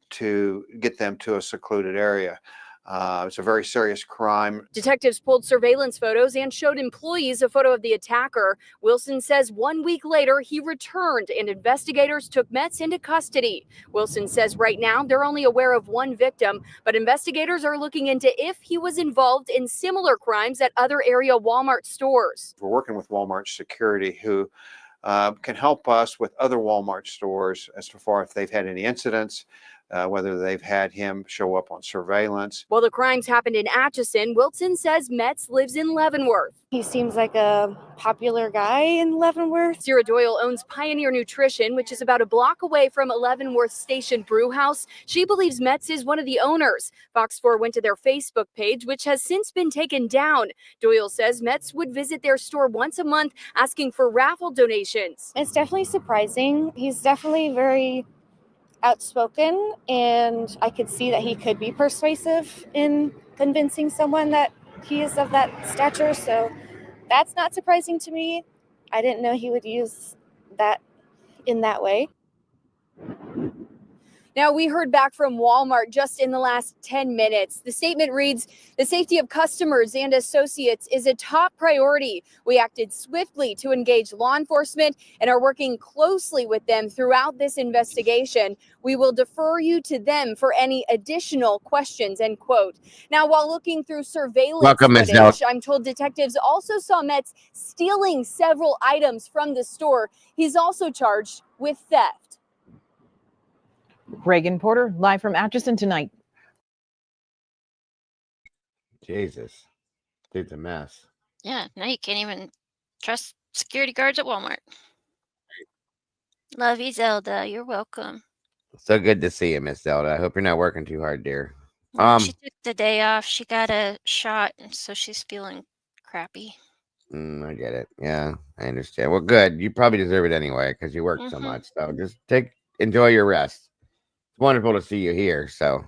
to get them to a secluded area. It's a very serious crime. Detectives pulled surveillance photos and showed employees a photo of the attacker. Wilson says 1 week later he returned and investigators took Metz into custody. Wilson says right now they're only aware of one victim, but investigators are looking into if he was involved in similar crimes at other area Walmart stores. We're working with Walmart security who can help us with other Walmart stores as far if they've had any incidents. whether they've had him show up on surveillance. While the crimes happened in Atchison, Wilson says Metz lives in Leavenworth. He seems like a popular guy in Leavenworth. Sarah Doyle owns Pioneer Nutrition, which is about a block away from Leavenworth Station Brew House. She believes Metz is one of the owners. Fox 4 went to their Facebook page, which has since been taken down. Doyle says Metz would visit their store once a month asking for raffle donations. It's definitely surprising. He's definitely very outspoken, and I could see that he could be persuasive in convincing someone that he is of that stature. So that's not surprising to me. I didn't know he would use that in that way. Now, we heard back from Walmart just in the last 10 minutes. The statement reads, "The safety of customers and associates is a top priority. We acted swiftly to engage law enforcement and are working closely with them throughout this investigation. We will defer you to them for any additional questions," end quote. Now, while looking through surveillance Welcome, Ms. footage, Dell. I'm told detectives also saw Metz stealing several items from the store. He's also charged with theft. Reagan Porter, live from Atchison tonight. Jesus. Dude's a mess. Yeah, now you can't even trust security guards at Walmart. Love you, Zelda. You're welcome. So good to see you, Miss Zelda. I hope you're not working too hard, dear. She took the day off. She got a shot, and so she's feeling crappy. I get it. Yeah, I understand. Well, good. You probably deserve it anyway because you work so much. So just enjoy your rest. It's wonderful to see you here. So,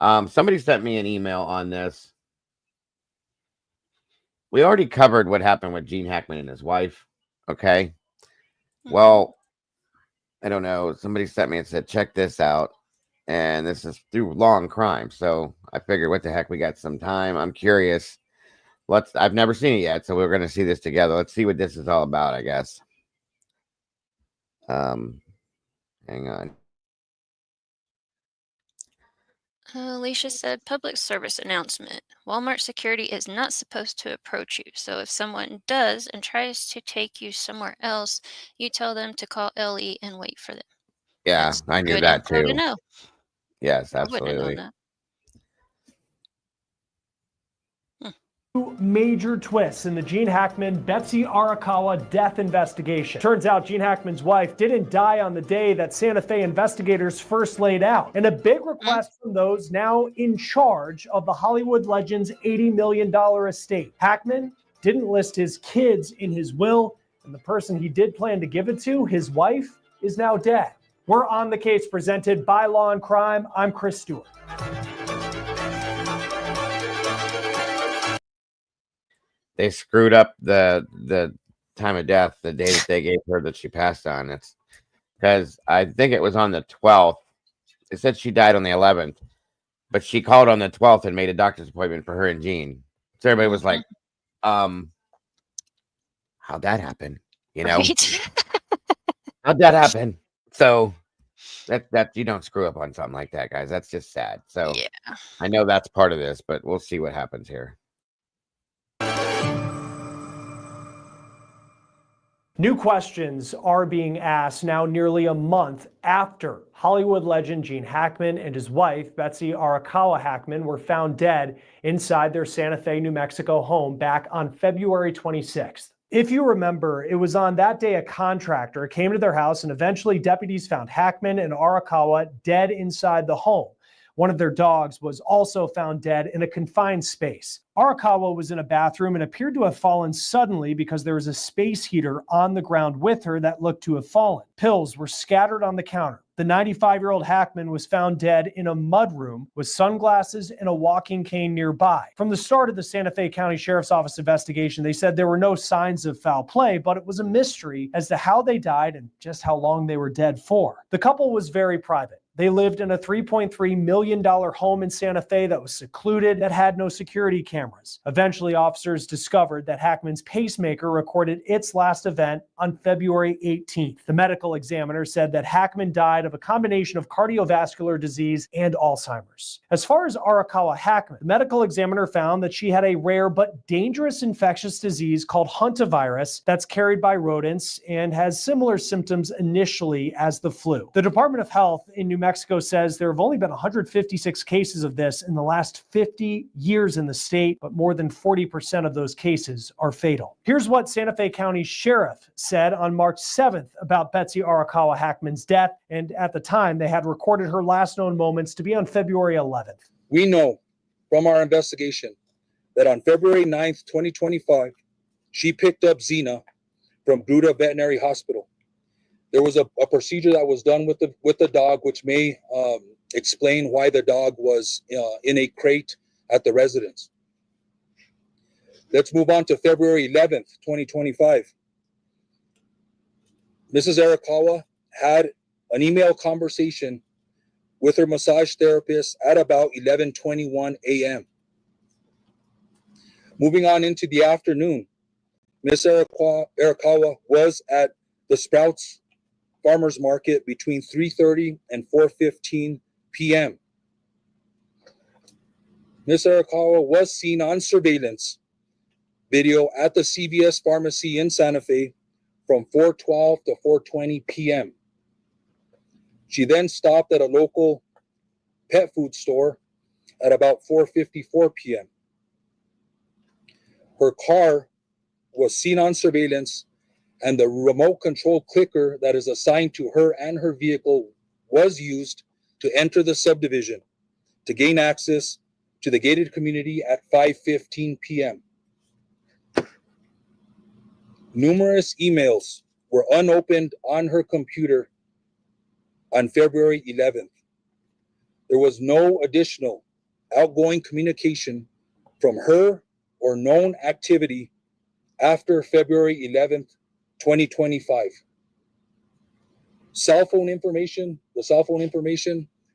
somebody sent me an email on this. We already covered what happened with Gene Hackman and his wife. Okay. Well, I don't know. Somebody sent me and said, check this out. And this is through Law and Crime. So I figured, what the heck? We got some time. I'm curious. I've never seen it yet. So we're going to see this together. Let's see what this is all about, I guess. Hang on. Alicia said, public service announcement. Walmart security is not supposed to approach you. So if someone does and tries to take you somewhere else, you tell them to call LE and wait for them. Yeah, I knew Good that info to too. know. Yes, I wouldn't have known absolutely. that. Major twists in the Gene Hackman, Betsy Arakawa death investigation. Turns out Gene Hackman's wife didn't die on the day that Santa Fe investigators first laid out. And a big request from those now in charge of the Hollywood legend's $80 million estate. Hackman didn't list his kids in his will, and the person he did plan to give it to, his wife, is now dead. We're on the case presented by Law and Crime. I'm Chris Stewart. They screwed up the time of death, the day that they gave her that she passed on. It's because I think it was on the 12th. It said she died on the 11th, but she called on the 12th and made a doctor's appointment for her and Gene. So everybody was like, how'd that happen? You know, Right. how'd that happen? So that you don't screw up on something like that, guys. That's just sad. So yeah. I know that's part of this, but we'll see what happens here. New questions are being asked now nearly a month after Hollywood legend Gene Hackman and his wife, Betsy Arakawa Hackman, were found dead inside their Santa Fe, New Mexico home back on February 26th. If you remember, it was on that day a contractor came to their house and eventually deputies found Hackman and Arakawa dead inside the home. One of their dogs was also found dead in a confined space. Arakawa was in a bathroom and appeared to have fallen suddenly because there was a space heater on the ground with her that looked to have fallen. Pills were scattered on the counter. The 95-year-old Hackman was found dead in a mudroom with sunglasses and a walking cane nearby. From the start of the Santa Fe County Sheriff's Office investigation, they said there were no signs of foul play, but it was a mystery as to how they died and just how long they were dead for. The couple was very private. They lived in a $3.3 million home in Santa Fe that was secluded, that had no security cameras. Eventually, officers discovered that Hackman's pacemaker recorded its last event on February 18th. The medical examiner said that Hackman died of a combination of cardiovascular disease and Alzheimer's. As far as Arakawa Hackman, the medical examiner found that she had a rare but dangerous infectious disease called hantavirus that's carried by rodents and has similar symptoms initially as the flu. The Department of Health in New Mexico says there have only been 156 cases of this in the last 50 years in the state, but more than 40% of those cases are fatal. Here's what Santa Fe County Sheriff said on March 7th about Betsy Arakawa Hackman's death, and at the time they had recorded her last known moments to be on February 11th. We know from our investigation that on February 9th, 2025, she picked up Zena from Gruta Veterinary Hospital. There was a procedure that was done with the dog, which may explain why the dog was in a crate at the residence. Let's move on to February 11th, 2025. Mrs. Arakawa had an email conversation with her massage therapist at about 11:21 a.m. Moving on into the afternoon, Ms. Arakawa was at the Sprouts Farmers Market between 3:30 and 4:15 p.m. Ms. Arakawa was seen on surveillance video at the CVS pharmacy in Santa Fe from 4:12 to 4:20 p.m. She then stopped at a local pet food store at about 4:54 p.m. Her car was seen on surveillance, and the remote control clicker that is assigned to her and her vehicle was used to enter the subdivision to gain access to the gated community at 5:15 p.m. Numerous emails were unopened on her computer on February 11th. There was no additional outgoing communication from her or known activity after February 11th, 2025. The cell phone information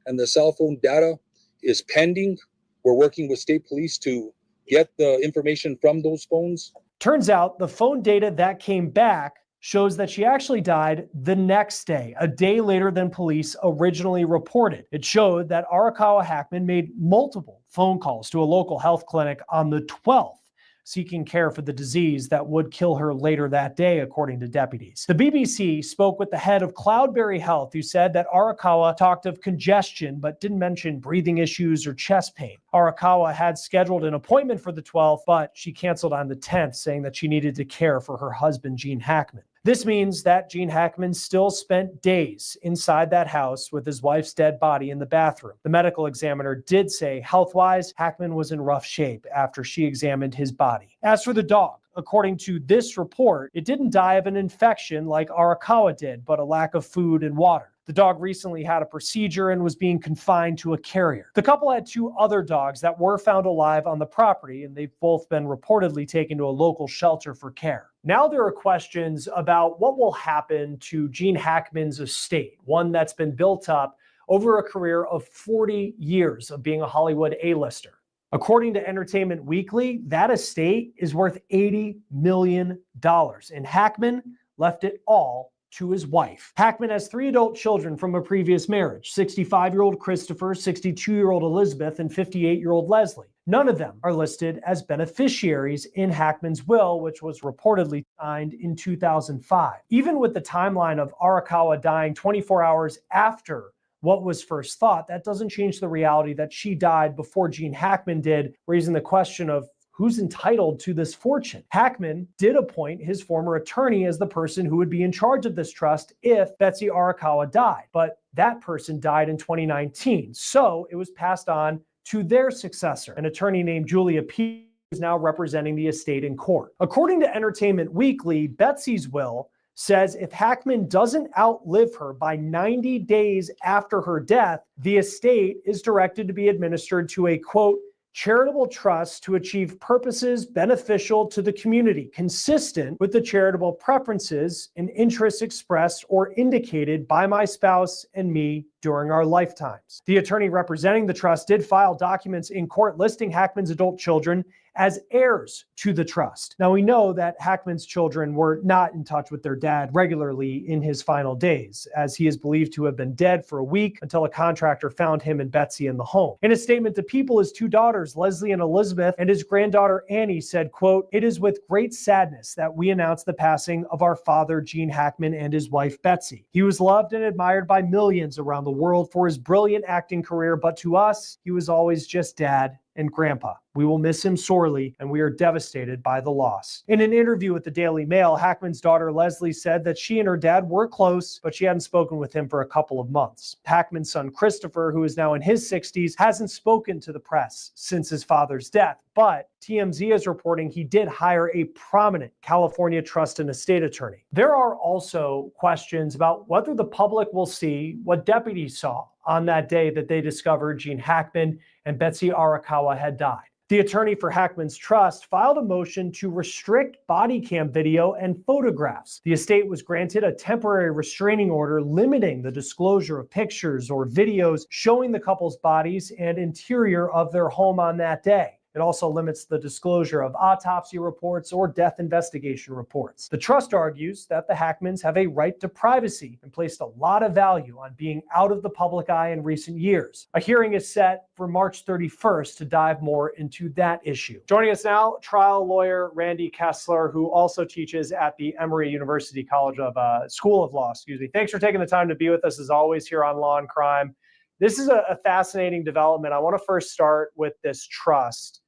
and the cell phone data is pending. We're working with state police to get the information from those phones. Turns out the phone data that came back shows that she actually died the next day, a day later than police originally reported. It showed that Arakawa Hackman made multiple phone calls to a local health clinic on the 12th, seeking care for the disease that would kill her later that day, according to deputies. The BBC spoke with the head of Cloudberry Health, who said that Arakawa talked of congestion, but didn't mention breathing issues or chest pain. Arakawa had scheduled an appointment for the 12th, but she canceled on the 10th, saying that she needed to care for her husband, Gene Hackman. This means that Gene Hackman still spent days inside that house with his wife's dead body in the bathroom. The medical examiner did say, health-wise, Hackman was in rough shape after she examined his body. As for the dog, according to this report, it didn't die of an infection like Arakawa did, but a lack of food and water. The dog recently had a procedure and was being confined to a carrier. The couple had two other dogs that were found alive on the property, and they've both been reportedly taken to a local shelter for care. Now there are questions about what will happen to Gene Hackman's estate, one that's been built up over a career of 40 years of being a Hollywood A-lister. According to Entertainment Weekly, that estate is worth $80 million, and Hackman left it all to his wife. Hackman has 3 adult children from a previous marriage, 65-year-old Christopher, 62-year-old Elizabeth, and 58-year-old Leslie. None of them are listed as beneficiaries in Hackman's will, which was reportedly signed in 2005. Even with the timeline of Arakawa dying 24 hours after what was first thought, that doesn't change the reality that she died before Gene Hackman did, raising the question of who's entitled to this fortune. Hackman did appoint his former attorney as the person who would be in charge of this trust if Betsy Arakawa died, but that person died in 2019, so it was passed on to their successor, an attorney named Julia P. is now representing the estate in court. According to Entertainment Weekly, Betsy's will says if Hackman doesn't outlive her by 90 days after her death, the estate is directed to be administered to a, quote, charitable trust to achieve purposes beneficial to the community, consistent with the charitable preferences and interests expressed or indicated by my spouse and me during our lifetimes. The attorney representing the trust did file documents in court listing Hackman's adult children as heirs to the trust. Now, we know that Hackman's children were not in touch with their dad regularly in his final days, as he is believed to have been dead for a week until a contractor found him and Betsy in the home. In a statement to People, his two daughters, Leslie and Elizabeth, and his granddaughter Annie said, quote, "It is with great sadness that we announce the passing of our father, Gene Hackman, and his wife, Betsy. He was loved and admired by millions around the world for his brilliant acting career, but to us, he was always just dad and grandpa. We will miss him sorely, and we are devastated by the loss." In an interview with the Daily Mail, Hackman's daughter Leslie said that she and her dad were close, but she hadn't spoken with him for a couple of months. Hackman's son Christopher, who is now in his 60s, hasn't spoken to the press since his father's death, but TMZ is reporting he did hire a prominent California trust and estate attorney. There are also questions about whether the public will see what deputies saw on that day that they discovered Gene Hackman and Betsy Arakawa had died. The attorney for Hackman's trust filed a motion to restrict body cam video and photographs. The estate was granted a temporary restraining order limiting the disclosure of pictures or videos showing the couple's bodies and interior of their home on that day. It also limits the disclosure of autopsy reports or death investigation reports. The trust argues that the Hackmans have a right to privacy and placed a lot of value on being out of the public eye in recent years. A hearing is set for March 31st to dive more into that issue. Joining us now, trial lawyer Randy Kessler, who also teaches at the Emory University College of School of Law. Thanks for taking the time to be with us as always here on Law and Crime. This is a fascinating development. I want to first start with this trust.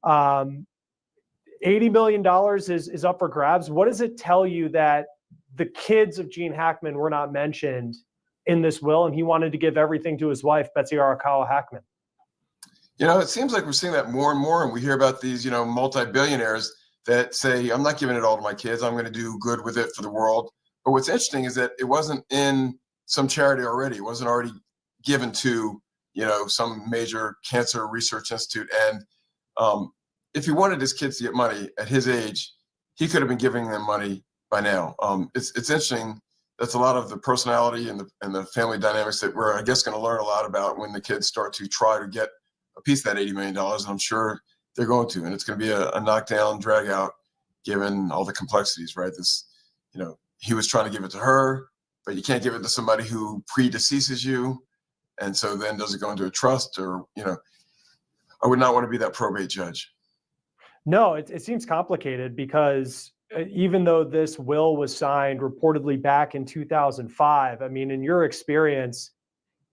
$80 million is up for grabs. What does it tell you that the kids of Gene Hackman were not mentioned in this will, and he wanted to give everything to his wife, Betsy Arakawa Hackman? You know, it seems like we're seeing that more and more, and we hear about these, multi-billionaires that say, I'm not giving it all to my kids. I'm going to do good with it for the world. But what's interesting is that it wasn't in some charity already. It wasn't already given to, some major cancer research institute. And if he wanted his kids to get money at his age, he could have been giving them money by now. It's interesting. That's a lot of the personality and the family dynamics that we're, I guess, going to learn a lot about when the kids start to try to get a piece of that $80 million. And I'm sure they're going to, and it's going to be a knockdown, drag out, given all the complexities, right? He was trying to give it to her, but you can't give it to somebody who predeceases you. And so then does it go into a trust or, I would not want to be that probate judge. No, it seems complicated because even though this will was signed reportedly back in 2005, I mean, in your experience,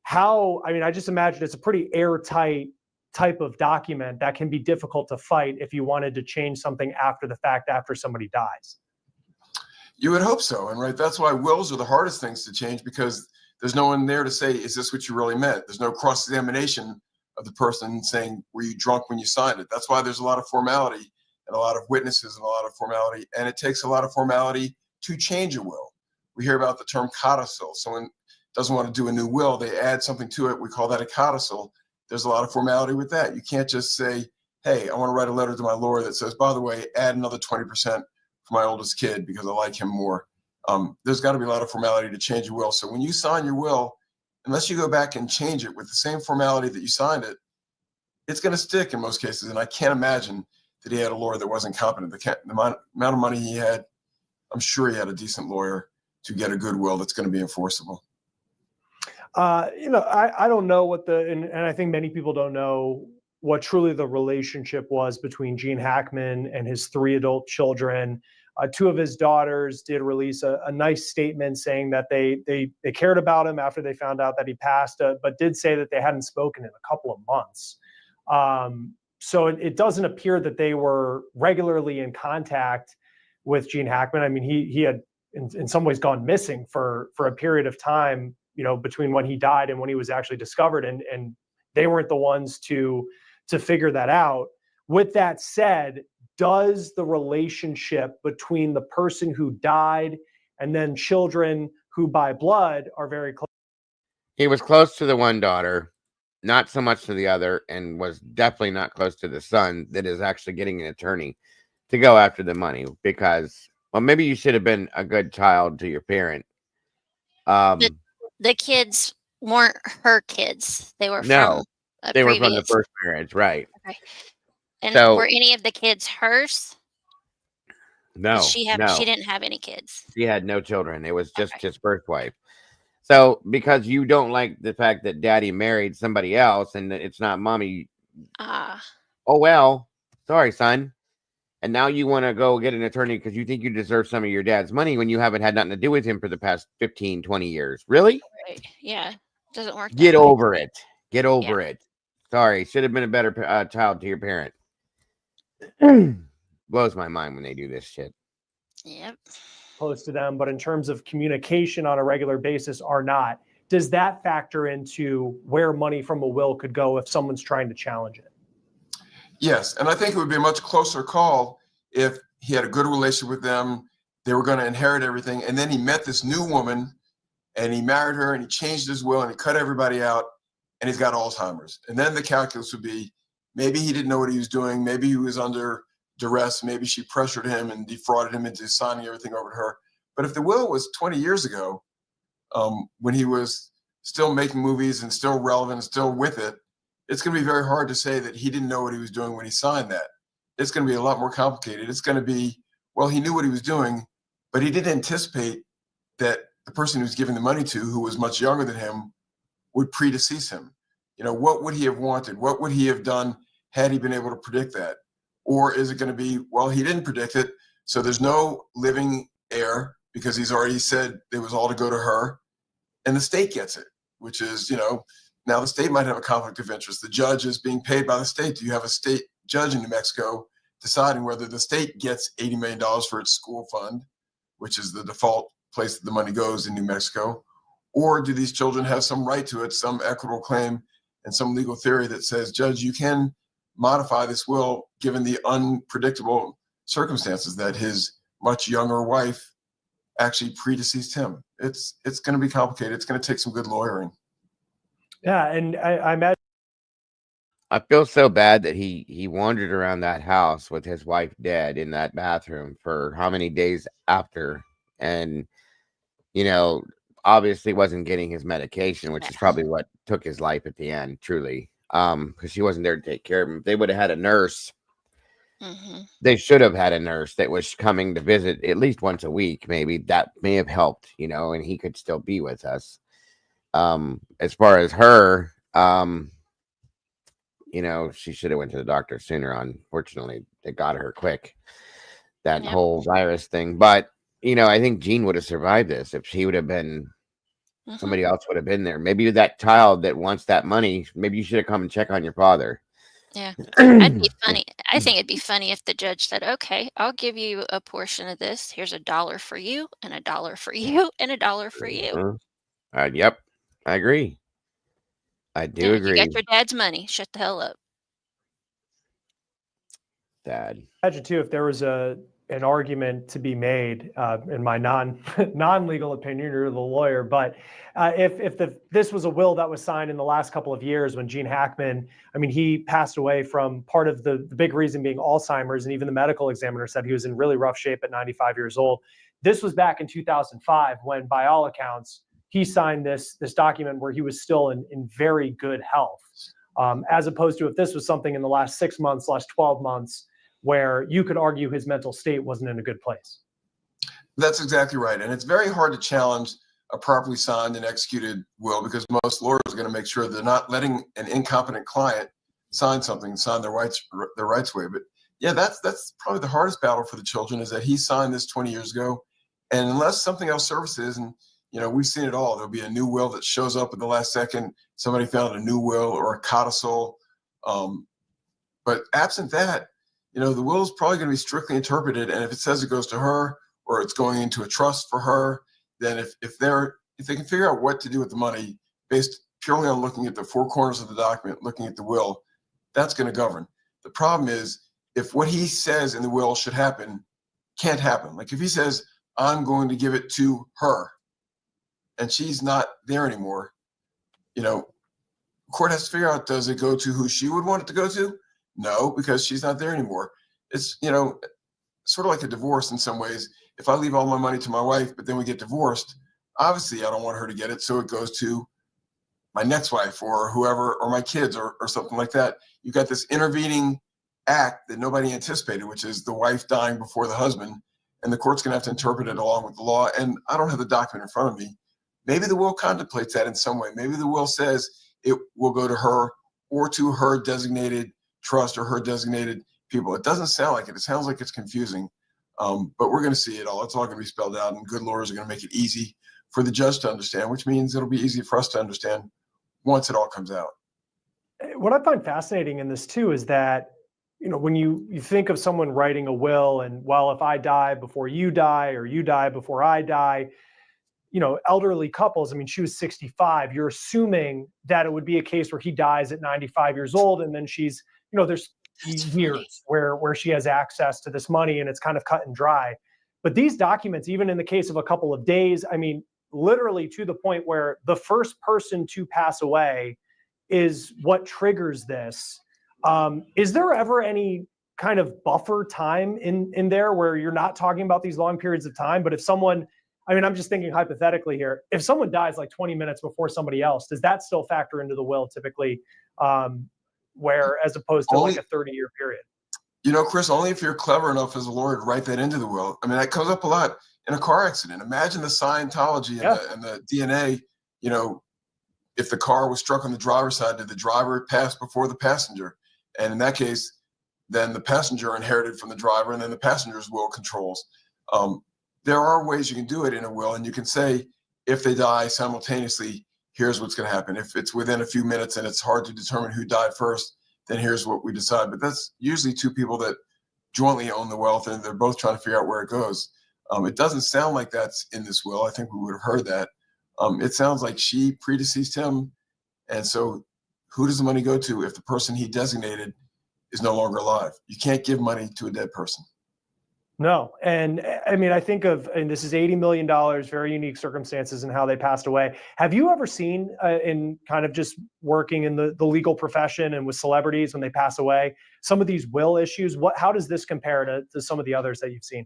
I just imagine it's a pretty airtight type of document that can be difficult to fight if you wanted to change something after the fact, after somebody dies. You would hope so. And right, that's why wills are the hardest things to change, because there's no one there to say, is this what you really meant? There's no cross-examination of the person saying, were you drunk when you signed it? That's why there's a lot of formality and a lot of witnesses and a lot of formality. And it takes a lot of formality to change a will. We hear about the term codicil. Someone doesn't want to do a new will, they add something to it. We call that a codicil. There's a lot of formality with that. You can't just say, hey, I want to write a letter to my lawyer that says, by the way, add another 20% for my oldest kid because I like him more. There's got to be a lot of formality to change a will. So when you sign your will, unless you go back and change it with the same formality that you signed it, it's going to stick in most cases. And I can't imagine that he had a lawyer that wasn't competent. The amount of money he had, I'm sure he had a decent lawyer to get a good will that's going to be enforceable. I don't know what and I think many people don't know what truly the relationship was between Gene Hackman and his 3 adult children. 2 of his daughters did release a nice statement saying that they cared about him after they found out that he passed, but did say that they hadn't spoken in a couple of months. So it doesn't appear that they were regularly in contact with Gene Hackman. I mean, he had in some ways gone missing for a period of time, between when he died and when he was actually discovered, and they weren't the ones to figure that out. With that said, does the relationship between the person who died and then children who by blood are very close? He was close to the one daughter, not so much to the other, and was definitely not close to the son that is actually getting an attorney to go after the money because, well, maybe you should have been a good child to your parent. The kids weren't her kids. They were no, from they were from the previous. first marriage, right? Okay. And So were any of the kids hers? no, She no, didn't have any kids. she had no children. It was just Okay. his first wife. So because you don't like the fact that daddy married somebody else and that it's not mommy, Ah, oh well, sorry, son. And now you want to go get an attorney because you think you deserve some of your dad's money when you haven't had nothing to do with him for the past 15, 20 years. Really? right. Yeah. Doesn't work Get that way. over it. Get Yeah. over it. Sorry, should have been a better child to your parent. Blows my mind when they do this shit. Yep. Close to them, but in terms of communication on a regular basis are not. Does that factor into where money from a will could go if someone's trying to challenge it? Yes, and I think it would be a much closer call if he had a good relationship with them. They were going to inherit everything, and then he met this new woman, and he married her, and he changed his will, and he cut everybody out, and he's got Alzheimer's. And then the calculus would be, maybe he didn't know what he was doing, maybe he was under duress, maybe she pressured him and defrauded him into signing everything over to her. But if the will was 20 years ago, when he was still making movies and still relevant and still with it, it's going to be very hard to say that he didn't know what he was doing when he signed that. It's going to be a lot more complicated. It's going to be, well, he knew what he was doing, but he didn't anticipate that the person he was giving the money to, who was much younger than him, would predecease him. You know, what would he have wanted? What would he have done had he been able to predict that? Or is it going to be, well, he didn't predict it, so there's no living heir because he's already said it was all to go to her, and the state gets it, which is, you know, now the state might have a conflict of interest. The judge is being paid by the state. Do you have a state judge in New Mexico deciding whether the state gets $80 million for its school fund, which is the default place that the money goes in New Mexico, or do these children have some right to it, some equitable claim and some legal theory that says, Judge, you can modify this will given the unpredictable circumstances that his much younger wife actually predeceased him. It's going to be complicated. It's going to take some good lawyering. Yeah, and I imagine. I feel so bad that he wandered around that house with his wife dead in that bathroom for how many days after, and you know, obviously wasn't getting his medication, which is probably what took his life at the end, truly. Because she wasn't there to take care of him. If they would have had a nurse. They should have had a nurse that was coming to visit at least once a week. Maybe that may have helped, you know, and he could still be with us. As far as her, you know, she should have went to the doctor sooner. Unfortunately, they got her quick, that whole virus thing. But, you know, I think Jean would have survived this if she would have been, somebody else would have been there. Maybe that child that wants that money, maybe you should have come and check on your father. Yeah, I'd be funny. I think it'd be funny if the judge said, "Okay, I'll give you a portion of this. Here's $1 for you, and $1 for you, and $1 for you." Yep, I agree. I do Yeah, you agree. got your dad's money. Shut the hell up. Dad. Imagine too if there was an argument to be made, in my non-legal opinion, you're the lawyer, but if this was a will that was signed in the last couple of years when Gene Hackman, I mean, he passed away from part of the big reason being Alzheimer's, and even the medical examiner said he was in really rough shape at 95 years old. This was back in 2005 when, by all accounts, he signed this document where he was still in very good health, as opposed to if this was something in the last 6 months, last 12 months, where you could argue his mental state wasn't in a good place. That's exactly right. And it's very hard to challenge a properly signed and executed will because most lawyers are going to make sure they're not letting an incompetent client sign something, sign their rights way. But yeah, that's probably the hardest battle for the children is that he signed this 20 years ago. And unless something else surfaces, and you know, we've seen it all, there'll be a new will that shows up at the last second. Somebody found a new will or a codicil. But absent that, you know, the will is probably going to be strictly interpreted. And if it says it goes to her or it's going into a trust for her, then if they can figure out what to do with the money based purely on looking at the four corners of the document, looking at the will, that's going to govern. The problem is if what he says in the will should happen, can't happen. Like if he says, I'm going to give it to her and she's not there anymore, you know, court has to figure out, does it go to who she would want it to go to? No, because she's not there anymore. It's, you know, sort of like a divorce in some ways. If I leave all my money to my wife, but then we get divorced, obviously I don't want her to get it. So it goes to my next wife or whoever, or my kids or something like that. You've got this intervening act that nobody anticipated, which is the wife dying before the husband, and the court's going to have to interpret it along with the law. And I don't have the document in front of me. Maybe the will contemplates that in some way. Maybe the will says it will go to her or to her designated trust or her designated people. It doesn't sound like it. It sounds like it's confusing. But we're going to see it all. It's all going to be spelled out, and good lawyers are going to make it easy for the judge to understand, which means it'll be easy for us to understand once it all comes out. What I find fascinating in this too is that, when you think of someone writing a will and, well, if I die before you die or you die before I die, elderly couples, I mean, she was 65. You're assuming that it would be a case where he dies at 95 years old. And then she's, there's years where she has access to this money and it's kind of cut and dry. But these documents, even in the case of a couple of days, I mean, literally to the point where the first person to pass away is what triggers this. Is there ever any kind of buffer time in there where you're not talking about these long periods of time? But if someone, I mean, I'm just thinking hypothetically here, if someone dies like 20 minutes before somebody else, does that still factor into the will typically, where as opposed to like a 30-year period? Chris, only if you're clever enough as a lawyer to write that into the will. I mean, that comes up a lot in a car accident. Imagine the Scientology and the DNA, if the car was struck on the driver's side, did the driver pass before the passenger? And in that case, then the passenger inherited from the driver, and then the passenger's will controls. There are ways you can do it in a will, and you can say, if they die simultaneously, here's what's going to happen. If it's within a few minutes and it's hard to determine who died first, then here's what we decide. But that's usually two people that jointly own the wealth, and they're both trying to figure out where it goes. It doesn't sound like that's in this will. I think we would have heard that. It sounds like she predeceased him, and so who does the money go to if the person he designated is no longer alive? You can't give money to a dead person. No. And I mean, I think and this is $80 million, very unique circumstances in how they passed away. Have you ever seen in kind of just working in the legal profession and with celebrities when they pass away, some of these will issues? How does this compare to some of the others that you've seen?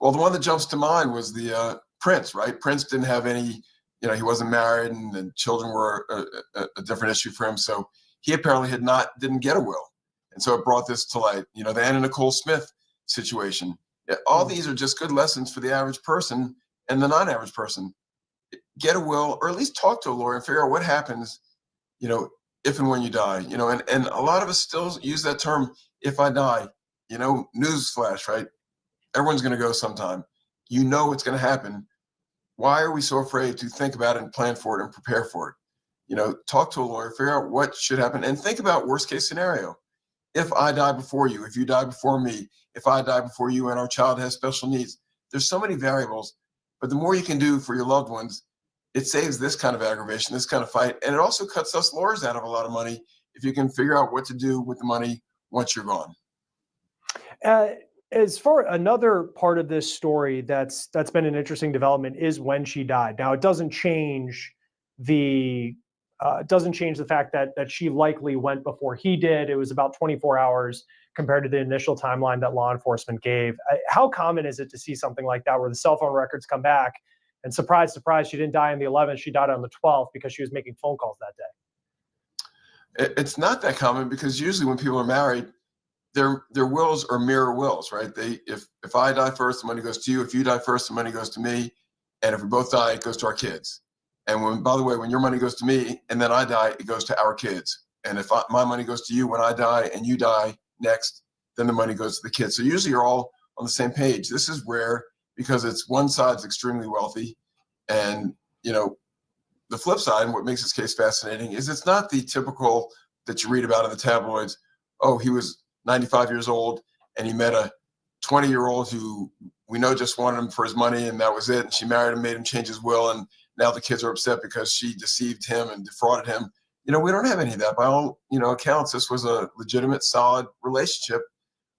Well, the one that jumps to mind was the Prince, right? Prince didn't have any, he wasn't married, and children were a different issue for him. So he apparently didn't get a will. And so it brought this to light, the Anna Nicole Smith situation. All these are just good lessons for the average person and the non-average person. Get a will, or at least talk to a lawyer and figure out what happens, if and when you die, and a lot of us still use that term, if I die, newsflash, right? Everyone's going to go sometime. It's going to happen. Why are we so afraid to think about it and plan for it and prepare for it? Talk to a lawyer, figure out what should happen, and think about worst case scenario. If I die before you, if you die before me, if I die before you and our child has special needs, there's so many variables, but the more you can do for your loved ones, it saves this kind of aggravation, this kind of fight. And it also cuts us lawyers out of a lot of money if you can figure out what to do with the money once you're gone. As far another part of this story that's been an interesting development is when she died. Now, it doesn't change the fact that she likely went before he did. It was about 24 hours compared to the initial timeline that law enforcement gave. How common is it to see something like that where the cell phone records come back and surprise, surprise, she didn't die on the 11th, she died on the 12th because she was making phone calls that day? It's not that common because usually when people are married, their wills are mirror wills, right? If I die first, the money goes to you. If you die first, the money goes to me. And if we both die, it goes to our kids. And by the way, when your money goes to me and then I die, it goes to our kids. And if my money goes to you when I die and you die next, then the money goes to the kids. So usually you're all on the same page. This is rare because it's one side's extremely wealthy. And, the flip side, and what makes this case fascinating, is it's not the typical that you read about in the tabloids. Oh, he was 95 years old and he met a 20-year-old who we know just wanted him for his money and that was it. And she married him, made him change his will. And now the kids are upset because she deceived him and defrauded him. We don't have any of that. By all, accounts, this was a legitimate, solid relationship,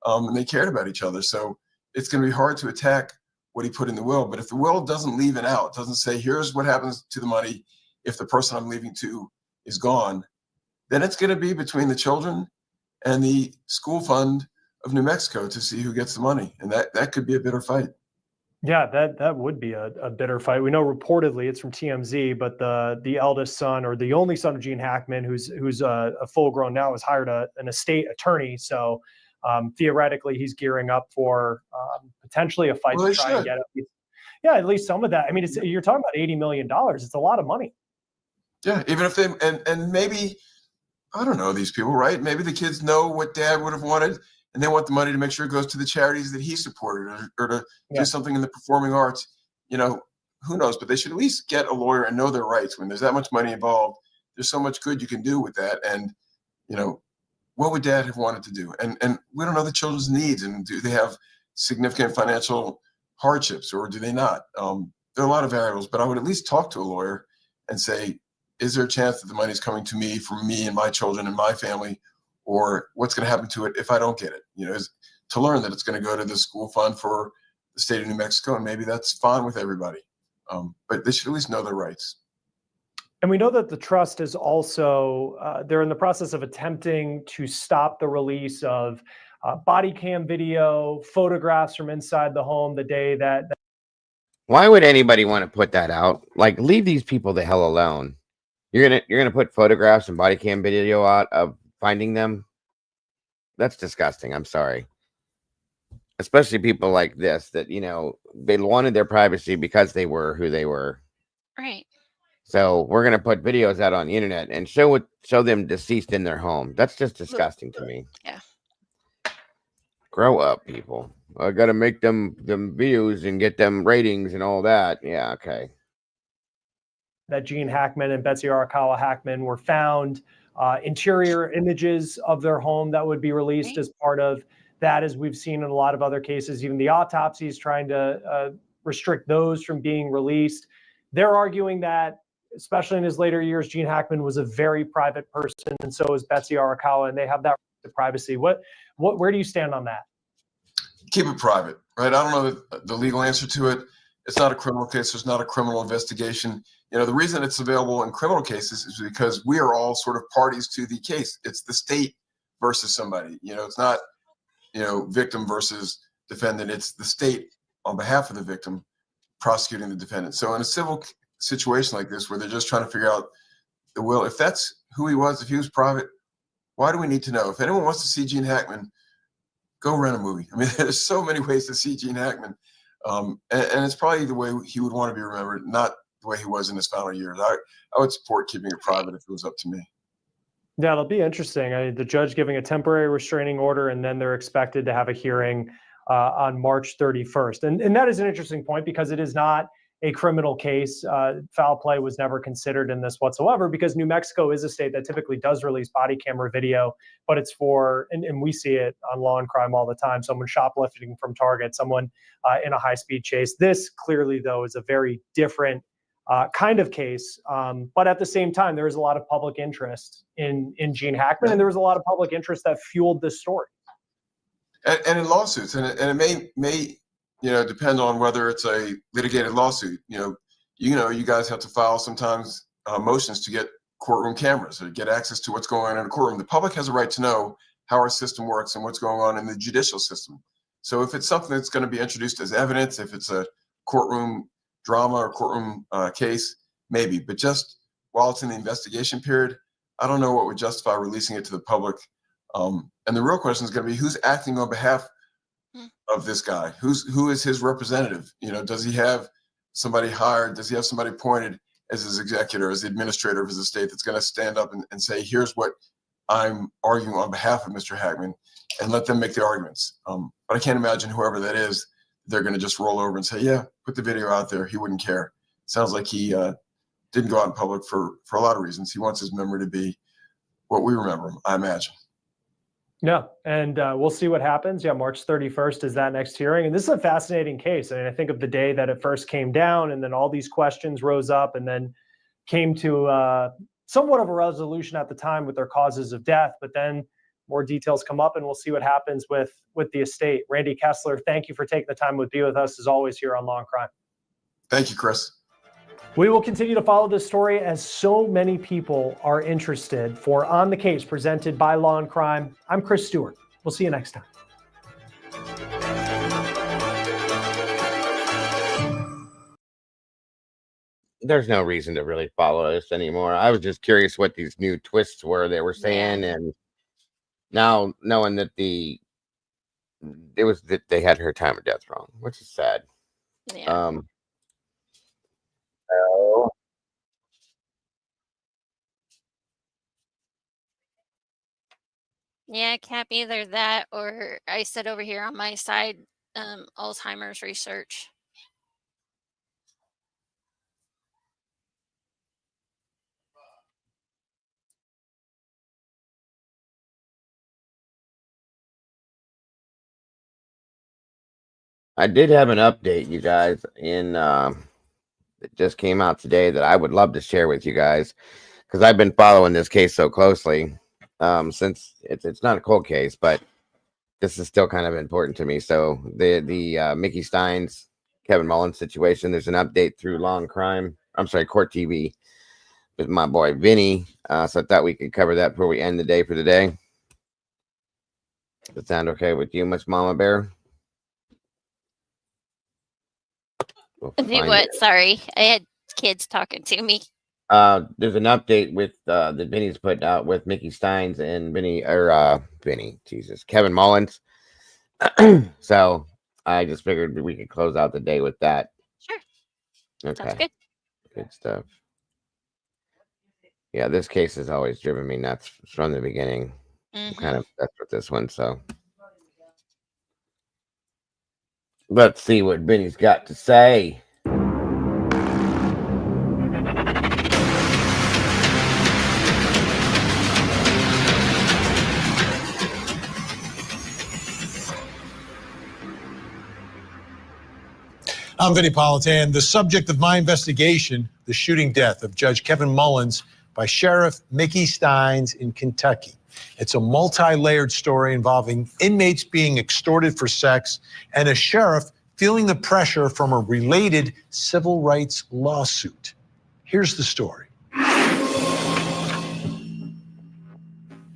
and they cared about each other. So it's going to be hard to attack what he put in the will. But if the will doesn't leave it out, doesn't say, here's what happens to the money if the person I'm leaving to is gone, then it's going to be between the children and the school fund of New Mexico to see who gets the money. And that could be a bitter fight. Yeah, that would be a bitter fight. We know reportedly it's from TMZ, but the eldest son or the only son of Gene Hackman, who's a full grown now, has hired an estate attorney. So theoretically he's gearing up for potentially a fight Well, to they try and should. get at least some of that. I mean, you're talking about $80 million. It's a lot of money. Yeah, even if they and maybe, I don't know these people, right? Maybe the kids know what dad would have wanted, and they want the money to make sure it goes to the charities that he supported, or to do something in the performing arts. You know, who knows? But they should at least get a lawyer and know their rights. When there's that much money involved, there's so much good you can do with that. And you know, what would dad have wanted to do? And we don't know the children's needs, and do they have significant financial hardships, or do they not? There are a lot of variables, but I would at least talk to a lawyer and say, is there a chance that the money's coming to me from me and my children and my family, or what's going to happen to it if I don't get it? You know, to learn that it's going to go to the school fund for the state of New Mexico, and maybe that's fine with everybody. But they should at least know their rights. And we know that the trust is also, they're in the process of attempting to stop the release of body cam video, photographs from inside the home the day that. Why would anybody want to put that out? Like, leave these people the hell alone. You're gonna put photographs and body cam video out of finding them? That's disgusting. I'm sorry. Especially people like this that, you know, they wanted their privacy because they were who they were. Right. So we're gonna put videos out on the internet and show them deceased in their home. That's just disgusting to me. Yeah. Grow up, people. I gotta make them views and get them ratings and all that. Yeah, okay. That Gene Hackman and Betsy Arakawa Hackman were found. Interior images of their home that would be released as part of that, as we've seen in a lot of other cases, even the autopsies trying to restrict those from being released. They're arguing that, especially in his later years, Gene Hackman was a very private person, and so is Betsy Arakawa, and they have that right to privacy. Where do you stand on that? Keep it private, right? I don't know the legal answer to it. It's not a criminal case. There's not a criminal investigation. You know, the reason it's available in criminal cases is because we are all sort of parties to the case. It's the state versus somebody. You know, it's not, you know, victim versus defendant. It's the state on behalf of the victim prosecuting the defendant. So in a civil situation like this, where they're just trying to figure out the will, if that's who he was, if he was private, why do we need to know? If anyone wants to see Gene Hackman, go rent a movie. I mean, there's so many ways to see Gene Hackman. And it's probably the way he would want to be remembered, not the way he was in his final years. I would support keeping it private if it was up to me. Yeah, it'll be interesting. The judge giving a temporary restraining order, and then they're expected to have a hearing on March 31st. And that is an interesting point, because it is not a criminal case. Foul play was never considered in this whatsoever, because New Mexico is a state that typically does release body camera video, but it's for, and we see it on Law and Crime all the time, someone shoplifting from Target, someone in a high-speed chase. This clearly, though, is a very different kind of case. But at the same time, there is a lot of public interest in Gene Hackman, and there was a lot of public interest that fueled this story. And in lawsuits, and it may you know, depend on whether it's a litigated lawsuit. You guys have to file sometimes motions to get courtroom cameras or get access to what's going on in a courtroom. The public has a right to know how our system works and what's going on in the judicial system. So if it's something that's going to be introduced as evidence, if it's a courtroom drama or courtroom case, maybe. But just while it's in the investigation period, I don't know what would justify releasing it to the public. And the real question is going to be, who's acting on behalf of this guy? Who is his representative? You know, does he have somebody hired? Does he have somebody appointed as his executor, as the administrator of his estate, that's going to stand up and say, here's what I'm arguing on behalf of Mr. Hackman, and let them make the arguments. But I can't imagine whoever that is, they're going to just roll over and say, yeah, put the video out there. He wouldn't care. Sounds like he didn't go out in public for a lot of reasons. He wants his memory to be what we remember him, I imagine. Yeah, and we'll see what happens. Yeah, March 31st is that next hearing. And this is a fascinating case. I mean, I think of the day that it first came down, and then all these questions rose up, and then came to somewhat of a resolution at the time with their causes of death. But then more details come up, and we'll see what happens with the estate. Randy Kessler, thank you for taking the time to be with us, as always, here on Law and Crime. Thank you, Chris. We will continue to follow this story, as so many people are interested. For On the Case, presented by Law and Crime, I'm Chris Stewart. We'll see you next time. There's no reason to really follow this anymore. I was just curious what these new twists were they were saying, and now knowing that the it was that they had her time of death wrong, which is sad. Yeah. So Yeah, Cap, either that or I said over here on my side, Alzheimer's research. I did have an update, you guys, it just came out today that I would love to share with you guys because I've been following this case so closely. Since it's not a cold case, but this is still kind of important to me. So the Mickey Stines, Kevin Mullins situation, there's an update through Court TV with my boy Vinny. So I thought we could cover that before we end the day for the day. Does that sound okay with you, Miss Mama Bear? Do what? Sorry, I had kids talking to me. There's an update with that Vinny's put out with Mickey Stines and Kevin Mullins. So I just figured we could close out the day with that. Sure. Okay. Sounds good. Good stuff. Yeah, this case has always driven me nuts from the beginning. I'm kind of obsessed with this one, so let's see what Vinny's got to say. I'm Vinny Politan. The subject of my investigation, the shooting death of Judge Kevin Mullins by Sheriff Mickey Stines in Kentucky. It's a multi-layered story involving inmates being extorted for sex and a sheriff feeling the pressure from a related civil rights lawsuit. Here's the story.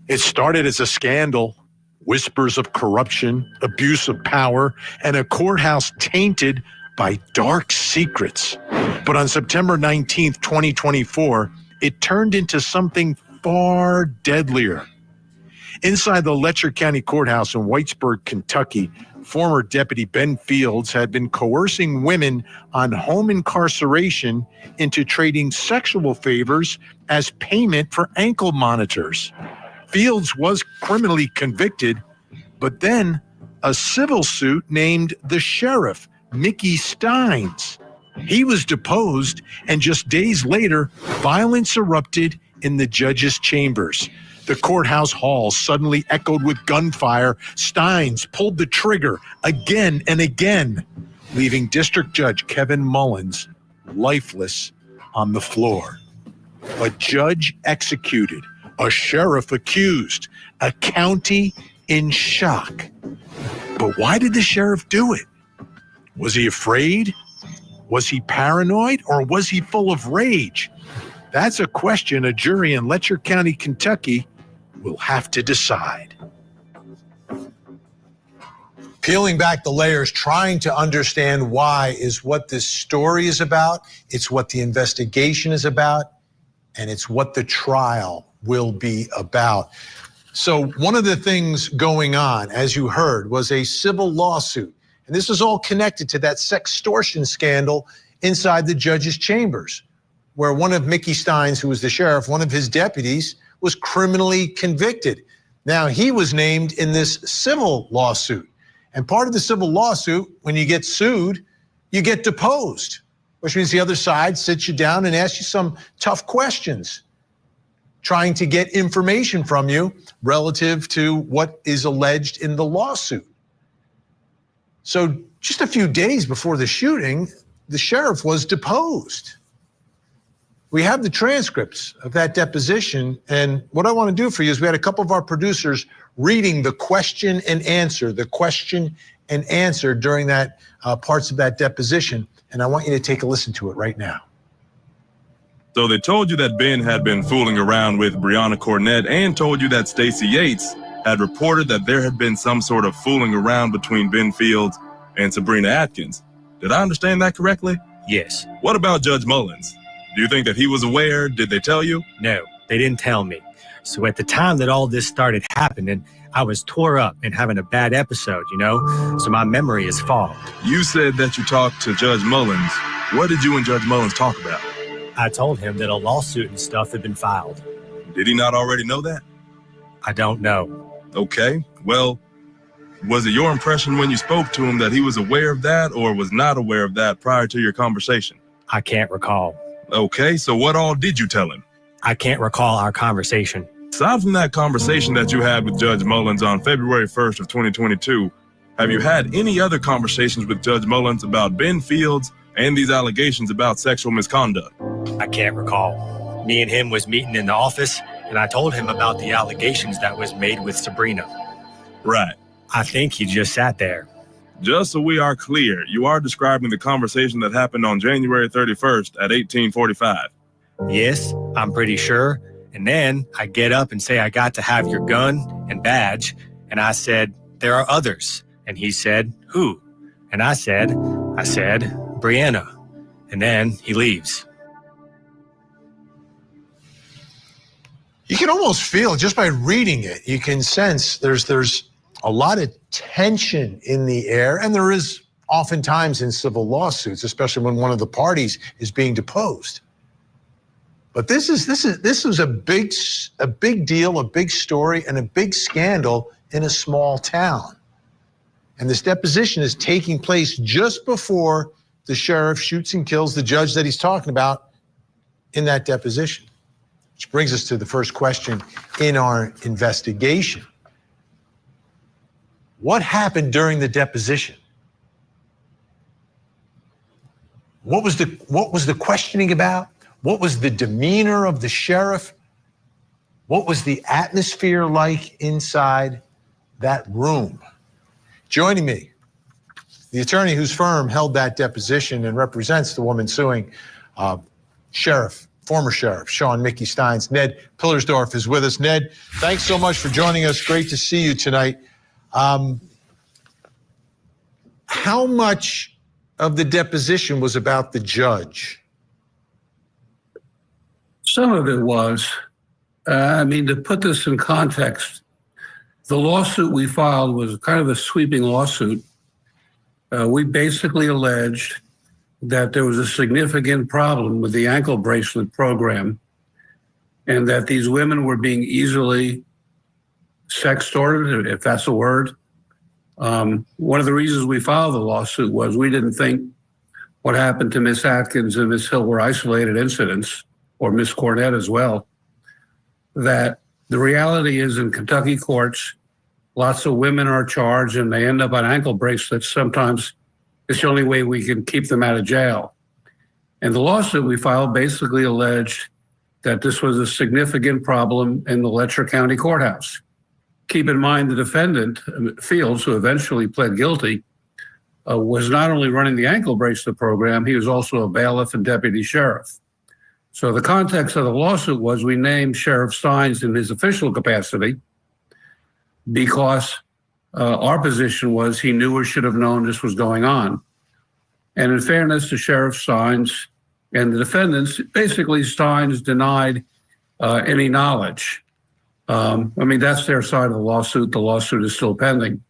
It started as a scandal, whispers of corruption, abuse of power, and a courthouse tainted by dark secrets. But on September 19th, 2024, it turned into something far deadlier. Inside the Letcher County Courthouse in Whitesburg, Kentucky, former Deputy Ben Fields had been coercing women on home incarceration into trading sexual favors as payment for ankle monitors. Fields was criminally convicted, but then a civil suit named the sheriff, Mickey Stines. He was deposed, and just days later, violence erupted in the judge's chambers. The courthouse hall suddenly echoed with gunfire. Stines pulled the trigger again and again, leaving District Judge Kevin Mullins lifeless on the floor. A judge executed, a sheriff accused, a county in shock. But why did the sheriff do it? Was he afraid? Was he paranoid? Or was he full of rage? That's a question a jury in Letcher County, Kentucky will have to decide. Peeling back the layers, trying to understand why is what this story is about. It's what the investigation is about, and it's what the trial will be about. So one of the things going on, as you heard, was a civil lawsuit. And this is all connected to that sextortion scandal inside the judge's chambers, where one of Mickey Stines, who was the sheriff, one of his deputies, was criminally convicted. Now, he was named in this civil lawsuit. And part of the civil lawsuit, when you get sued, you get deposed, which means the other side sits you down and asks you some tough questions, trying to get information from you relative to what is alleged in the lawsuit. So just a few days before the shooting, the sheriff was deposed. We have the transcripts of that deposition, and what I want to do for you is we had a couple of our producers reading the question and answer during that parts of that deposition, and I want you to take a listen to it right now. So they told you that Ben had been fooling around with Breonna Cornett and told you that Stacey Yates had reported that there had been some sort of fooling around between Ben Fields and Sabrina Atkins. Did I understand that correctly? Yes. What about Judge Mullins? Do you think that he was aware? Did they tell you? No, they didn't tell me. So at the time that all this started happening, I was tore up and having a bad episode, you know? So my memory is fogged. You said that you talked to Judge Mullins. What did you and Judge Mullins talk about? I told him that a lawsuit and stuff had been filed. Did he not already know that? I don't know. Okay, well, was it your impression when you spoke to him that he was aware of that or was not aware of that prior to your conversation? I can't recall. Okay, so what all did you tell him? I can't recall our conversation. Aside from that conversation that you had with Judge Mullins on February 1st of 2022, have you had any other conversations with Judge Mullins about Ben Fields and these allegations about sexual misconduct? I can't recall. Me and him was meeting in the office, and I told him about the allegations that was made with Sabrina. Right. I think he just sat there. Just so we are clear, you are describing the conversation that happened on January 31st at 1845. Yes, I'm pretty sure. And then I get up and say, I got to have your gun and badge. And I said, there are others. And he said, who? And I said, Brianna. And then he leaves. You can almost feel, just by reading it, you can sense there's a lot of tension in the air, and there is oftentimes in civil lawsuits, especially when one of the parties is being deposed. But this was a big deal, a big story, and a big scandal in a small town. And this deposition is taking place just before the sheriff shoots and kills the judge that he's talking about in that deposition. Which brings us to the first question in our investigation. What happened during the deposition? What was the questioning about? What was the demeanor of the sheriff? What was the atmosphere like inside that room? Joining me, the attorney whose firm held that deposition and represents the woman suing, former Sheriff Sean Mickey Stines. Ned Pillersdorf is with us. Ned, thanks so much for joining us. Great to see you tonight. How much of the deposition was about the judge? Some of it was. To put this in context, the lawsuit we filed was kind of a sweeping lawsuit. We basically alleged that there was a significant problem with the ankle bracelet program and that these women were being easily sextorted, if that's a word. One of the reasons we filed the lawsuit was we didn't think what happened to Miss Atkins and Miss Hill were isolated incidents, or Miss Cornett as well, that the reality is in Kentucky courts, lots of women are charged and they end up on ankle bracelets. Sometimes it's the only way we can keep them out of jail. And the lawsuit we filed basically alleged that this was a significant problem in the Letcher County Courthouse. Keep in mind the defendant, Fields, who eventually pled guilty, was not only running the ankle bracelet program, he was also a bailiff and deputy sheriff. So the context of the lawsuit was we named Sheriff Stines in his official capacity because our position was he knew or should have known this was going on. And in fairness to Sheriff Stines and the defendants, basically Stines denied any knowledge. That's their side of the lawsuit. The lawsuit is still pending.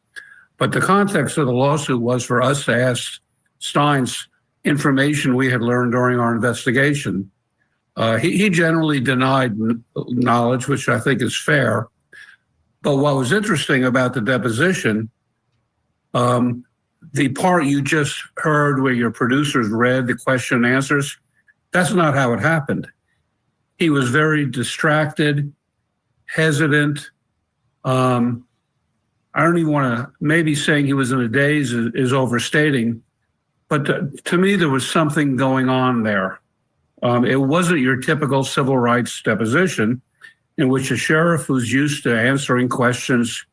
But the context of the lawsuit was for us to ask Stines information we had learned during our investigation. He generally denied knowledge, which I think is fair. But what was interesting about the deposition, the part you just heard where your producers read the question and answers, that's not how it happened. He was very distracted, hesitant. I don't even want to, maybe saying he was in a daze is overstating, but to me, there was something going on there. It wasn't your typical civil rights deposition in which a sheriff who's used to answering questions.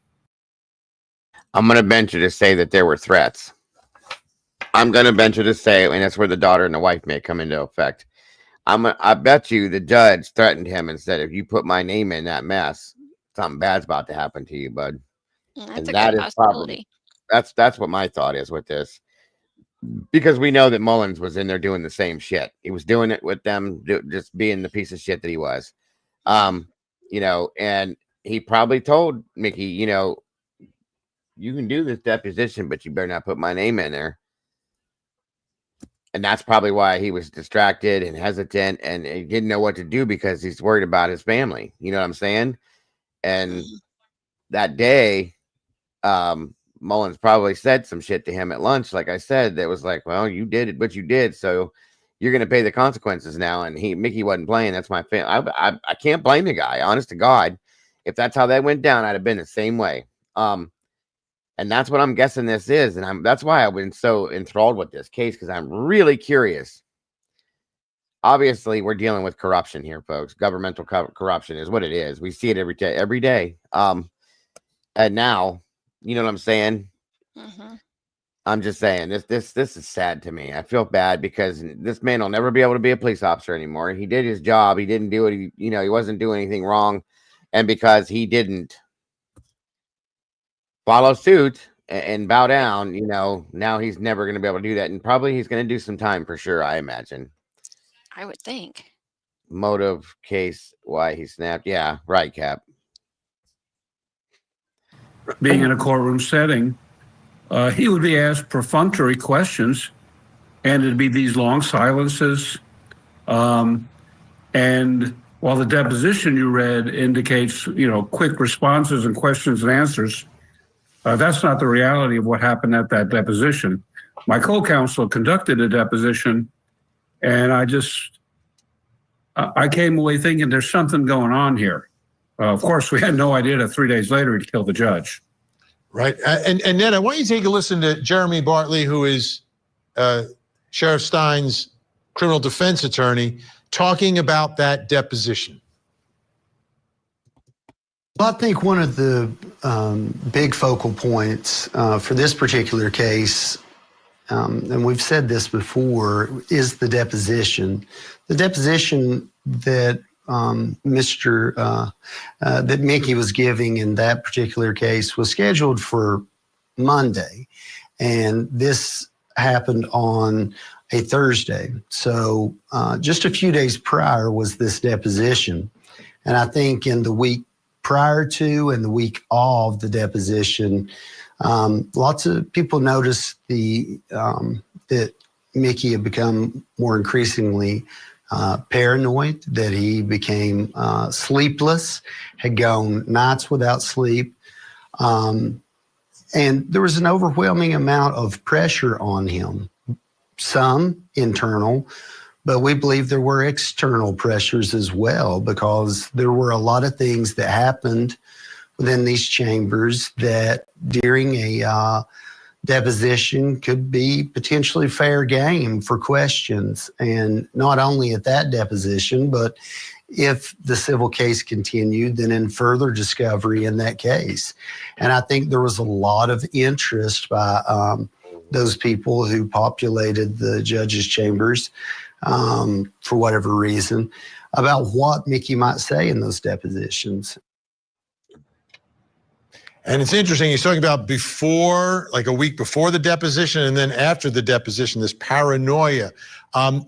I'm going to venture to say that there were threats. I'm going to venture to say, and that's where the daughter and the wife may come into effect. I bet you the judge threatened him and said, if you put my name in that mess, something bad's about to happen to you, bud. That's and a that good is probably, that's what my thought is with this. Because we know that Mullins was in there doing the same shit. He was doing it with them, just being the piece of shit that he was. and he probably told Mickey, you can do this deposition, but you better not put my name in there. And that's probably why he was distracted and hesitant, and he didn't know what to do because he's worried about his family. You know what I'm saying? And that day, Mullins probably said some shit to him at lunch. Like I said, that was like, well, you did what you did, so you're going to pay the consequences now. And Mickey wasn't playing. That's my family. I can't blame the guy. Honest to God, if that's how that went down, I'd have been the same way. And that's what I'm guessing this is. And that's why I've been so enthralled with this case, because I'm really curious. Obviously, we're dealing with corruption here, folks. Governmental corruption is what it is. We see it every day. And now, you know what I'm saying? I'm just saying this is sad to me. I feel bad because this man will never be able to be a police officer anymore. He did his job. He didn't do it. He wasn't doing anything wrong. And because he didn't follow suit and bow down, now he's never going to be able to do that. And probably he's going to do some time for sure, I imagine. I would think. Motive, case, why he snapped. Yeah, right, Cap. Being in a courtroom setting, he would be asked perfunctory questions, and it'd be these long silences. And while the deposition you read indicates, quick responses and questions and answers, that's not the reality of what happened at that deposition. My co-counsel conducted a deposition, and I came away thinking there's something going on here. Of course, we had no idea that 3 days later he'd killed the judge. Right. And Ned, I want you to take a listen to Jeremy Bartley, who is Sheriff Stines' criminal defense attorney, talking about that deposition. Well, I think one of the big focal points for this particular case, and we've said this before, is the deposition. The deposition that that Mickey was giving in that particular case was scheduled for Monday, and this happened on a Thursday. So just a few days prior was this deposition. And I think in the week prior to and the week of the deposition, lots of people noticed that Mickey had become more increasingly paranoid, that he became sleepless, had gone nights without sleep. And there was an overwhelming amount of pressure on him, some internal, but we believe there were external pressures as well, because there were a lot of things that happened within these chambers that during a deposition could be potentially fair game for questions. And not only at that deposition, but if the civil case continued, then in further discovery in that case. And I think there was a lot of interest by those people who populated the judges' chambers for whatever reason about what Mickey might say in those depositions. And it's interesting, he's talking about before, like a week before the deposition, and then after the deposition, this paranoia.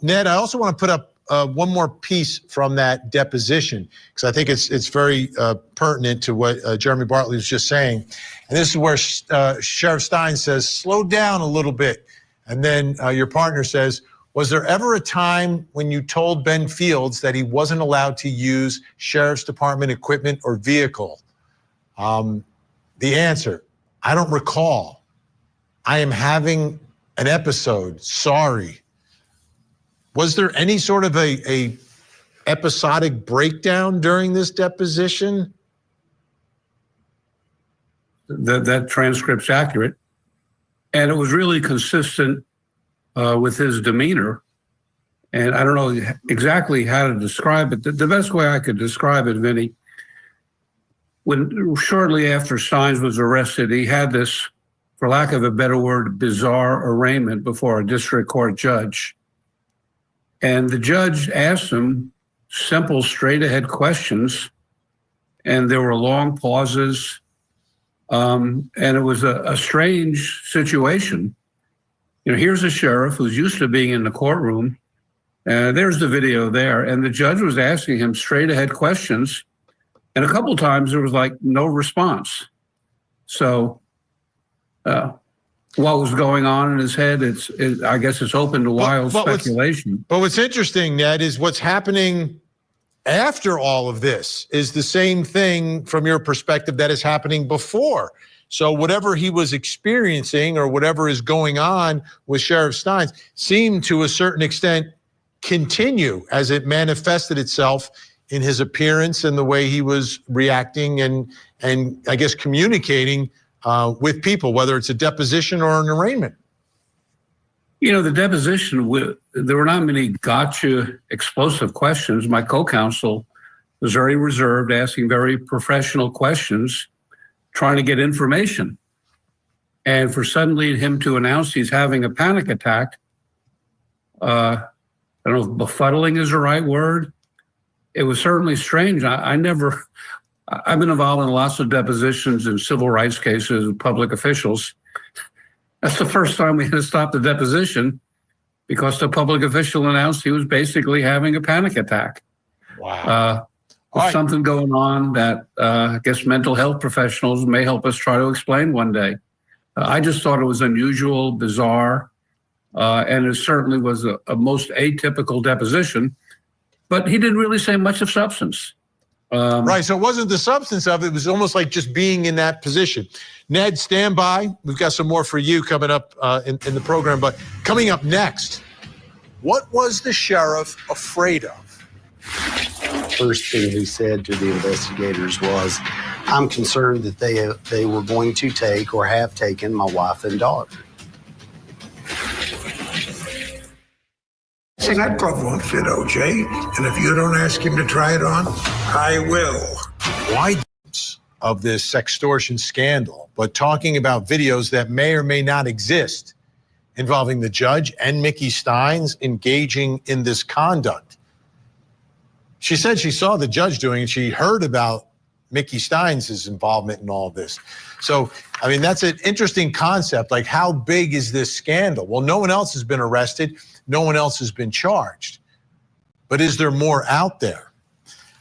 Ned, I also want to put up one more piece from that deposition, because I think it's very pertinent to what Jeremy Bartley was just saying. And this is where Sheriff Stines says, slow down a little bit. And then your partner says, was there ever a time when you told Ben Fields that he wasn't allowed to use Sheriff's Department equipment or vehicle? The answer, I don't recall. I am having an episode, sorry. Was there any sort of a episodic breakdown during this deposition? That transcript's accurate. And it was really consistent with his demeanor. And I don't know exactly how to describe it. The best way I could describe it, Vinny, when shortly after Stines was arrested, he had this, for lack of a better word, bizarre arraignment before a district court judge. And the judge asked him simple, straight ahead questions, and there were long pauses. And it was a strange situation. Here's a sheriff who's used to being in the courtroom. There's the video there. And the judge was asking him straight ahead questions. And a couple times there was like no response. So what was going on in his head, I guess it's open to wild speculation. But what's interesting, Ned, is what's happening after all of this is the same thing from your perspective that is happening before. So whatever he was experiencing or whatever is going on with Sheriff Stines seemed to a certain extent continue as it manifested itself in his appearance and the way he was reacting and I guess communicating with people, whether it's a deposition or an arraignment. You know, the deposition, there were not many gotcha explosive questions. My co-counsel was very reserved, asking very professional questions, trying to get information. And for suddenly him to announce he's having a panic attack, I don't know if befuddling is the right word. It was certainly strange. I've been involved in lots of depositions in civil rights cases with public officials. That's the first time we had to stop the deposition because the public official announced he was basically having a panic attack. Wow. There's something going on that I guess mental health professionals may help us try to explain one day. I just thought it was unusual, bizarre, and it certainly was a most atypical deposition, but he didn't really say much of substance. Right, so it wasn't the substance of it. It was almost like just being in that position. Ned, stand by. We've got some more for you coming up in the program. But coming up next, what was the sheriff afraid of? First thing he said to the investigators was, I'm concerned that they were going to take or have taken my wife and daughter. See, that glove won't fit OJ, and if you don't ask him to try it on, I will. Why of this sextortion scandal, but talking about videos that may or may not exist involving the judge and Mickey Stines engaging in this conduct. She said she saw the judge doing it. She heard about Mickey Stines' involvement in all this. So, I mean, that's an interesting concept. Like, how big is this scandal? Well, no one else has been arrested. No one else has been charged. But is there more out there?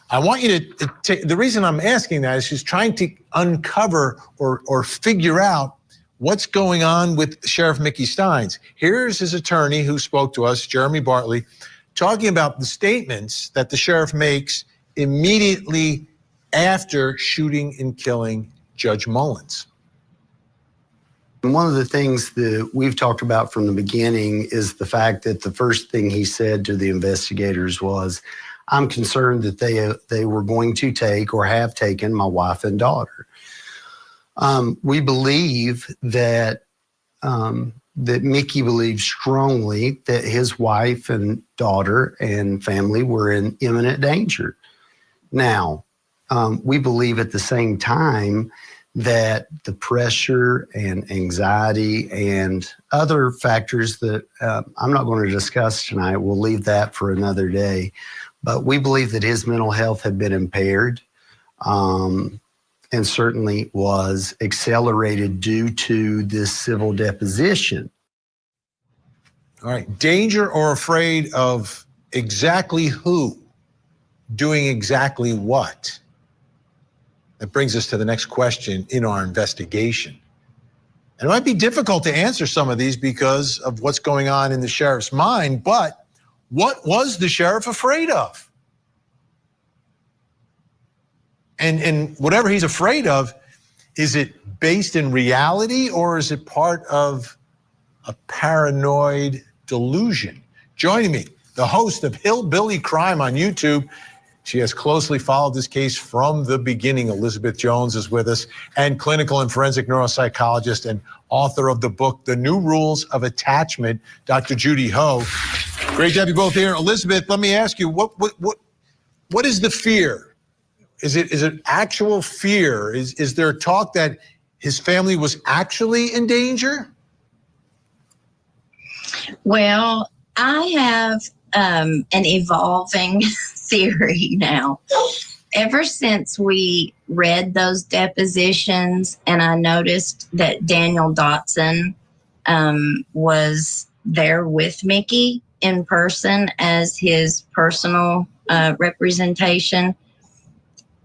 I want you to take, the reason I'm asking that is she's trying to uncover or figure out what's going on with Sheriff Mickey Stines. Here's his attorney who spoke to us, Jeremy Bartley, talking about the statements that the sheriff makes immediately after shooting and killing Judge Mullins. And one of the things that we've talked about from the beginning is the fact that the first thing he said to the investigators was, I'm concerned that they were going to take or have taken my wife and daughter. We believe that that Mickey believes strongly that his wife and daughter and family were in imminent danger. Now, we believe at the same time that the pressure and anxiety and other factors that I'm not going to discuss tonight, we'll leave that for another day, but we believe that his mental health had been impaired and certainly was accelerated due to this civil deposition. All right, danger or afraid of exactly who doing exactly what? That brings us to the next question in our investigation. And it might be difficult to answer some of these because of what's going on in the sheriff's mind, but what was the sheriff afraid of? And whatever he's afraid of, is it based in reality or is it part of a paranoid delusion? Joining me, the host of Hillbilly Crime on YouTube. She has closely followed this case from the beginning. Elizabeth Jones is with us, and clinical and forensic neuropsychologist and author of the book, The New Rules of Attachment, Dr. Judy Ho. Great to have you both here. Elizabeth, let me ask you, what is the fear? Is it actual fear? Is there talk that his family was actually in danger? Well, I have an evolving theory now. Ever since we read those depositions and I noticed that Daniel Dotson was there with Mickey in person as his personal representation,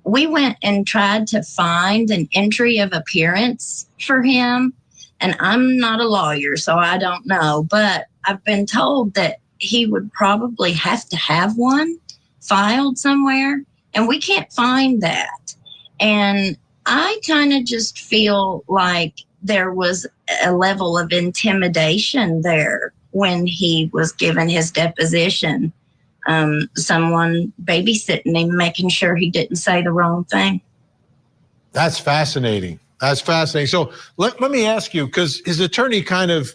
we went and tried to find an entry of appearance for him. And I'm not a lawyer, so I don't know. But I've been told that he would probably have to have one filed somewhere. And we can't find that. And I kind of just feel like there was a level of intimidation there when he was given his deposition. Someone babysitting him, making sure he didn't say the wrong thing. That's fascinating. That's fascinating. So let me ask you, because his attorney kind of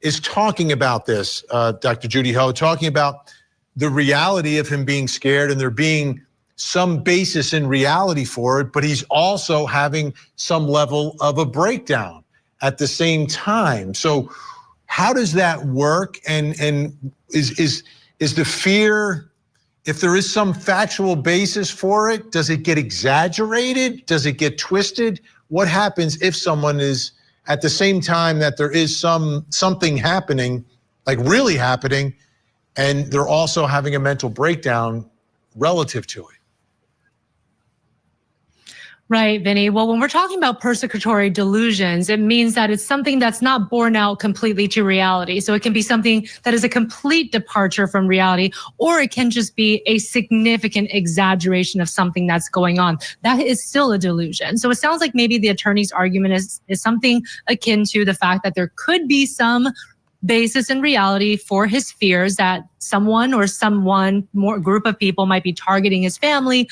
is talking about this, Dr. Judy Ho, talking about the reality of him being scared and there being some basis in reality for it, but he's also having some level of a breakdown at the same time. So how does that work? And is the fear, if there is some factual basis for it, does it get exaggerated? Does it get twisted? What happens if someone is at the same time that there is something happening, like really happening, and they're also having a mental breakdown relative to it? Right, Vinny. Well, when we're talking about persecutory delusions, it means that it's something that's not borne out completely to reality. So it can be something that is a complete departure from reality, or it can just be a significant exaggeration of something that's going on. That is still a delusion. So it sounds like maybe the attorney's argument is something akin to the fact that there could be some basis in reality for his fears that someone more group of people might be targeting his family,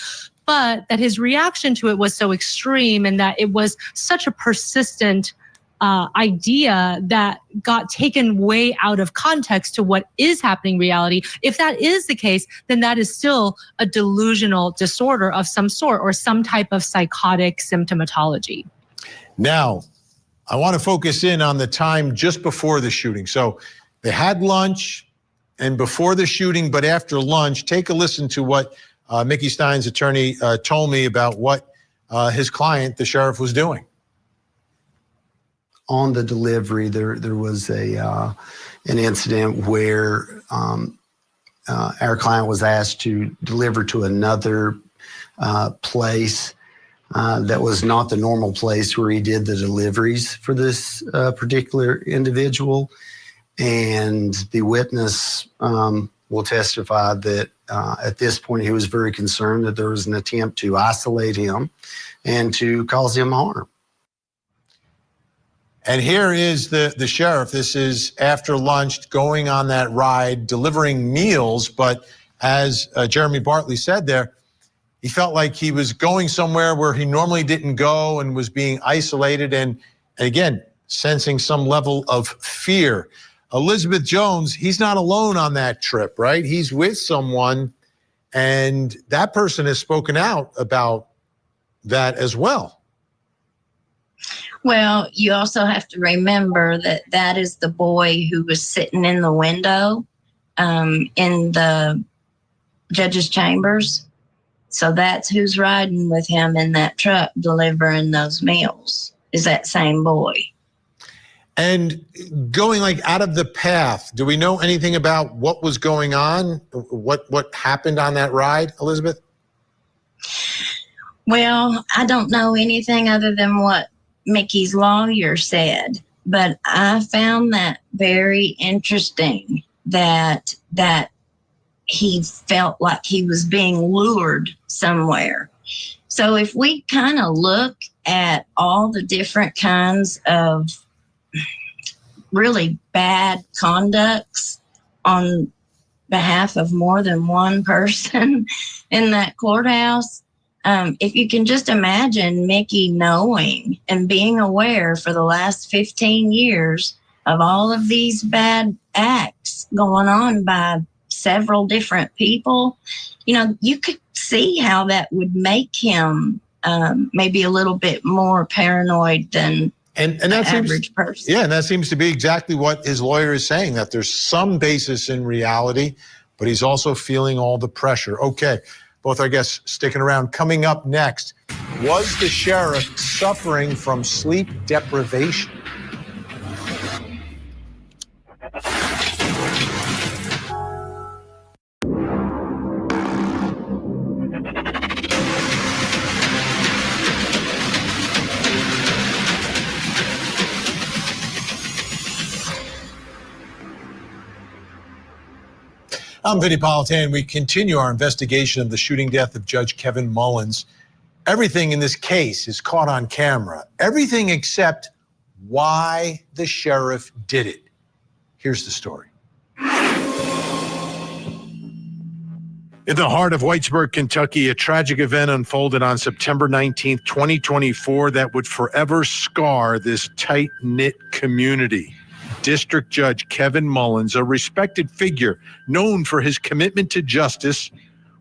but that his reaction to it was so extreme and that it was such a persistent idea that got taken way out of context to what is happening in reality. If that is the case, then that is still a delusional disorder of some sort or some type of psychotic symptomatology. Now, I want to focus in on the time just before the shooting. So they had lunch and before the shooting, but after lunch, take a listen to what Mickey Stines' attorney told me about what his client, the sheriff, was doing. On the delivery, there was an incident where our client was asked to deliver to another place that was not the normal place where he did the deliveries for this particular individual. And the witness will testify that at this point he was very concerned that there was an attempt to isolate him and to cause him harm. And here is the sheriff. This is after lunch, going on that ride, delivering meals. But as Jeremy Bartley said there, he felt like he was going somewhere where he normally didn't go and was being isolated and again, sensing some level of fear. Elizabeth Jones, he's not alone on that trip, right? He's with someone, and that person has spoken out about that as well. Well, you also have to remember that that is the boy who was sitting in the window in the judge's chambers. So that's who's riding with him in that truck delivering those meals, is that same boy. And going like out of the path, do we know anything about what was going on? What happened on that ride, Elizabeth? Well, I don't know anything other than what Mickey's lawyer said, but I found that very interesting that he felt like he was being lured somewhere. So if we kind of look at all the different kinds of really bad conducts on behalf of more than one person in that courthouse, if you can just imagine Mickey knowing and being aware for the last 15 years of all of these bad acts going on by several different people, you could see how that would make him maybe a little bit more paranoid than and that average person. Yeah, and that seems to be exactly what his lawyer is saying, that there's some basis in reality, but he's also feeling all the pressure. Okay, both our guests sticking around. Coming up next, was the sheriff suffering from sleep deprivation? I'm Vinny Politan. We continue our investigation of the shooting death of Judge Kevin Mullins. Everything in this case is caught on camera. Everything except why the sheriff did it. Here's the story. In the heart of Whitesburg, Kentucky, a tragic event unfolded on September 19th, 2024 that would forever scar this tight-knit community. District Judge Kevin Mullins, a respected figure known for his commitment to justice,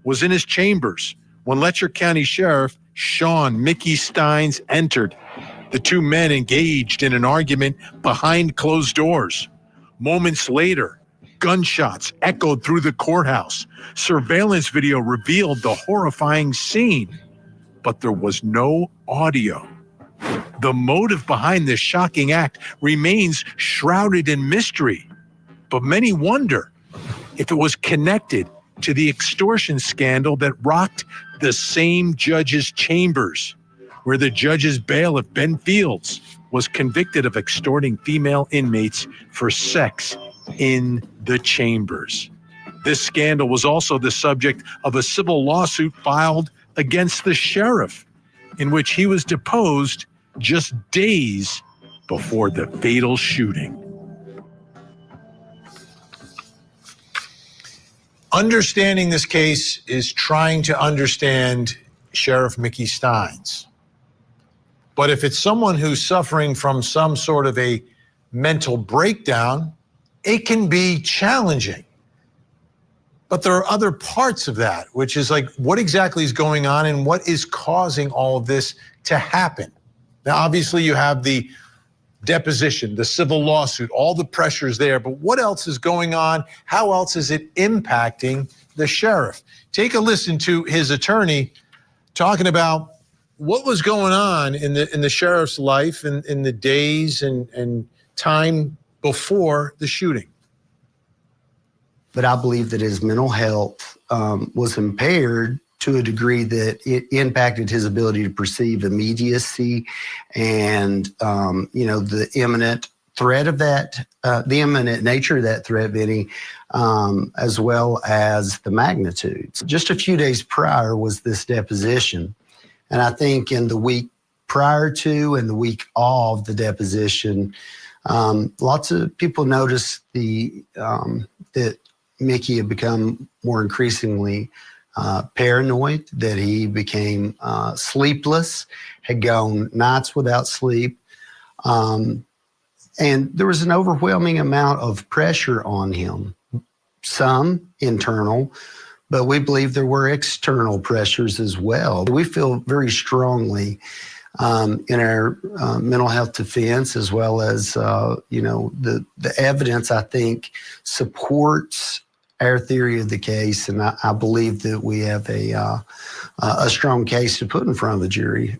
was in his chambers when Letcher County Sheriff Sean Mickey Stines entered. The two men engaged in an argument behind closed doors. Moments later, gunshots echoed through the courthouse. Surveillance video revealed the horrifying scene, but there was no audio. The motive behind this shocking act remains shrouded in mystery, but many wonder if it was connected to the extortion scandal that rocked the same judge's chambers, where the judge's bailiff, Ben Fields, was convicted of extorting female inmates for sex in the chambers. This scandal was also the subject of a civil lawsuit filed against the sheriff, in which he was deposed just days before the fatal shooting. Understanding this case is trying to understand Sheriff Mickey Stines. But if it's someone who's suffering from some sort of a mental breakdown, it can be challenging. But there are other parts of that, which is like, what exactly is going on and what is causing all of this to happen? Now, obviously, you have the deposition, the civil lawsuit, all the pressures there, but what else is going on? How else is it impacting the sheriff? Take a listen to his attorney talking about what was going on in the sheriff's life in the days and time before the shooting. But I believe that his mental health was impaired to a degree that it impacted his ability to perceive immediacy and, the imminent threat of that, the imminent nature of that threat, Vinny, as well as the magnitude. Just a few days prior was this deposition. And I think in the week prior to and the week of the deposition, lots of people noticed that Mickey had become more increasingly paranoid, that he became sleepless, had gone nights without sleep. And there was an overwhelming amount of pressure on him, some internal, but we believe there were external pressures as well. We feel very strongly in our mental health defense, as well as, the evidence, I think, supports our theory of the case. And I believe that we have a strong case to put in front of the jury.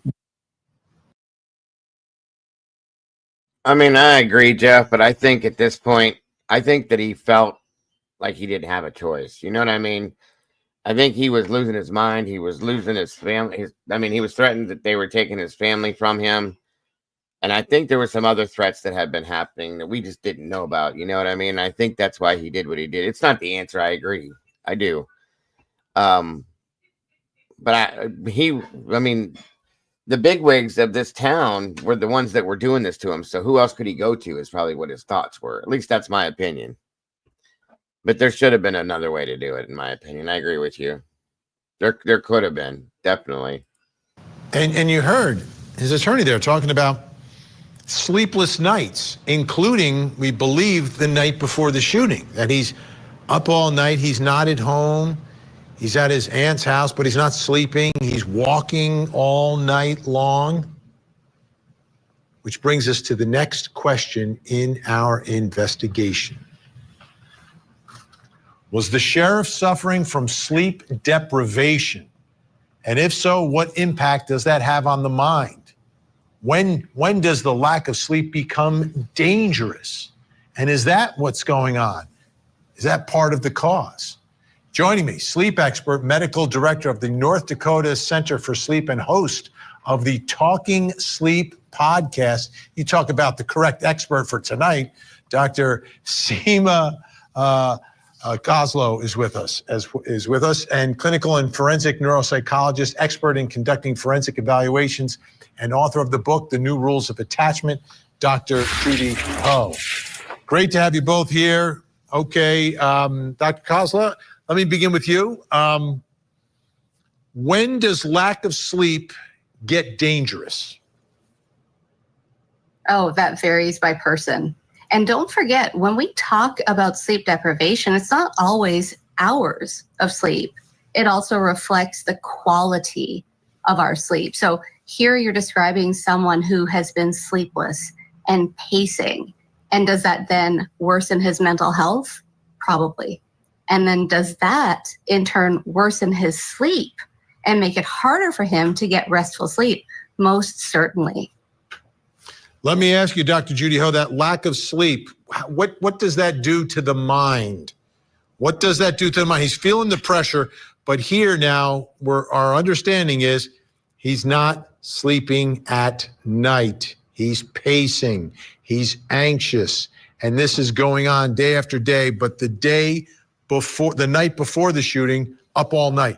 I mean, I agree, Jeff, but I think at this point, I think that he felt like he didn't have a choice. You know what I mean? I think he was losing his mind. He was losing his family. He was threatened that they were taking his family from him. And I think there were some other threats that had been happening that we just didn't know about. You know what I mean? I think that's why he did what he did. It's not the answer. I agree. I do. But the bigwigs of this town were the ones that were doing this to him. So who else could he go to is probably what his thoughts were. At least that's my opinion. But there should have been another way to do it, in my opinion. I agree with you. There could have been, definitely. And you heard his attorney there talking about sleepless nights, including, we believe, the night before the shooting, that he's up all night, he's not at home, he's at his aunt's house, but he's not sleeping, he's walking all night long. Which brings us to the next question in our investigation. Was the sheriff suffering from sleep deprivation? And if so, what impact does that have on the mind? When does the lack of sleep become dangerous? And is that what's going on? Is that part of the cause? Joining me, sleep expert, medical director of the North Dakota Center for Sleep and host of the Talking Sleep podcast. You talk about the correct expert for tonight, Dr. Seema Kozlow is with us, and clinical and forensic neuropsychologist, expert in conducting forensic evaluations, and author of the book, The New Rules of Attachment, Dr. Judy Ho. Great to have you both here. Okay, Dr. Kozlow, let me begin with you. When does lack of sleep get dangerous? Oh, that varies by person. And don't forget, when we talk about sleep deprivation, it's not always hours of sleep. It also reflects the quality of our sleep. So here you're describing someone who has been sleepless and pacing. And does that then worsen his mental health? Probably. And then does that in turn worsen his sleep and make it harder for him to get restful sleep? Most certainly. Let me ask you, Dr. Judy Ho, that lack of sleep, what does that do to the mind? What does that do to the mind? He's feeling the pressure, but here now, our understanding is he's not sleeping at night. He's pacing. He's anxious. And this is going on day after day, but the night before the shooting, up all night.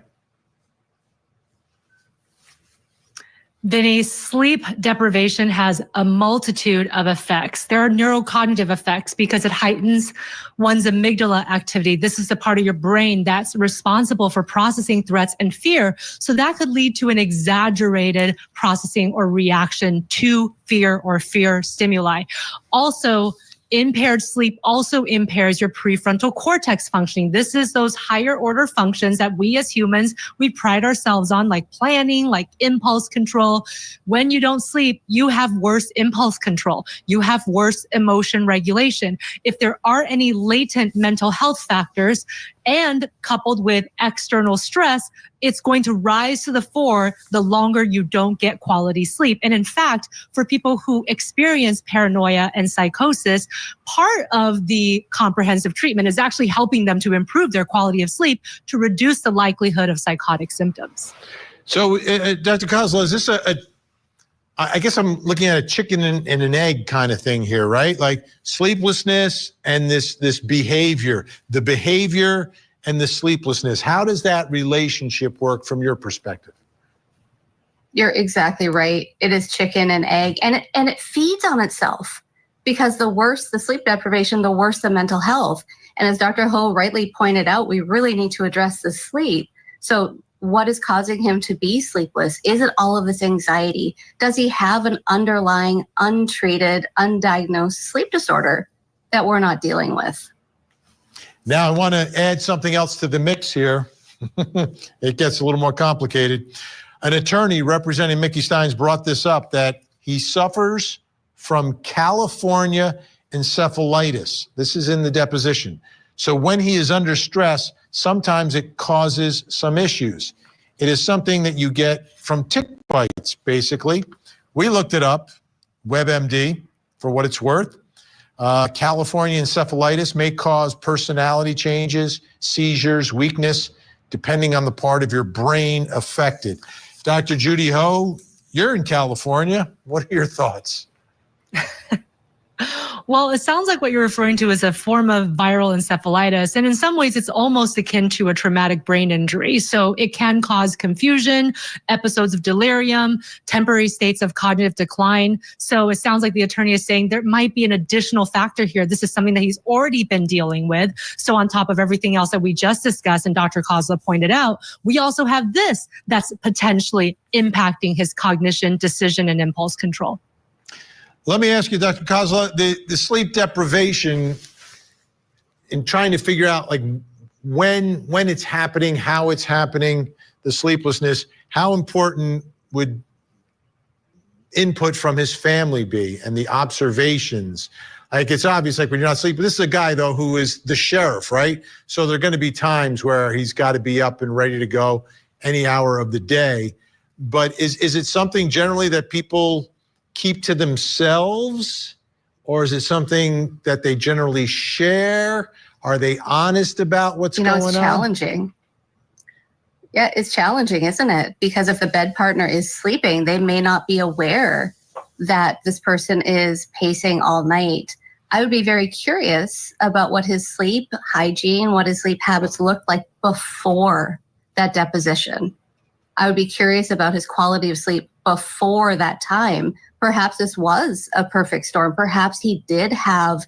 Vinny, sleep deprivation has a multitude of effects. There are neurocognitive effects because it heightens one's amygdala activity. This is the part of your brain that's responsible for processing threats and fear. So that could lead to an exaggerated processing or reaction to fear or fear stimuli. Also, impaired sleep also impairs your prefrontal cortex functioning. This is those higher order functions that we as humans, we pride ourselves on, like planning, like impulse control. When you don't sleep, you have worse impulse control. You have worse emotion regulation. If there are any latent mental health factors, and coupled with external stress, it's going to rise to the fore the longer you don't get quality sleep. And in fact, for people who experience paranoia and psychosis, part of the comprehensive treatment is actually helping them to improve their quality of sleep to reduce the likelihood of psychotic symptoms. So, Dr. Kozlow, is this I guess I'm looking at a chicken and an egg kind of thing here, right? Like sleeplessness and this behavior, the behavior and the sleeplessness. How does that relationship work from your perspective? You're exactly right. It is chicken and egg, and it feeds on itself, because the worse the sleep deprivation, the worse the mental health. And as Dr. Ho rightly pointed out, we really need to address the sleep. So what is causing him to be sleepless? Is it all of this anxiety? Does he have an underlying, untreated, undiagnosed sleep disorder that we're not dealing with? Now, I want to add something else to the mix here. It gets a little more complicated. An attorney representing Mickey Stines brought this up, that he suffers from California encephalitis. This is in the deposition. So when he is under stress, sometimes it causes some issues. It is something that you get from tick bites, basically. We looked it up, WebMD, for what it's worth. California encephalitis may cause personality changes, seizures, weakness, depending on the part of your brain affected. Dr. Judy Ho, you're in California. What are your thoughts? Well, it sounds like what you're referring to is a form of viral encephalitis. And in some ways, it's almost akin to a traumatic brain injury. So it can cause confusion, episodes of delirium, temporary states of cognitive decline. So it sounds like the attorney is saying there might be an additional factor here. This is something that he's already been dealing with. So on top of everything else that we just discussed and Dr. Kozlow pointed out, we also have this that's potentially impacting his cognition, decision, and impulse control. Let me ask you, Dr. Kozlow, the sleep deprivation, in trying to figure out like when it's happening, how it's happening, the sleeplessness, how important would input from his family be and the observations? Like, it's obvious, like when you're not sleeping, this is a guy though who is the sheriff, right? So there are going to be times where he's got to be up and ready to go any hour of the day. But is it something generally that people keep to themselves, or is it something that they generally share? Are they honest about what's going on? It's challenging. Yeah, it's challenging, isn't it? Because if the bed partner is sleeping, they may not be aware that this person is pacing all night. I would be very curious about what his sleep hygiene, what his sleep habits looked like before that deposition. I would be curious about his quality of sleep before that time. Perhaps this was a perfect storm. Perhaps he did have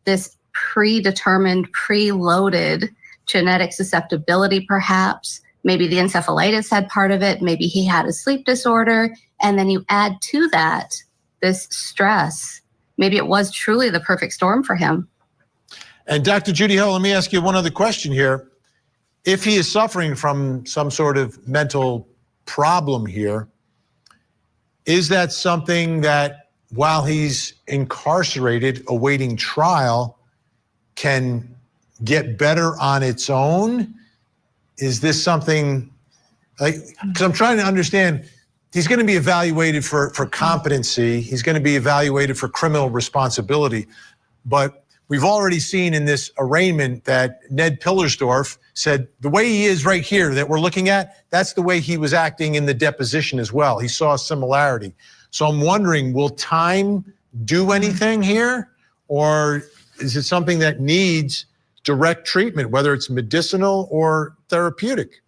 this predetermined, preloaded genetic susceptibility, perhaps. Maybe the encephalitis had part of it. Maybe he had a sleep disorder. And then you add to that this stress. Maybe it was truly the perfect storm for him. And Dr. Judy Ho, let me ask you one other question here. If he is suffering from some sort of mental problem here, is that something that while he's incarcerated awaiting trial can get better on its own? Is this something like, because I'm trying to understand, he's going to be evaluated for competency. He's going to be evaluated for criminal responsibility. But we've already seen in this arraignment that Ned Pillersdorf said the way he is right here that we're looking at, that's the way he was acting in the deposition as well. He saw a similarity. So I'm wondering, will time do anything here? Or is it something that needs direct treatment, whether it's medicinal or therapeutic?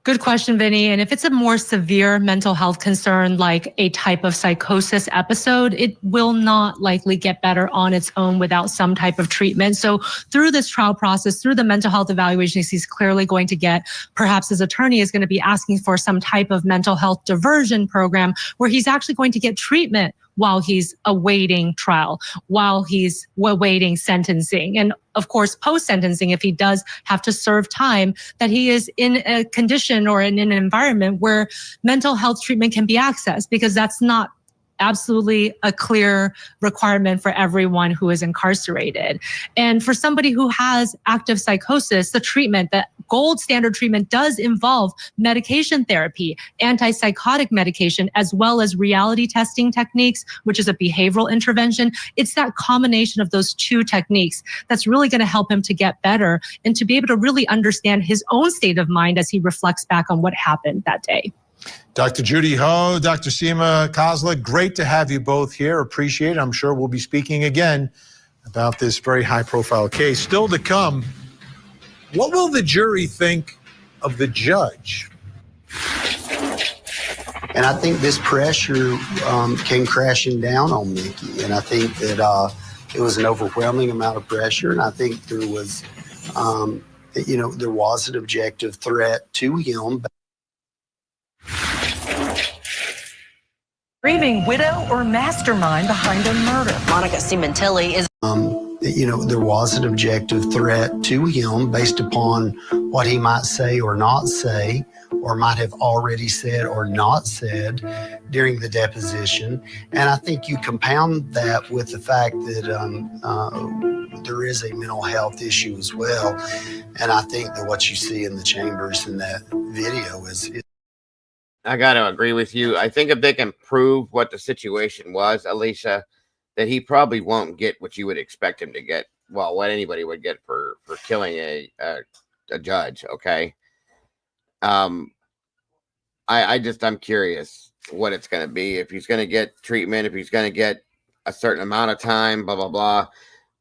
Good question, Vinny. And if it's a more severe mental health concern, like a type of psychosis episode, it will not likely get better on its own without some type of treatment. So through this trial process, through the mental health evaluations, he's clearly going to get, perhaps his attorney is going to be asking for some type of mental health diversion program where he's actually going to get treatment while he's awaiting trial, while he's awaiting sentencing. And of course, post-sentencing, if he does have to serve time, that he is in a condition or in an environment where mental health treatment can be accessed, because that's not absolutely a clear requirement for everyone who is incarcerated. And for somebody who has active psychosis, the treatment, the gold standard treatment does involve medication therapy, antipsychotic medication, as well as reality testing techniques, which is a behavioral intervention. It's that combination of those two techniques that's really going to help him to get better and to be able to really understand his own state of mind as he reflects back on what happened that day. Dr. Judy Ho, Dr. Seema Kozla, great to have you both here. Appreciate it. I'm sure we'll be speaking again about this very high-profile case. Still to come, what will the jury think of the judge? And I think this pressure came crashing down on Mickey. And I think that it was an overwhelming amount of pressure. And I think there was, there was an objective threat to him. Grieving widow or mastermind behind a murder. Monica Cimentelli is. There was an objective threat to him based upon what he might say or not say, or might have already said or not said during the deposition. And I think you compound that with the fact that there is a mental health issue as well. And I think that what you see in the chambers in that video is I got to agree with you. I think if they can prove what the situation was, Alicia, that he probably won't get what you would expect him to get. Well, what anybody would get for killing a judge. Okay. I'm curious what it's going to be. If he's going to get treatment, if he's going to get a certain amount of time, blah, blah, blah.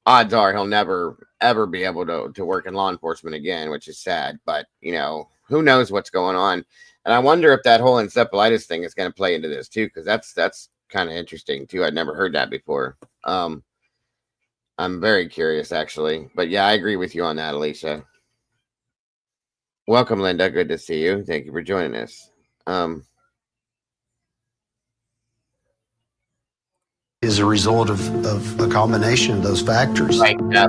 Odds are he'll never, ever be able to work in law enforcement again, which is sad. But, who knows what's going on. And I wonder if that whole encephalitis thing is going to play into this too, because that's kind of interesting too. I'd never heard that before. I'm very curious actually, but yeah, I agree with you on that, Alicia. Welcome, Linda. Good to see you. Thank you for joining us. Is a result of a combination of those factors. Right. Yeah.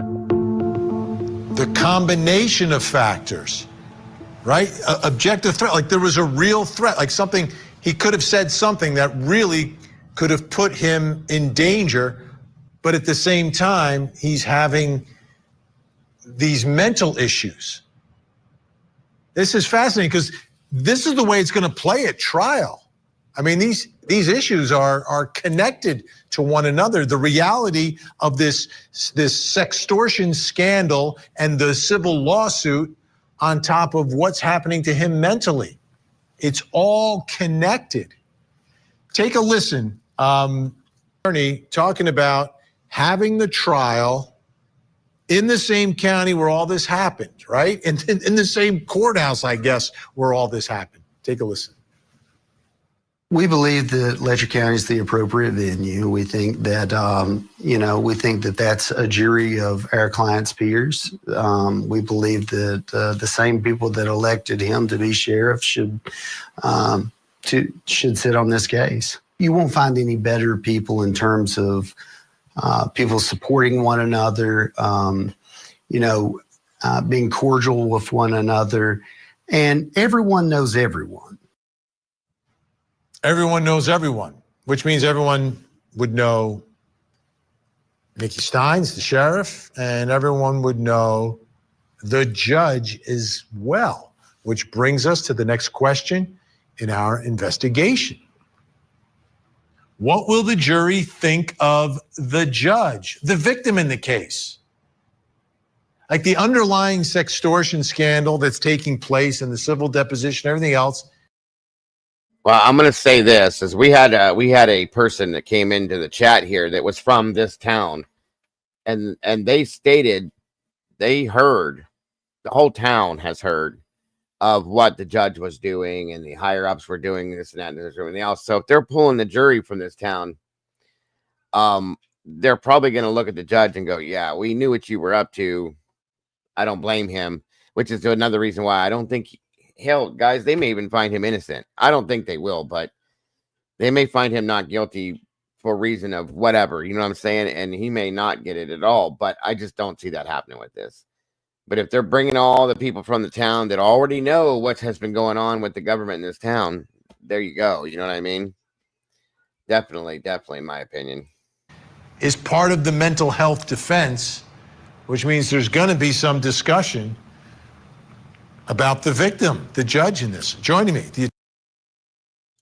The combination of factors. Right? Objective threat, like there was a real threat, like something, he could have said something that really could have put him in danger, but at the same time, he's having these mental issues. This is fascinating because this is the way it's going to play at trial. I mean, these issues are connected to one another. The reality of this sextortion scandal and the civil lawsuit on top of what's happening to him mentally. It's all connected. Take a listen. attorney talking about having the trial in the same county where all this happened, right? And in the same courthouse, I guess, where all this happened. Take a listen. We believe that Letcher County is the appropriate venue. We think that, we think that that's a jury of our client's peers. We believe that the same people that elected him to be sheriff should sit on this case. You won't find any better people in terms of people supporting one another, being cordial with one another, and everyone knows everyone. Everyone knows everyone, which means everyone would know Mickey Stines, the sheriff, and everyone would know the judge as well, which brings us to the next question in our investigation. What will the jury think of the judge, the victim in the case? Like the underlying sextortion scandal that's taking place in the civil deposition, everything else. Well, I'm going to say this, as we had a person that came into the chat here that was from this town, and they stated they heard, the whole town has heard of what the judge was doing and the higher ups were doing this and that and everything else. So if they're pulling the jury from this town, they're probably going to look at the judge and go, yeah, we knew what you were up to. I don't blame him, which is another reason why I don't think hell, guys, they may even find him innocent. I don't think they will, but they may find him not guilty for reason of whatever, you know what I'm saying? And he may not get it at all, but I just don't see that happening with this. But if they're bringing all the people from the town that already know what has been going on with the government in this town, there you go. You know what I mean? Definitely, in my opinion. Is part of the mental health defense, which means there's going to be some discussion about the victim, the judge in this. Joining me.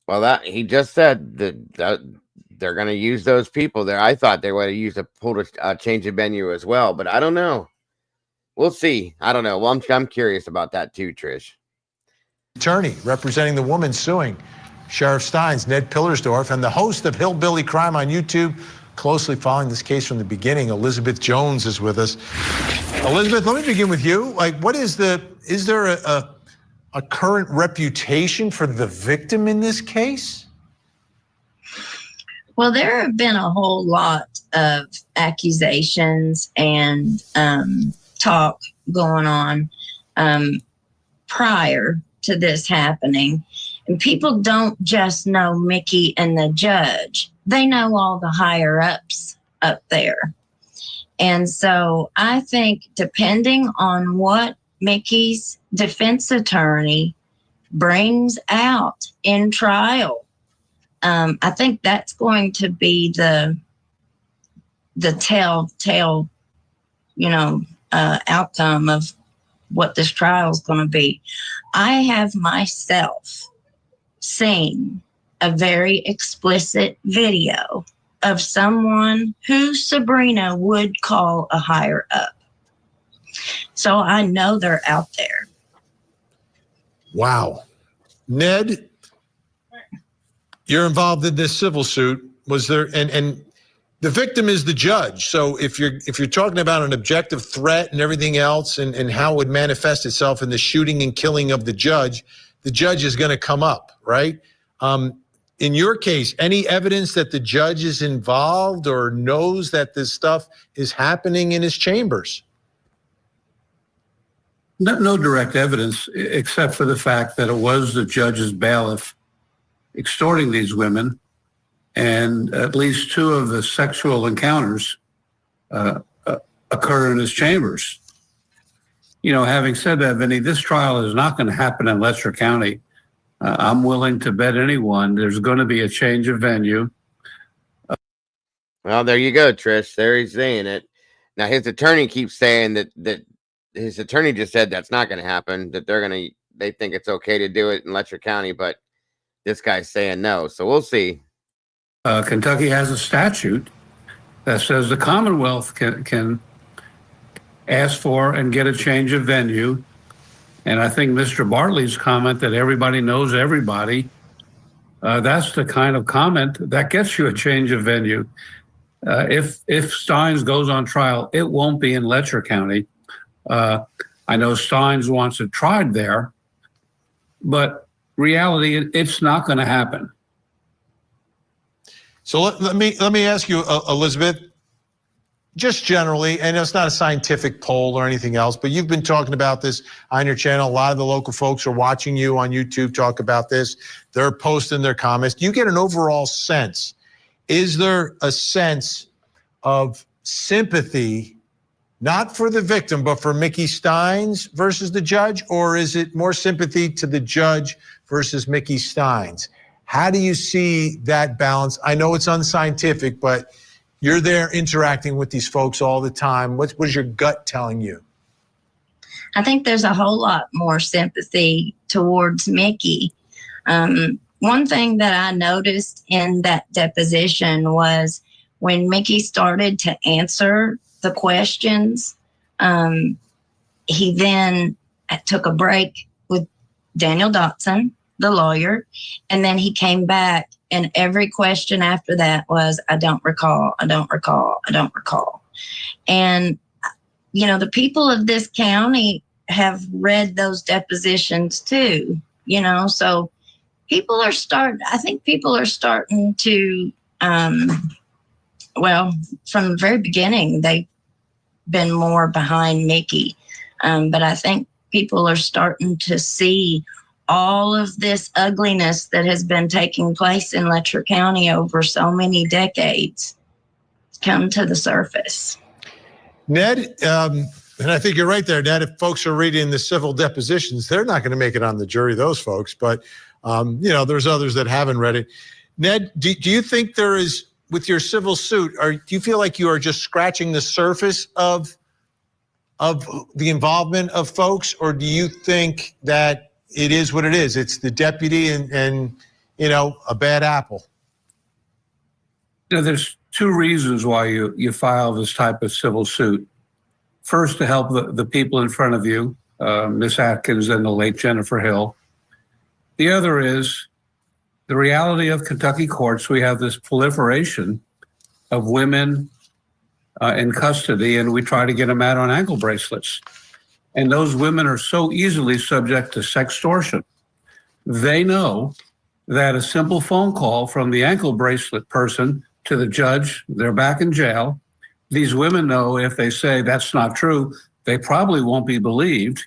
Well, that he just said that they're going to use those people there. I thought they would have used a change of venue as well, but I don't know. We'll see. I don't know. Well, I'm curious about that too, Trish. Attorney representing the woman suing Sheriff Stines, Ned Pillersdorf, and the host of Hillbilly Crime on YouTube, closely following this case from the beginning, Elizabeth Jones is with us. Elizabeth, let me begin with you. Like, is there a current reputation for the victim in this case? Well, there have been a whole lot of accusations and talk going on prior to this happening. And people don't just know Mickey and the judge. They know all the higher ups up there. And so I think depending on what Mickey's defense attorney brings out in trial, I think that's going to be the telltale, outcome of what this trial is going to be. I have myself seen a very explicit video of someone who Sabrina would call a higher up. So I know they're out there. Wow. Ned, you're involved in this civil suit. Was there, and the victim is the judge. So if you're talking about an objective threat and everything else and how it would manifest itself in the shooting and killing of the judge is going to come up, right? In your case, any evidence that the judge is involved or knows that this stuff is happening in his chambers? No direct evidence, except for the fact that it was the judge's bailiff extorting these women, and at least 2 of the sexual encounters occur in his chambers. Having said that, Vinny, this trial is not going to happen in Letcher County. I'm willing to bet anyone there's going to be a change of venue. Well, there you go, Trish. There he's saying it. Now, his attorney keeps saying that his attorney just said that's not going to happen, that they think it's okay to do it in Letcher County, but this guy's saying no. So we'll see. Kentucky has a statute that says the Commonwealth can ask for and get a change of venue. And I think Mr. Bartley's comment that everybody knows everybody That's the kind of comment that gets you a change of venue. If Stines goes on trial, it won't be in Letcher County. I know Stines wants it tried there, but reality, it's not going to happen. So let me ask you, Elizabeth, just generally, and it's not a scientific poll or anything else, but you've been talking about this on your channel. A lot of the local folks are watching you on YouTube talk about this. They're posting their comments. Do you get an overall sense? Is there a sense of sympathy, not for the victim, but for Mickey Stines versus the judge? Or is it more sympathy to the judge versus Mickey Stines? How do you see that balance? I know it's unscientific, but you're there interacting with these folks all the time. What is your gut telling you? I think there's a whole lot more sympathy towards Mickey. One thing that I noticed in that deposition was when Mickey started to answer the questions, he then took a break with Daniel Dotson, the lawyer, and then he came back, and every question after that was, I don't recall, I don't recall, I don't recall. And, you know, the people of this county have read those depositions too, you know, so I think people are starting to, well, from the very beginning, they've been more behind Mickey. But I think people are starting to see all of this ugliness that has been taking place in Letcher County over so many decades come to the surface. Ned, and I think you're right there, Ned. If folks are reading the civil depositions, they're not going to make it on the jury, those folks. But, you know, there's others that haven't read it. Ned, do you think there is, with your civil suit, do you feel like you are just scratching the surface of the involvement of folks? Or do you think that it is what it is? It's the deputy and you know, a bad apple. You know, there's two reasons why you file this type of civil suit. First, to help the people in front of you, Miss Atkins and the late Jennifer Hill. The other is the reality of Kentucky courts. We have this proliferation of women in custody, and we try to get them out on ankle bracelets. And those women are so easily subject to sextortion. They know that a simple phone call from the ankle bracelet person to the judge, they're back in jail. These women know if they say that's not true, they probably won't be believed.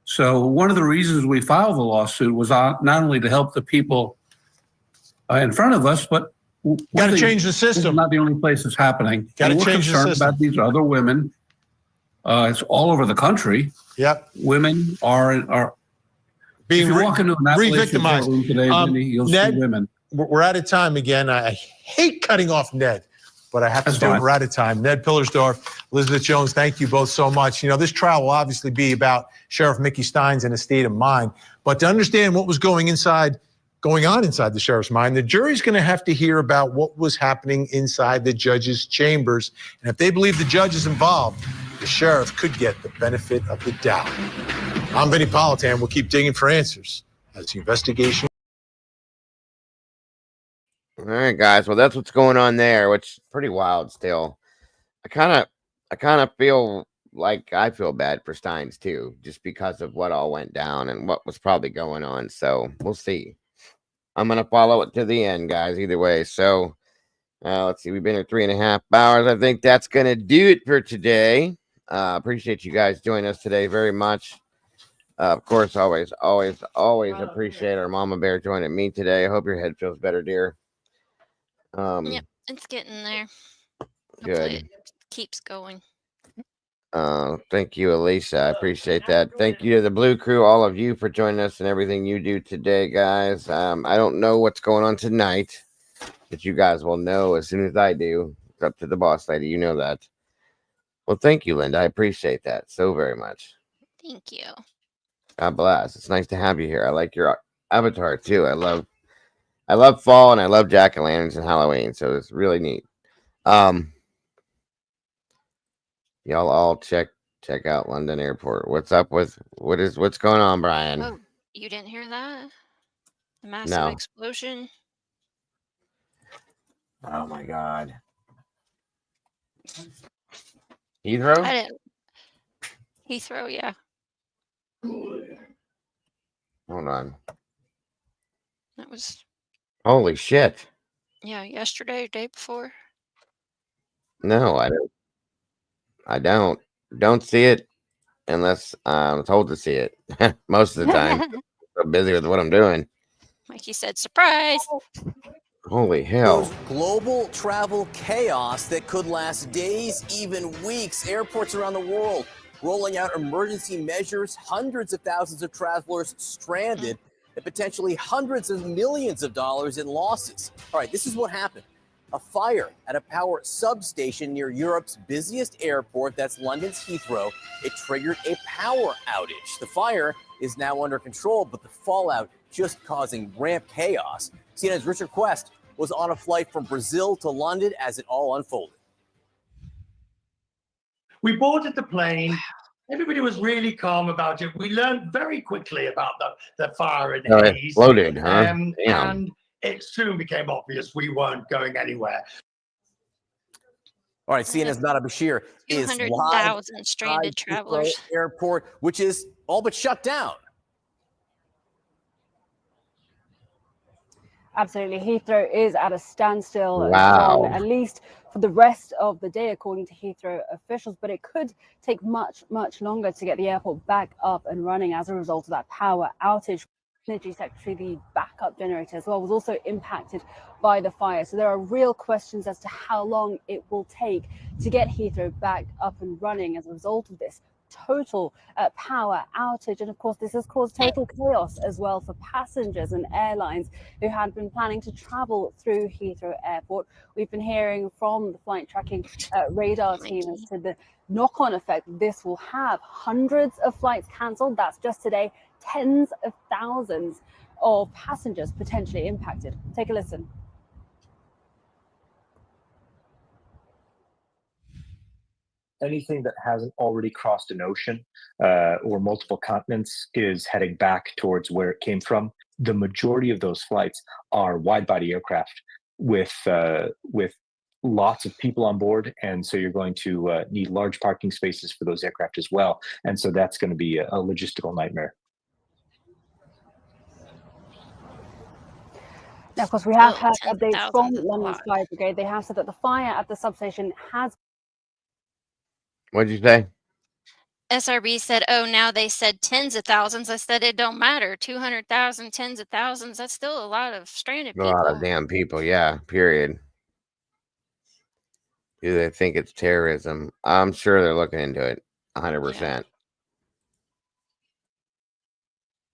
So one of the reasons we filed the lawsuit was not only to help the people in front of us, but got to change the system. This is not the only place it's happening. Got to change the system. About these other women. It's all over the country. Yep. Women are being re-victimized today. You'll Ned, see women. We're out of time again. I hate cutting off Ned, but I have to do it. We're out of time. Ned Pillersdorf, Elizabeth Jones, thank you both so much. You know, this trial will obviously be about Sheriff Mickey Stines and his state of mind, but to understand what was going on inside the sheriff's mind, the jury's going to have to hear about what was happening inside the judge's chambers. And if they believe the judge is involved, the sheriff could get the benefit of the doubt. I'm Vinny Politan. We'll keep digging for answers as the investigation. All right, guys. Well, that's what's going on there, which is pretty wild still. I kind of feel like I feel bad for Stines too, just because of what all went down and what was probably going on. So we'll see. I'm going to follow it to the end, guys, either way. So let's see. We've been here 3.5 hours. I think that's going to do it for today. Appreciate you guys joining us today very much. Of course, always appreciate our Mama Bear joining me today. I hope your head feels better, dear. Yep, it's getting there. Good. Hopefully it keeps going. Thank you, Elisa. I appreciate that. Thank you to the Blue Crew, all of you, for joining us and everything you do today, guys. I don't know what's going on tonight, but you guys will know as soon as I do. It's up to the boss lady. You know that. Well, thank you, Linda. I appreciate that so very much. Thank you. God bless. It's nice to have you here. I like your avatar too. I love fall and I love jack-o'-lanterns and Halloween, so it's really neat. Y'all all check out London Airport. What's up with what's going on, Brian? Oh, you didn't hear that? The massive explosion. Oh my God. Heathrow? I didn't. Heathrow, yeah. Hold on. That was, Holy shit. yeah, yesterday or day before. No, I don't. I don't see it unless I'm told to see it. Most of the time. I'm busy with what I'm doing. Like you said, surprise. Holy hell. Global travel chaos that could last days, even weeks. Airports around the world rolling out emergency measures, hundreds of thousands of travelers stranded, and potentially hundreds of millions of dollars in losses. All right, this is what happened. A fire at a power substation near Europe's busiest airport, that's London's Heathrow. It triggered a power outage. The fire is now under control, but the fallout just causing ramp chaos. CNN's Richard Quest was on a flight from Brazil to London as it all unfolded. We boarded the plane. Everybody was really calm about it. We learned very quickly about the fire and Oh, it haze. exploded, huh? Damn. And it soon became obvious we weren't going anywhere. All right, CNN's Nada Bashir is live 200,000 stranded inside travelers. Heathrow Airport, which is all but shut down. Absolutely. Heathrow is at a standstill, Wow. John, at least for the rest of the day, according to Heathrow officials. But it could take much, much longer to get the airport back up and running as a result of that power outage. Energy Secretary, the backup generator as well, was also impacted by the fire. So there are real questions as to how long it will take to get Heathrow back up and running as a result of this total power outage. And of course, this has caused total chaos as well for passengers and airlines who had been planning to travel through Heathrow Airport. We've been hearing from the flight tracking radar team as to the knock-on effect this will have. Hundreds of flights cancelled. That's just today. Tens of thousands of passengers potentially impacted. Take a listen. Anything that hasn't already crossed an ocean or multiple continents is heading back towards where it came from. The majority of those flights are wide-body aircraft with lots of people on board, and so you're going to need large parking spaces for those aircraft as well. And so that's going to be a logistical nightmare. Now, of course, we have had updates from London's Fire Brigade. They have said that the fire at the substation has... What'd you say? SRB said, oh, now they said tens of thousands. I said, it don't matter. 200,000, tens of thousands. That's still a lot of stranded A people. lot of damn people, yeah, period. Do they think it's terrorism? I'm sure they're looking into it 100%.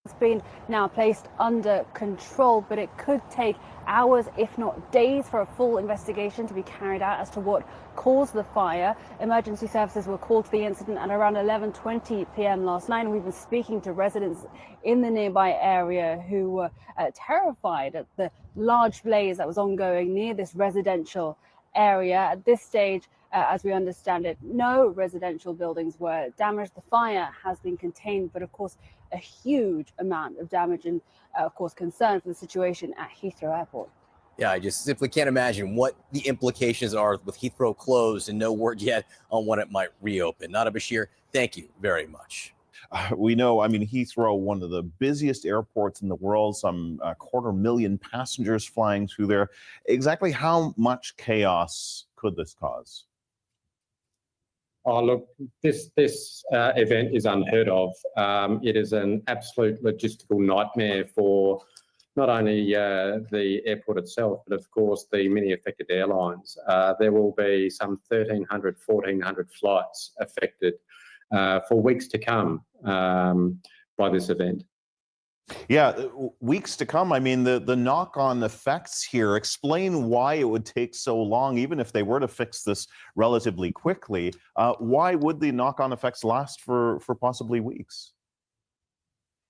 It's been now placed under control, but it could take hours, if not days, for a full investigation to be carried out as to what caused the fire. Emergency services were called to the incident at around 11:20 p.m. last night. We've been speaking to residents in the nearby area who were terrified at the large blaze that was ongoing near this residential area. At this stage, as we understand it, no residential buildings were damaged. The fire has been contained, but of course, a huge amount of damage and, of course, concern for the situation at Heathrow Airport. Yeah, I just simply can't imagine what the implications are with Heathrow closed and no word yet on when it might reopen. Nada Bashir, thank you very much. We know, I mean, Heathrow, one of the busiest airports in the world, some 250,000 passengers flying through there. Exactly how much chaos could this cause? Oh, look, this event is unheard of. It is an absolute logistical nightmare for not only the airport itself, but of course the many affected airlines. There will be some 1,300, 1,400 flights affected for weeks to come by this event. Yeah, weeks to come. I mean, the knock-on effects here, explain why it would take so long, even if they were to fix this relatively quickly. Why would the knock-on effects last for possibly weeks?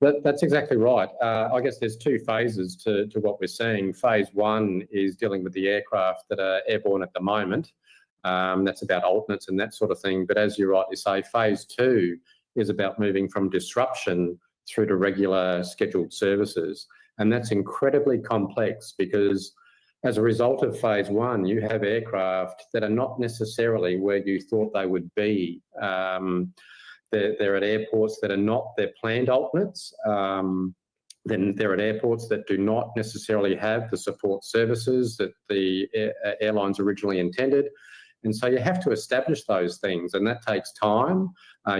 That's exactly right. I guess there's two phases to what we're seeing. Phase one is dealing with the aircraft that are airborne at the moment. That's about alternates and that sort of thing. But as you rightly say, phase two is about moving from disruption through to regular scheduled services. And that's incredibly complex because as a result of phase one, you have aircraft that are not necessarily where you thought they would be. They're at airports that are not their planned alternates. Then they're at airports that do not necessarily have the support services that the airlines originally intended. And so you have to establish those things, and that takes time.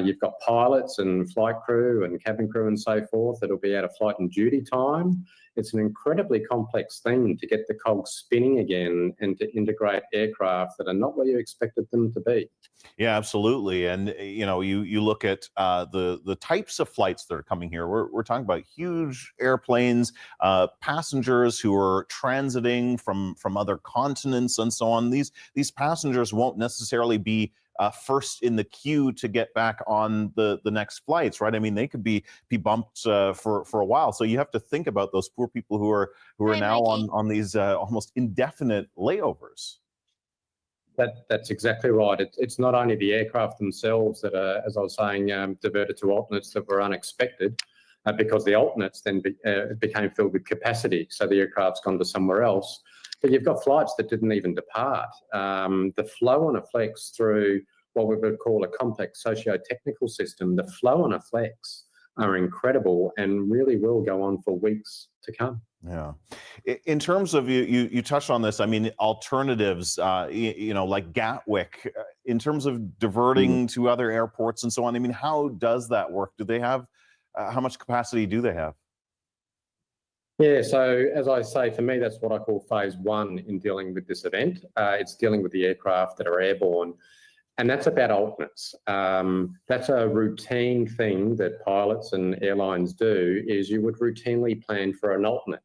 You've got pilots and flight crew and cabin crew and so forth that'll be out of flight and duty time. It's an incredibly complex thing to get the cogs spinning again and to integrate aircraft that are not where you expected them to be. Yeah, absolutely. And you know, you look at the types of flights that are coming here. We're talking about huge airplanes, passengers who are transiting from other continents and so on. These passengers won't necessarily be first in the queue to get back on the next flights, right? I mean, they could be bumped for a while. So you have to think about those poor people who are now on these almost indefinite layovers. That's exactly right. It's not only the aircraft themselves that are, as I was saying, diverted to alternates that were unexpected, because the alternates then became filled with capacity. So the aircraft's gone to somewhere else. But you've got flights that didn't even depart. The flow on a flex through what we would call a complex socio-technical system, the flow on a flex are incredible and really will go on for weeks to come. Yeah. In terms of, you touched on this, I mean, alternatives, you know, like Gatwick, in terms of diverting to other airports and so on, I mean, how does that work? Do they have, how much capacity do they have? Yeah, so as I say, for me, that's what I call phase one in dealing with this event. It's dealing with the aircraft that are airborne, and that's about alternates. That's a routine thing that pilots and airlines do, is you would routinely plan for an alternate.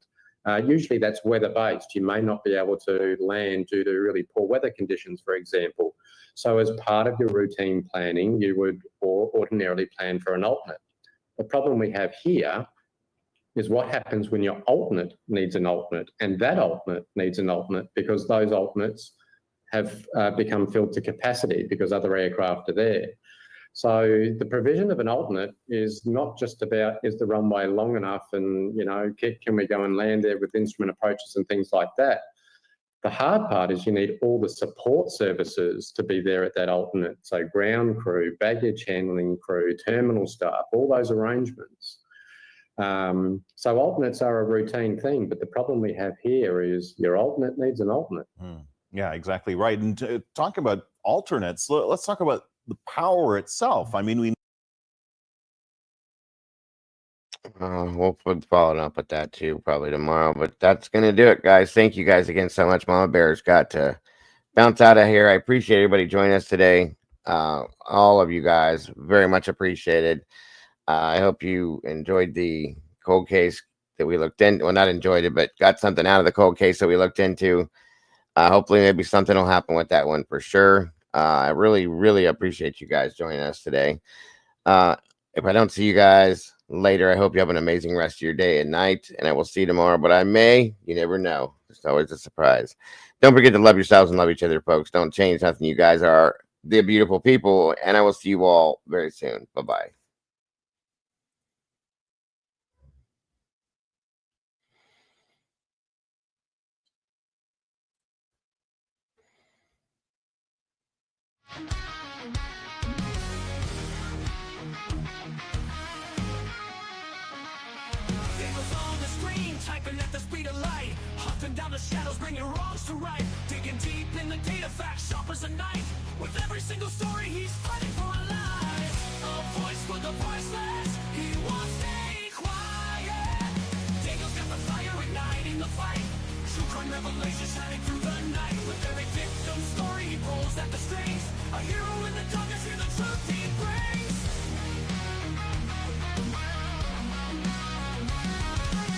Usually that's weather-based. You may not be able to land due to really poor weather conditions, for example. So as part of your routine planning, you would ordinarily plan for an alternate. The problem we have here is what happens when your alternate needs an alternate, and that alternate needs an alternate because those alternates have become filled to capacity because other aircraft are there. So the provision of an alternate is not just about, is the runway long enough and, you know, can we go and land there with instrument approaches and things like that. The hard part is you need all the support services to be there at that alternate. So ground crew, baggage handling crew, terminal staff, all those arrangements. So alternates are a routine thing, but the problem we have here is your alternate needs an alternate. Yeah, exactly right. And to talk about alternates, let's talk about the power itself. I mean, we'll follow up with that too probably tomorrow, but that's gonna do it, guys. Thank you guys again so much. Mama Bear's got to bounce out of here. I appreciate everybody joining us today. All of you guys, very much appreciated. I hope you enjoyed the cold case that we looked into. Well, not enjoyed it, but got something out of the cold case that we looked into. Hopefully maybe something will happen with that one for sure. I really, really appreciate you guys joining us today. If I don't see you guys later, I hope you have an amazing rest of your day and night, and I will see you tomorrow, but you never know. It's always a surprise. Don't forget to love yourselves and love each other, folks. Don't change nothing. You guys are the beautiful people, and I will see you all very soon. Bye-bye. Down the shadows, bringing wrongs to right, digging deep in the data, facts sharp as a knife. With every single story, he's fighting for a life. A voice for the voiceless, he won't stay quiet. Daniel's got the fire igniting the fight. True crime revelations shining through the night. With every victim story, he pulls at the strings. A hero in the darkness, hear the truth he brings.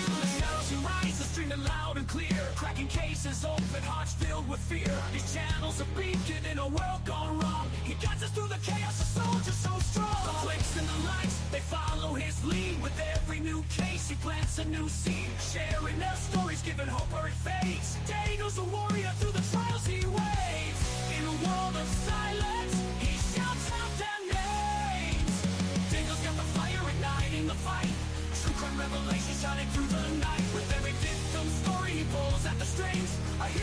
Through the shadows he rides, the streaming loud and clear. Cracking cases, open hearts filled with fear. These channels are beacon in a world gone wrong. He guides us through the chaos, a soldier so strong. The clicks and the lights, they follow his lead. With every new case, he plants a new seed. Sharing their stories, giving hope where it fades. Daniel's a warrior through the trials he waits. In a world of silence, he shouts out their names. Daniel's got the fire igniting the fight. True crime revelation shining through the night. With every victim story, he pulls at the strings. I hear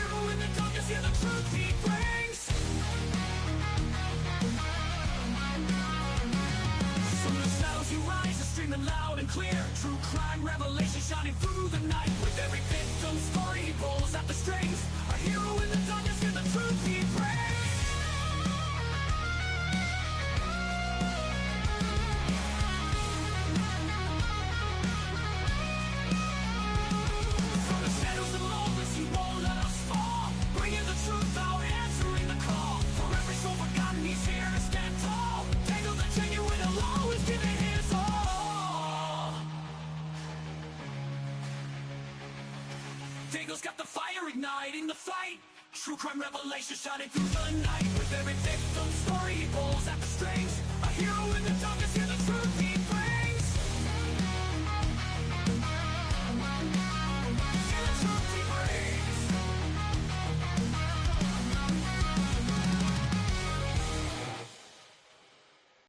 Dago's got the fire igniting the fight. True crime revelation shining through the night. With every victim's story he pulls at the strings. A hero in the darkness.